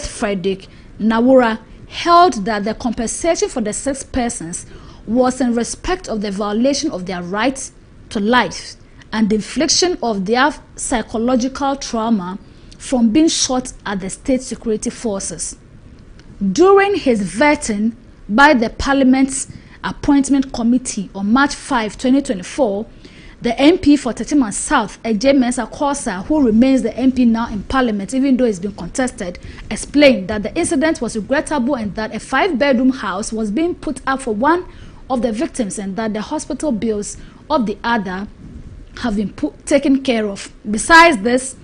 Frederick Nawura, held that the compensation for the 6 persons was in respect of the violation of their right to life and the infliction of their psychological trauma from being shot at the state security forces. During his vetting by the Parliament's Appointment Committee on March 5, 2024, the MP for Tachiman South, Ejay Mensah Kosa, who remains the MP now in Parliament even though it's been contested, explained that the incident was regrettable and that a 5-bedroom house was being put up for one of the victims and that the hospital bills of the other have been taken care of. Besides this,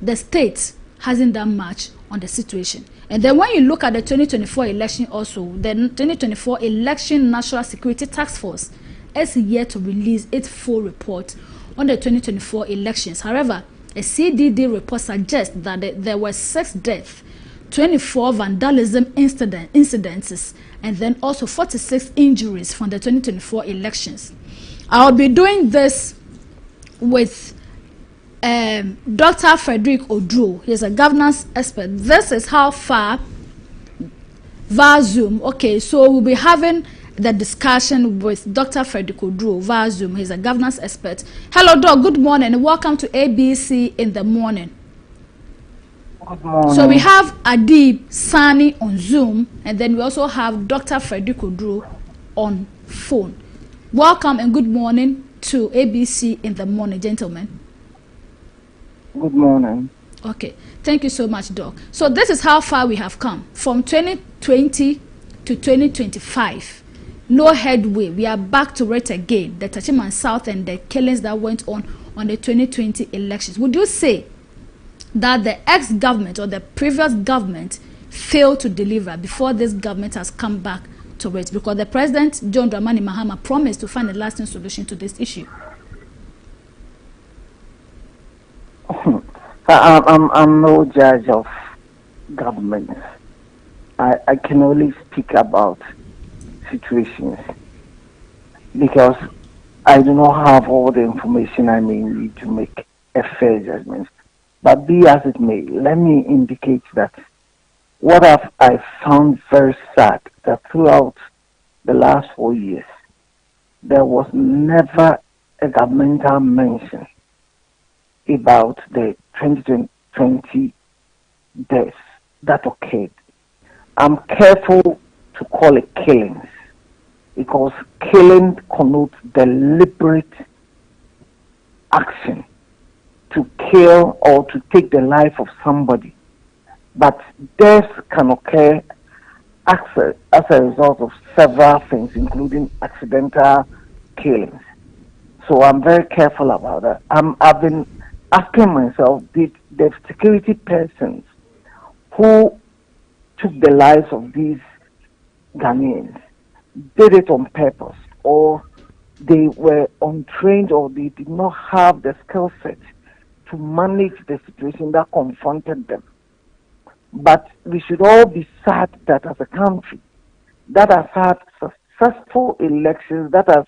the state hasn't done much on the situation. And then when you look at the 2024 election also, the 2024 Election National Security Task Force is yet to release its full report on the 2024 elections. However, A CDD report suggests that there were 6 deaths, 24 vandalism incidences, and then also 46 injuries from the 2024 elections. I'll be doing this with Dr. Frederick Odro. He's a governance expert. This is how far via Zoom. Okay, so we'll be having the discussion with Dr. Frederick Odro via Zoom. He's a governance expert. Hello, Doc. Good morning and welcome to ABC in the morning. Good morning. So we have Adib Sani on Zoom, and then we also have Dr. Frederick Odro on phone. Welcome and good morning to ABC in the morning, gentlemen. Good morning. Okay, thank you so much, Doc. So this is how far we have come from 2020 to 2025. No headway. We are back to it again. The Tachiman South and the killings that went on the 2020 elections. Would you say that the ex-government or the previous government failed to deliver before this government has come back to it? Because the President, John Dramani Mahama, promised to find a lasting solution to this issue. I'm no judge of governments. I can only speak about situations because I do not have all the information I may need to make a fair judgment. But be as it may, let me indicate that what I found very sad that throughout the last 4 years, there was never a governmental mention about the 2020 deaths that occurred. I'm careful to call it killings because killing connotes deliberate action to kill or to take the life of somebody. But deaths can occur as a result of several things, including accidental killings. So I'm very careful about that. I've been asking myself, did the security persons who took the lives of these Ghanaians did it on purpose, or they were untrained, or they did not have the skill set to manage the situation that confronted them? But we should all be sad that as a country that has had successful elections, that has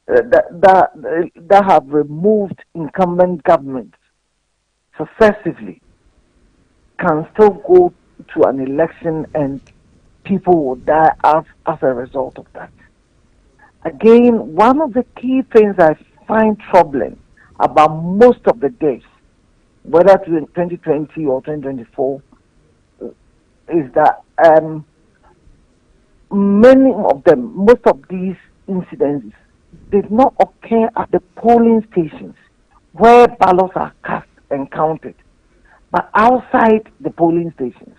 that have removed incumbent governments successively, can still go to an election and people will die as a result of that. Again, one of the key things I find troubling about most of the deaths, whether to 2020 or 2024, is that most of these incidents did not occur at the polling stations where ballots are cast and counted, but outside the polling stations.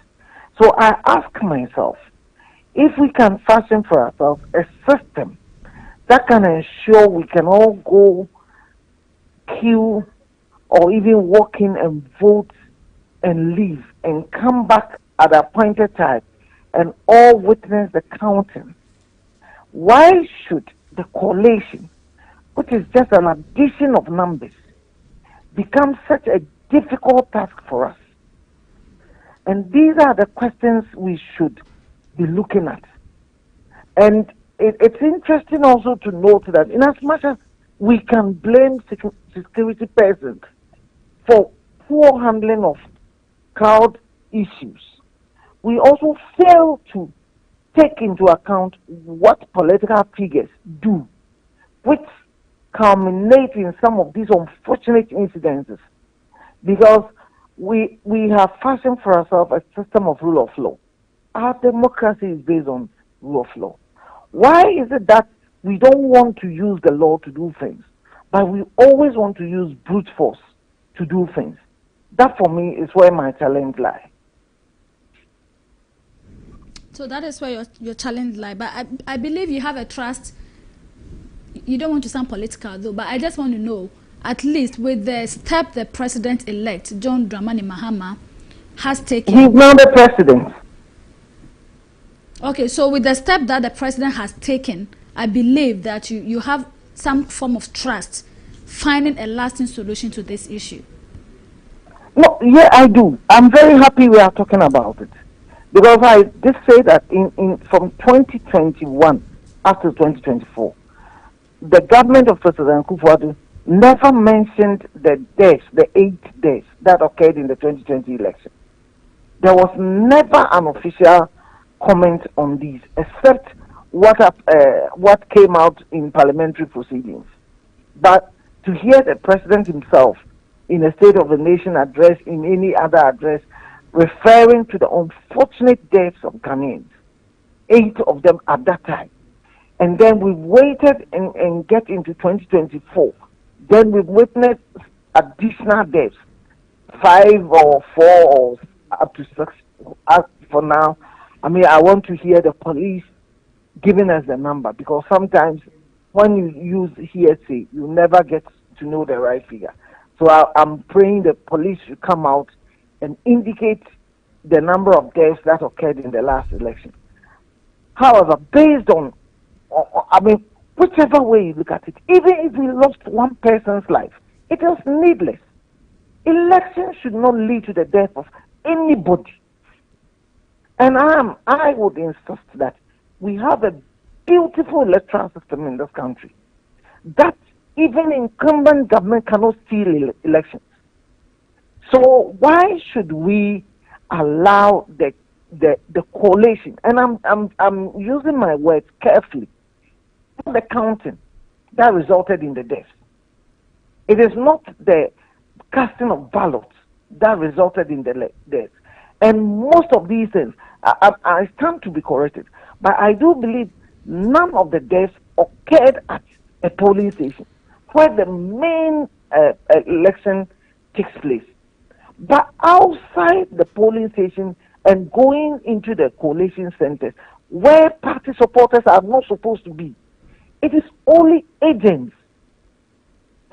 So I ask myself, if we can fashion for ourselves a system that can ensure we can all go queue or even walk in and vote and leave and come back at the appointed time and all witness the counting, why should the collation, which is just an addition of numbers, become such a difficult task for us? And these are the questions we should be looking at. And it's interesting also to note that in as much as we can blame security persons for poor handling of crowd issues, we also fail to take into account what political figures do, which culminate in some of these unfortunate incidences, because we have fashioned for ourselves a system of rule of law. Our democracy is based on rule of law. Why is it that we don't want to use the law to do things, but we always want to use brute force to do things? That for me is where my challenge lies. So that is where your challenge lies. But I believe you have a trust. You don't want to sound political though, but I just want to know, at least with the step the president-elect, John Dramani Mahama, has taken. He's not the president. Okay, so with the step that the president has taken, I believe that you have some form of trust finding a lasting solution to this issue. yeah, I do. I'm very happy we are talking about it because I did say that in from 2021 up to 2024, the government of President Kufuor never mentioned the deaths, the 8 deaths that occurred in the 2020 election. There was never an official comment on these, except what came out in parliamentary proceedings. But to hear the president himself in a State of the Nation address, in any other address, referring to the unfortunate deaths of Ghanaians, 8 of them at that time, and then we waited and get into 2024. Then we witnessed additional deaths, 5 or 4 or up to 6. As for now, I mean, I want to hear the police giving us the number because sometimes when you use hearsay, you never get to know the right figure. So I'm praying the police should come out and indicate the number of deaths that occurred in the last election. However, based on, I mean, whichever way you look at it, even if we lost one person's life, it is needless. Elections should not lead to the death of anybody. And I would insist that we have a beautiful electoral system in this country that even incumbent government cannot steal elections. So why should we allow the coalition? And I'm using my words carefully. The counting that resulted in the deaths. It is not the casting of ballots that resulted in the deaths. And most of these things, I stand to be corrected, but I do believe none of the deaths occurred at a polling station where the main election takes place. But outside the polling station and going into the coalition centers where party supporters are not supposed to be, it is only agents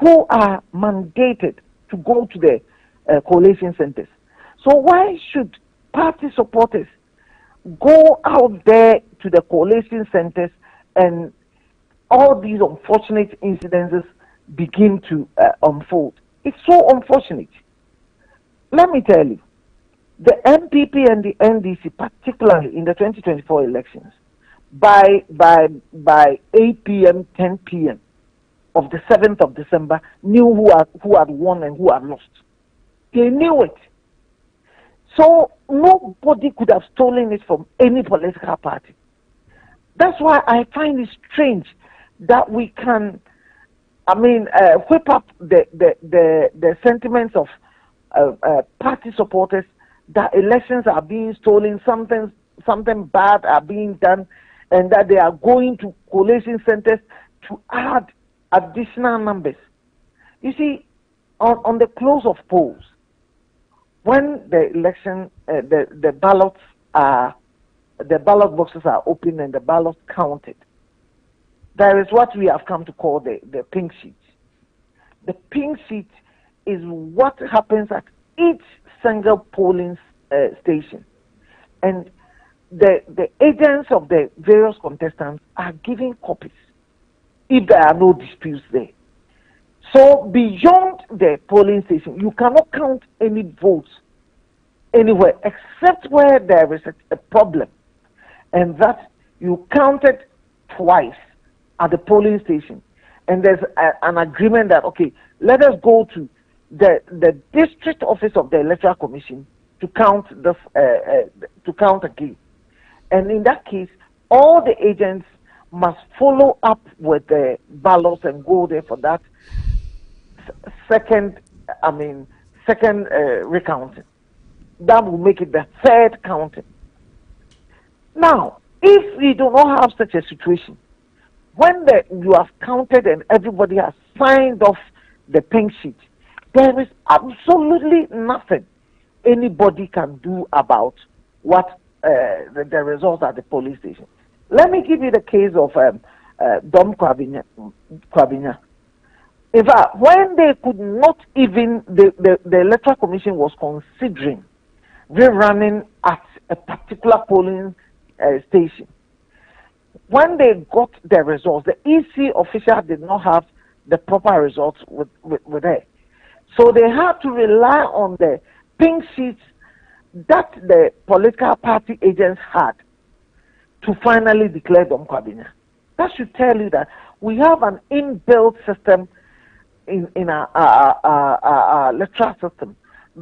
who are mandated to go to the coalition centers. So why should party supporters go out there to the coalition centers and all these unfortunate incidences begin to unfold? It's so unfortunate. Let me tell you, the MPP and the NDC, particularly in the 2024 elections, by 8 p.m., 10 p.m. of the 7th of December, knew who had won and who had lost. They knew it. So nobody could have stolen it from any political party. That's why I find it strange that we can, whip up the sentiments of party supporters that elections are being stolen, something bad are being done, and that they are going to coalition centers to add additional numbers. You see, on the close of polls, when the election, the ballot boxes are open and the ballots counted, there is what we have come to call the pink sheet. The pink sheet is what happens at each single polling station, and the agents of the various contestants are giving copies if there are no disputes there. So beyond the polling station, you cannot count any votes anywhere except where there is a problem, and that you counted twice at the polling station, and there's an agreement that, okay, let us go to the district office of the Electoral Commission to count this to count again. And in that case, all the agents must follow up with the ballots and go there for that second recounting. That will make it the third counting. Now, if we do not have such a situation, when you have counted and everybody has signed off the pink sheet, there is absolutely nothing anybody can do about what the results at the police station. Let me give you the case of Dom Kwabinya. In fact, when they could not even, the Electoral Commission was considering rerunning at a particular polling station. When they got the results, the EC official did not have the proper results with her. So they had to rely on the pink sheets that the political party agents had to finally declare Dom Kwabena. That should tell you that we have an inbuilt system in our electoral system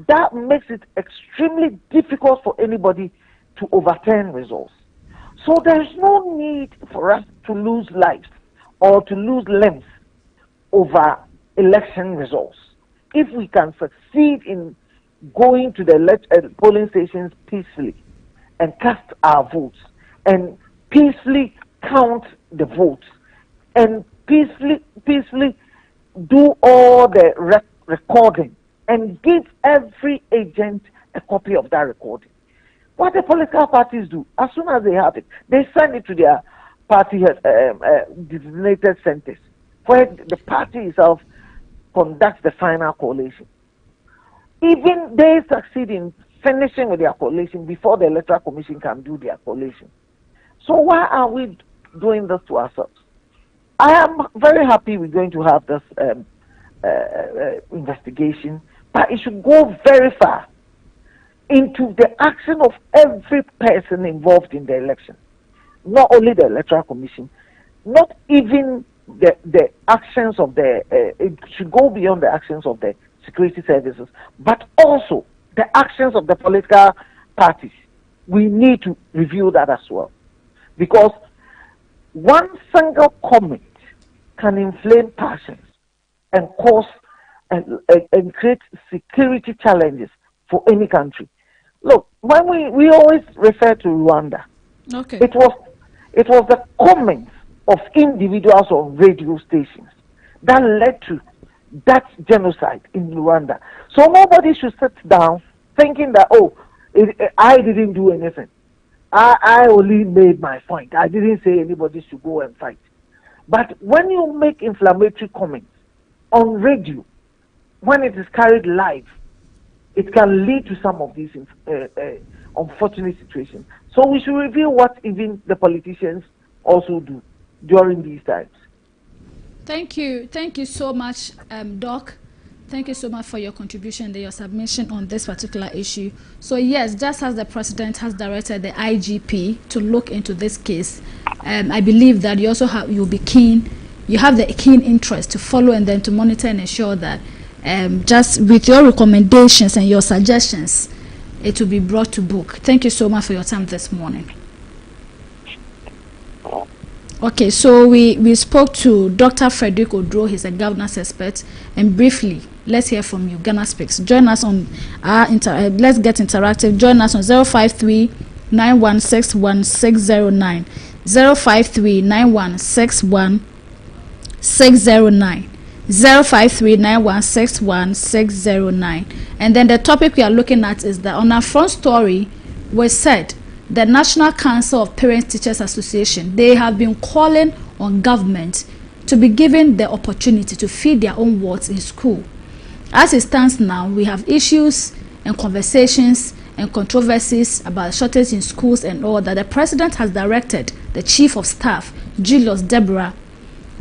that makes it extremely difficult for anybody to overturn results. So there's no need for us to lose lives or to lose limbs over election results. If we can succeed in going to the polling stations peacefully and cast our votes and peacefully count the votes and peacefully do all the recording and give every agent a copy of that recording. What the political parties do, as soon as they have it, they send it to their party designated centers, where the party itself conducts the final collation. Even they succeed in finishing with their collation before the Electoral Commission can do their collation. So why are we doing this to ourselves? I am very happy we're going to have this investigation, but it should go very far into the action of every person involved in the election. Not only the Electoral Commission, not even the actions of it should go beyond the actions of the security services, but also the actions of the political parties. We need to review that as well. Because one single comment can inflame passions and cause and create security challenges for any country. Look, when we always refer to Rwanda, okay, it was the comments of individuals on radio stations that led to that genocide in Rwanda. So nobody should sit down thinking that, I didn't do anything. I only made my point. I didn't say anybody should go and fight. But when you make inflammatory comments on radio, when it is carried live, it can lead to some of these unfortunate situations. So we should review what even the politicians also do during these times. Thank you so much, Doc. Thank you so much for your contribution and your submission on this particular issue. So yes, just as the president has directed the IGP to look into this case, I believe that you also have the keen interest to follow and then to monitor and ensure that just with your recommendations and your suggestions, it will be brought to book. Thank you so much for your time this morning. Okay, so we spoke to Dr. Frederick Odro. He's a governance expert, and briefly, let's hear from you. Ghana Speaks. Join us on our let's get interactive. Join us on 053-9161-609, 053-9161-609, 053-9161-609. And then the topic we are looking at is that on our front story, we said the National Council of Parents Teachers Association, they have been calling on government to be given the opportunity to feed their own wards in school. As it stands now, we have issues and conversations and controversies about shortage in schools and all that. The president has directed the chief of staff, Julius Deborah,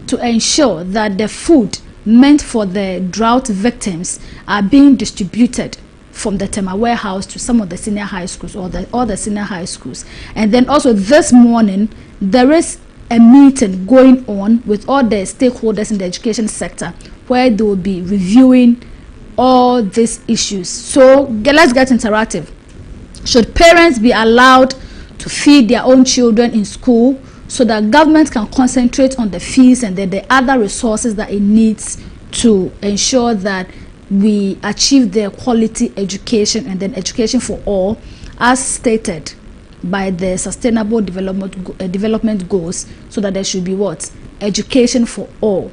to ensure that the food meant for the drought victims are being distributed from the Tema warehouse to some of the senior high schools or the senior high schools. And then also this morning, there is a meeting going on with all the stakeholders in the education sector where they will be reviewing all these issues. So let's get interactive. Should parents be allowed to feed their own children in school so that government can concentrate on the fees and then the other resources that it needs to ensure that we achieve the quality education and then education for all as stated by the Sustainable Development Goals, so that there should be what? Education for all.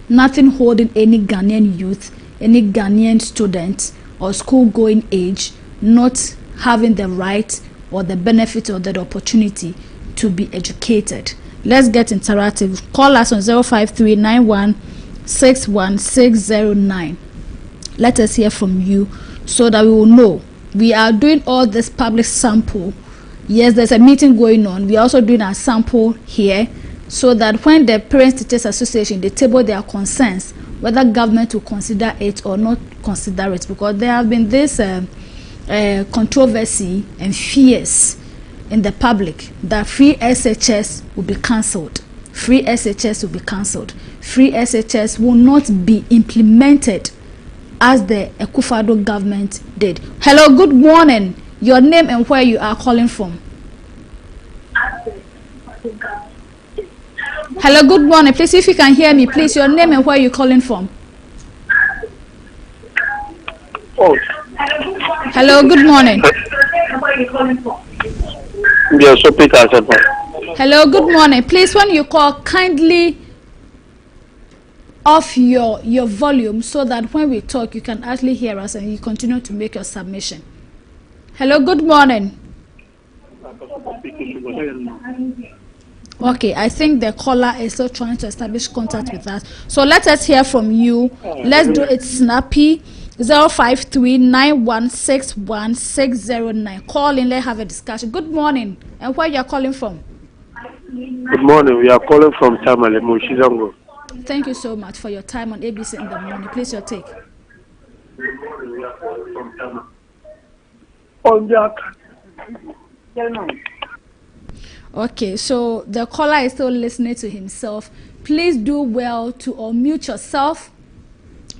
Nothing holding any Ghanaian youth, any Ghanaian student or school-going age not having the right or the benefit or the opportunity to be educated. Let's get interactive. Call us on 053-9161-609. Let us hear from you so that we will know. We are doing all this public sample. Yes, there's a meeting going on. We are also doing a sample here so that when the Parents Teachers Association, they table their concerns, whether government will consider it or not consider it, because there have been this controversy and fears in the public that free SHS will be cancelled. Free SHS will be cancelled. Free SHS will not be implemented as the Akufo-Addo government did. Hello, good morning. Your name and where you are calling from. Hello, good morning. Please, if you can hear me, please, your name and where you calling from. Oh. Hello, good morning. Yes, so Peter. Hello, good morning. Please, when you call, kindly off your volume so that when we talk, you can actually hear us and you continue to make your submission. Hello, good morning. Okay, I think the caller is still trying to establish contact with us. So let us hear from you. Let's do it snappy. 0539161 Call in, let's have a discussion. Good morning. And where you are calling from? Good morning. We are calling from Tamale, Mushizango. Thank you so much for your time on ABC in the morning. Please, your take. Okay, so the caller is still listening to himself. Please do well to unmute yourself.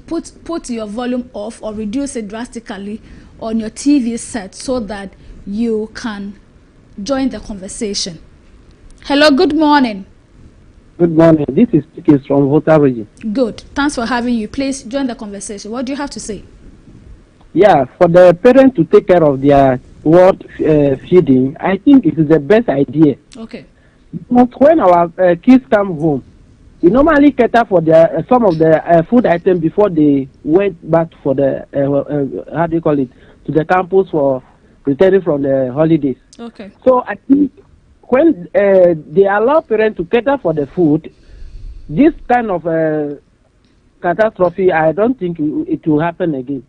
Put your volume off or reduce it drastically on your TV set so that you can join the conversation. Hello, good morning. Good morning. This is Tikis from Volta region. Good. Thanks for having you. Please join the conversation. What do you have to say? Yeah, for the parents to take care of their ward feeding, I think it is the best idea. Okay. Because when our kids come home, we normally cater for their some of the food items before they went back for the how do you call it, to the campus for returning from the holidays. Okay. So I think when they allow parents to cater for the food, this kind of catastrophe, I don't think it will happen again.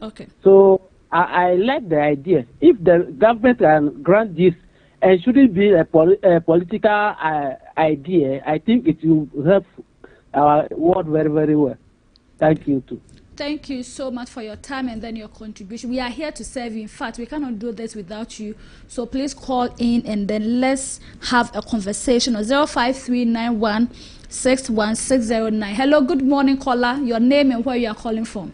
Okay. So I like the idea. If the government can grant this, and shouldn't be a political idea, I think it will help our world very, very well. Thank you too. Thank you so much for your time and then your contribution. We are here to serve you. In fact, we cannot do this without you. So please call in and then let's have a conversation on 0539161 Hello, good morning, caller. Your name and where you are calling from.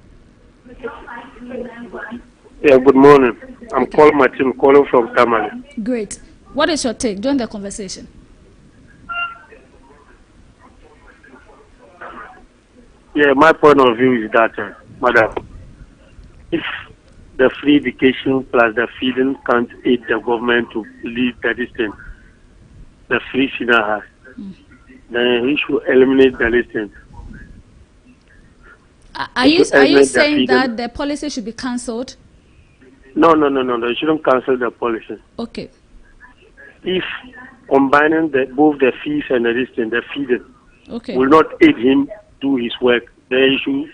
Yeah, good morning. I'm calling my team, calling from Tamale. Great. What is your take? Join the conversation. Yeah, my point of view is that, madam, if the free education plus the feeding can't aid the government to lead the distance, the free feeder has, then we should eliminate the distance. Are you saying that the policy should be cancelled? No. They shouldn't cancel the policy. Okay. If combining both the fees and the distance, the feeding, okay, will not aid him do his work, then he should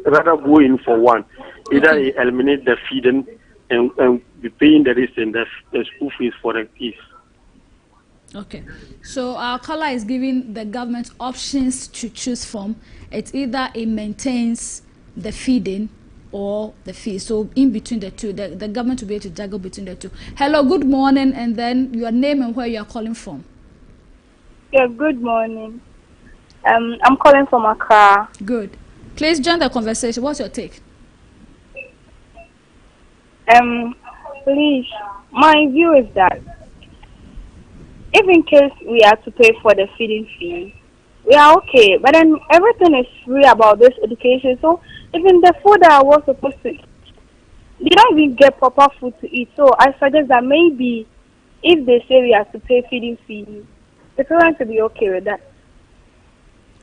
rather go in for one. Either he eliminate the feeding and be paying the distance, the school fees for the kids. Okay. So our caller is giving the government options to choose from. It's either it maintains the feeding or the fee. So in between the two, the government will be able to juggle between the two. Hello, good morning, and then your name and where you are calling from. Yeah, good morning. I'm calling from Accra. Good. Please join the conversation. What's your take? Please, my view is that if in case we have to pay for the feeding fee, we are okay. But then everything is free about this education. So even the food that I was supposed to eat, they don't even get proper food to eat. So I suggest that maybe if they say we have to pay feeding fee, the parents will be okay with that.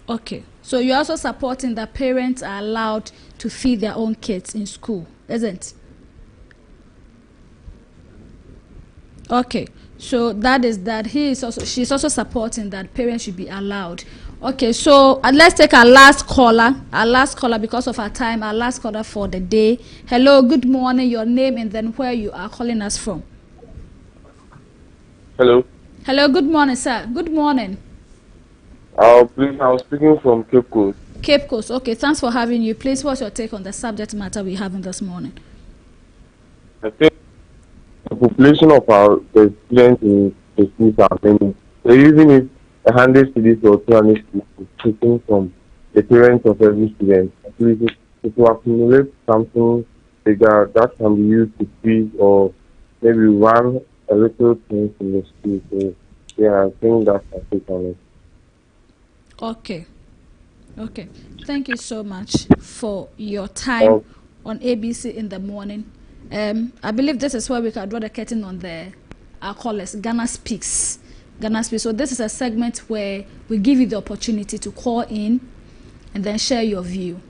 Okay. So you're also supporting that parents are allowed to feed their own kids in school, isn't it? Okay. So that is that she's also supporting that parents should be allowed. Okay, so let's take our last caller because of our time, our last caller for the day. Hello, good morning, your name and then where you are calling us from. Hello. Hello, good morning, sir. Good morning. Please, I was speaking from Cape Coast. Cape Coast, okay, thanks for having you. Please, what's your take on the subject matter we're having this morning? I think the population of the students in the schools are many. So even if 100 students or 200 students is taken from the parents of every student, at least it will accumulate something bigger that can be used to feed or maybe run a little things in the school. So yeah, I think that's a take on it. Okay. Okay. Thank you so much for your time on ABC in the morning. I believe this is where we can draw the curtain on our callers, Ghana Speaks. Ghana Speaks. So this is a segment where we give you the opportunity to call in and then share your view.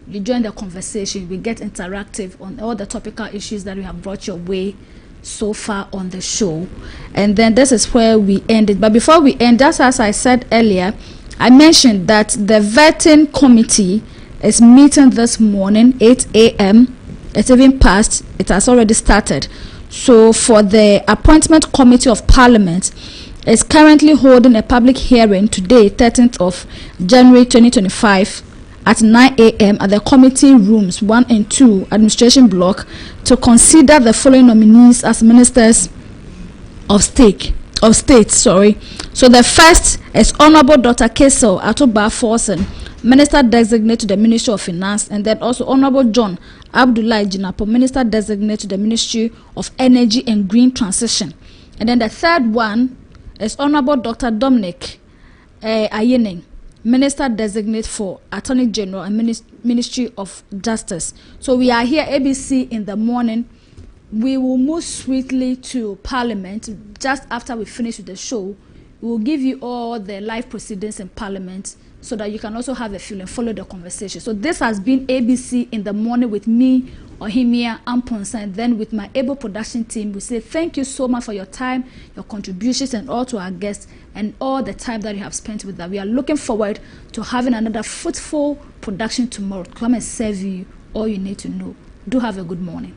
You join the conversation. We get interactive on all the topical issues that we have brought your way so far on the show. And then this is where we end it. But before we end, just as I said earlier, I mentioned that the vetting committee is meeting this morning, 8 a.m. It's even past. It has already started. So for the appointment committee of parliament, is currently holding a public hearing today, 13th of January 2025 at 9 a.m. at the committee rooms 1 and 2 administration block to consider the following nominees as ministers of state. So the first is Honorable Dr. Kesel Atoba Forsen, Minister Designate to the Ministry of Finance, and then also Honorable John Abdullahi Jinapo, Minister Designate to the Ministry of Energy and Green Transition. And then the third one is Honorable Dr. Dominic Ayeneng, Minister Designate for Attorney General and Ministry of Justice. So we are here, ABC in the morning. We will move swiftly to Parliament just after we finish with the show. We will give you all the live proceedings in Parliament so that you can also have a feel and follow the conversation. So this has been ABC in the morning with me, Ohimia Amponsa, and then with my able production team. We say thank you so much for your time, your contributions, and all to our guests and all the time that you have spent with us. We are looking forward to having another fruitful production tomorrow. Come and serve you all you need to know. Do have a good morning.